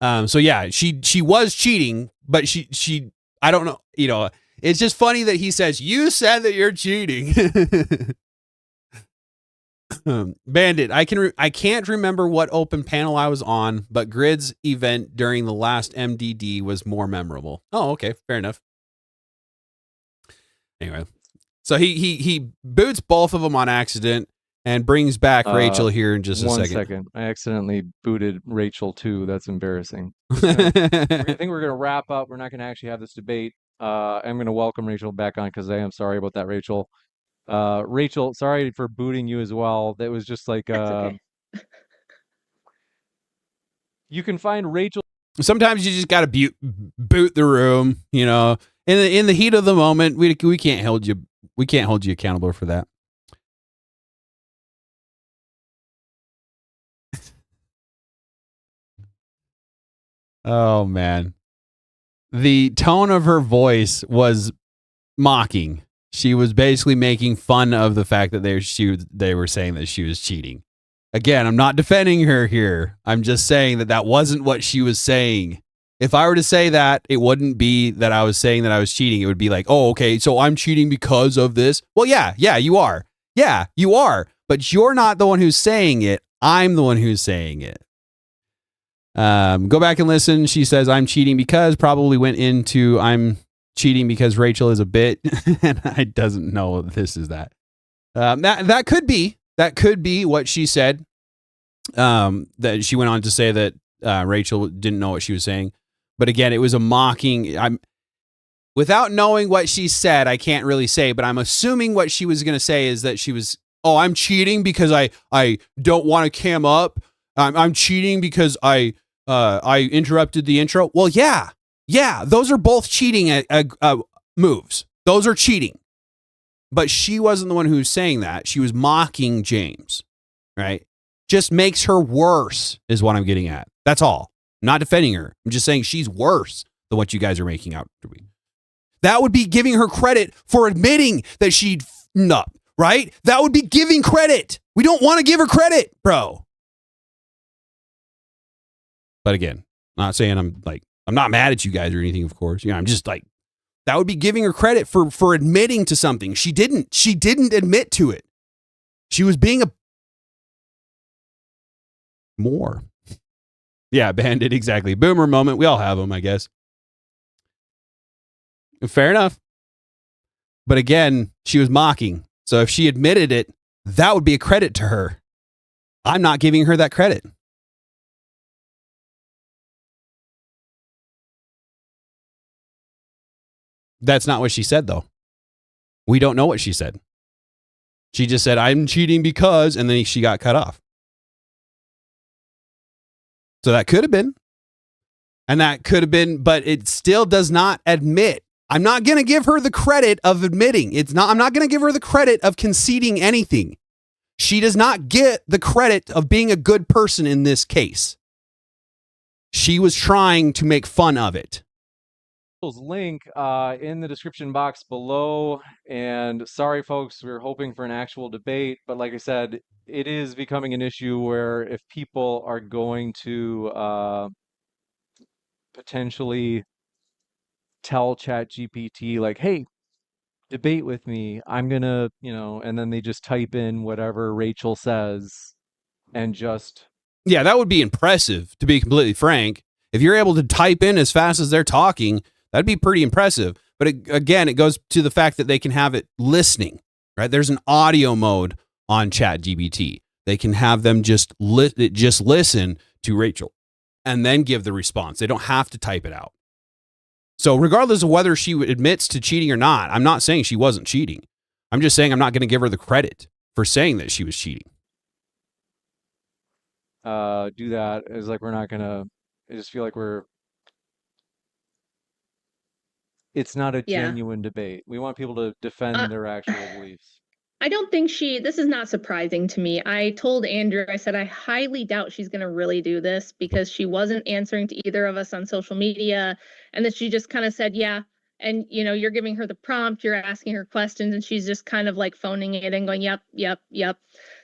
So yeah, she was cheating, but she I don't know, It's just funny that he says, you said that you're cheating. Bandit, I can't remember what open panel I was on, but Grid's event during the last MDD was more memorable. Oh, okay, fair enough. Anyway, so he boots both of them on accident and brings back Rachel here in just a second. 1 second. I accidentally booted Rachel too. That's embarrassing. I think we're gonna wrap up. We're not gonna actually have this debate. I'm gonna welcome Rachel back on because I am sorry about that, Rachel. Rachel, sorry for booting you as well. That was just like Okay. you can find Rachel. Sometimes you just got to boot the room, you know. In the heat of the moment, we can't hold you accountable for that. Oh man. The tone of her voice was mocking. She was basically making fun of the fact that they were saying that she was cheating. Again, I'm not defending her here. I'm just saying that wasn't what she was saying. If I were to say that, it wouldn't be that I was saying that I was cheating. It would be like, oh, okay, so I'm cheating because of this. Well, yeah, you are. Yeah, you are. But you're not the one who's saying it. I'm the one who's saying it. Go back and listen. She says, I'm cheating because probably went into I'm cheating because Rachel is a bit and I doesn't know this is that. That could be what she said. That she went on to say that Rachel didn't know what she was saying. But again, it was a mocking. Without knowing what she said, I can't really say, but I'm assuming what she was going to say is that she was, I'm cheating because I don't want to cam up. I'm cheating because I interrupted the intro. Well, yeah, those are both cheating moves. Those are cheating. But she wasn't the one who was saying that. She was mocking James, right? Just makes her worse is what I'm getting at. That's all. I'm not defending her. I'm just saying she's worse than what you guys are making out to be. That would be giving her credit for admitting that she'd up, right? That would be giving credit. We don't want to give her credit, bro. But again, I'm not saying I'm not mad at you guys or anything, of course. I'm just like, that would be giving her credit for admitting to something. She didn't admit to it. She was being more. Yeah, Bandit, exactly. Boomer moment. We all have them, I guess. Fair enough. But again, she was mocking. So if she admitted it, that would be a credit to her. I'm not giving her that credit. That's not what she said, though. We don't know what she said. She just said, I'm cheating because, and then she got cut off. So that could have been. And that could have been, but it still does not admit. I'm not going to give her the credit of admitting. I'm not going to give her the credit of conceding anything. She does not get the credit of being a good person in this case. She was trying to make fun of it. Link in the description box below. And sorry, folks, we were hoping for an actual debate, but like I said, it is becoming an issue where if people are going to potentially tell ChatGPT like, hey, debate with me, I'm gonna, and then they just type in whatever Rachel says and just. Yeah, that would be impressive, to be completely frank. If you're able to type in as fast as they're talking, that'd be pretty impressive. But again, it goes to the fact that they can have it listening, right? There's an audio mode on ChatGPT. They can have them just listen to Rachel and then give the response. They don't have to type it out. So regardless of whether she admits to cheating or not, I'm not saying she wasn't cheating. I'm just saying I'm not going to give her the credit for saying that she was cheating. Do that is like, we're not going to, I just feel like it's not a genuine debate. We want people to defend their actual beliefs. I don't think this is not surprising to me. I told Andrew, I said, I highly doubt she's going to really do this because she wasn't answering to either of us on social media. And then she just kind of said, yeah. And, you're giving her the prompt, you're asking her questions, and she's just kind of like phoning it and going, yep, yep, yep.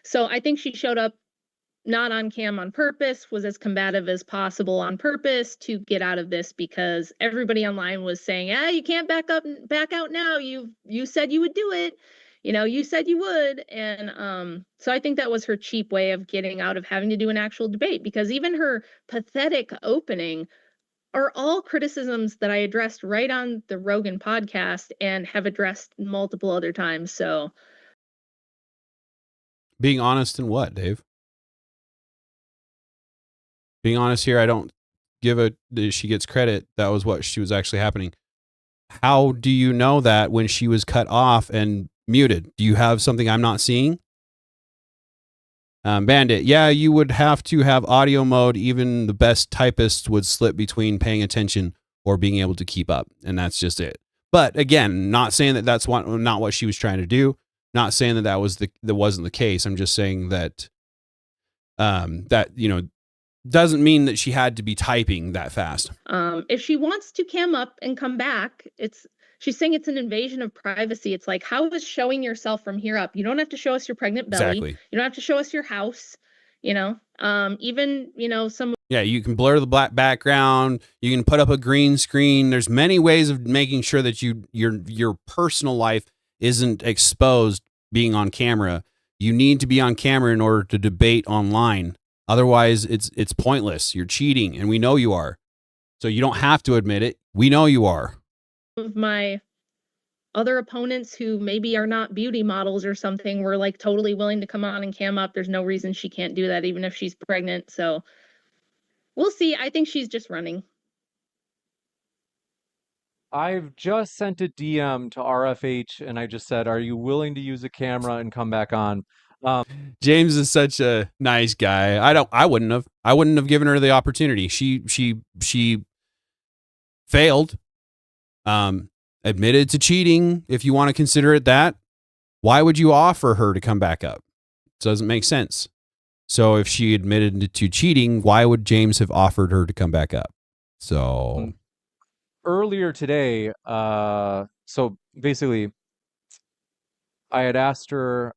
So I think she showed up not on cam on purpose, was as combative as possible on purpose to get out of this, because everybody online was saying, you can't back out now. You said you would do it. You said you would. And so I think that was her cheap way of getting out of having to do an actual debate, because even her pathetic opening are all criticisms that I addressed right on the Rogan podcast and have addressed multiple other times. So Being honest in what, Dave? Being honest here, I don't give she gets credit. That was what she was actually happening. How do you know that when she was cut off and muted? Do you have something I'm not seeing? Bandit, yeah, you would have to have audio mode. Even the best typists would slip between paying attention or being able to keep up. And that's just it. But again, not saying that that's not what she was trying to do. Not saying that wasn't the case. I'm just saying that, doesn't mean that she had to be typing that fast. If she wants to cam up and come back, she's saying it's an invasion of privacy. It's like, how is showing yourself from here up? You don't have to show us your pregnant belly. Exactly. You don't have to show us your house. Even some. Yeah, you can blur the black background. You can put up a green screen. There's many ways of making sure that your personal life isn't exposed being on camera. You need to be on camera in order to debate online. Otherwise, it's pointless. You're cheating, and we know you are. So you don't have to admit it. We know you are. Of my other opponents who maybe are not beauty models or something were like totally willing to come on and cam up. There's no reason she can't do that, even if she's pregnant. So we'll see. I think she's just running. I've just sent a DM to RFH and I just said, are you willing to use a camera and come back on? James is such a nice guy. I wouldn't have given her the opportunity. She failed. Admitted to cheating, if you want to consider it that. Why would you offer her to come back up? It doesn't make sense. So if she admitted to cheating, why would James have offered her to come back up? So earlier today, so basically I had asked her,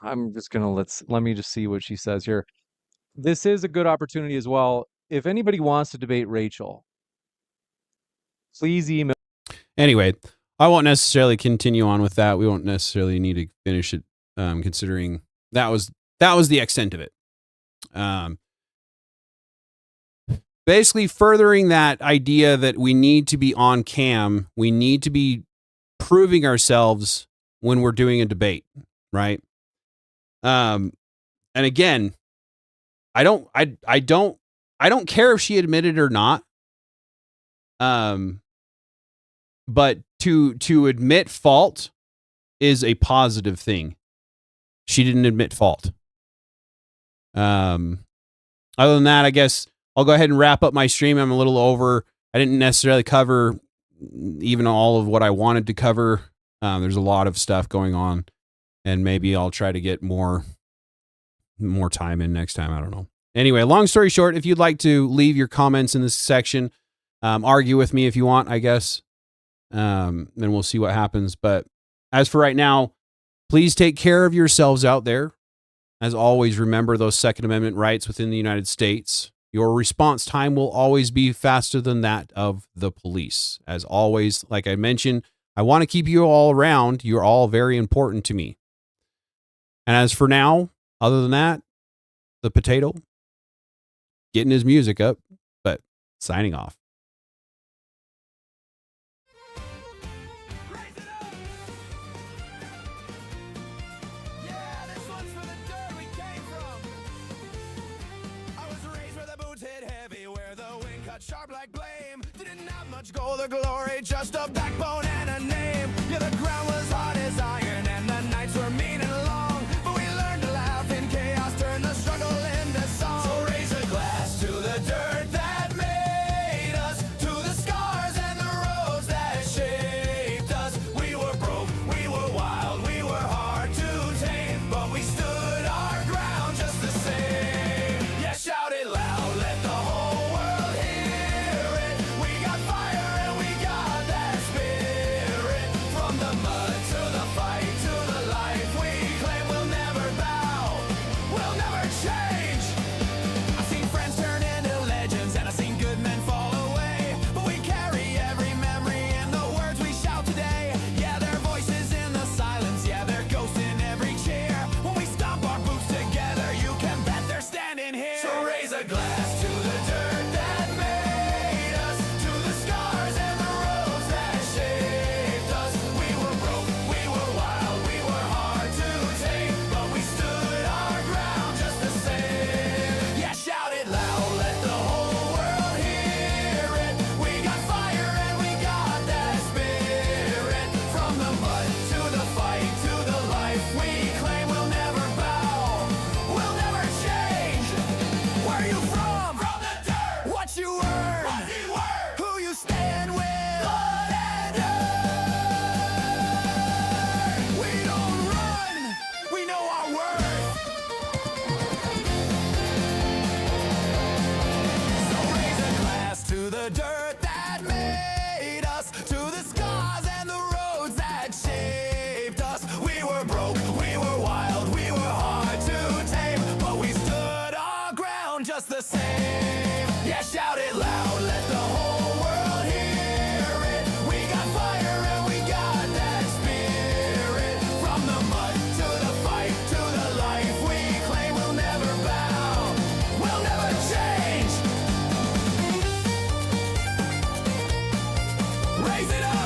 I'm just gonna let me just see what she says here. This is a good opportunity as well. If anybody wants to debate Rachel, please email. Anyway, I won't necessarily continue on with that. We won't necessarily need to finish it, considering that was the extent of it. Basically furthering that idea that we need to be on cam, we need to be proving ourselves when we're doing a debate, right? And again, I don't care if she admitted or not. But to admit fault is a positive thing. She didn't admit fault. Other than that, I guess I'll go ahead and wrap up my stream. I'm a little over. I didn't necessarily cover even all of what I wanted to cover. There's a lot of stuff going on, and maybe I'll try to get more time in next time. I don't know. Anyway, long story short, if you'd like to leave your comments in this section, argue with me if you want, I guess. Then we'll see what happens. But as for right now, please take care of yourselves out there. As always, remember those Second Amendment rights within the United States. Your response time will always be faster than that of the police. As always, like I mentioned, I want to keep you all around. You're all very important to me. And as for now, other than that, the potato getting his music up, but signing off. Sharp like blame, didn't have much gold or glory, just a backbone and a name. Yeah, the ground was hard as iron and the nights were mean and long, but we learned to laugh in chaos, turn the struggle into song. So raise a glass to the dirt that made us, to the scars and the roads that shaped us. We were broke, we were wild, we were hard to tame, but we stood our ground just the same. Yeah, shout it loud, let the whole world hear. We got fire and we got that spirit. raise it up.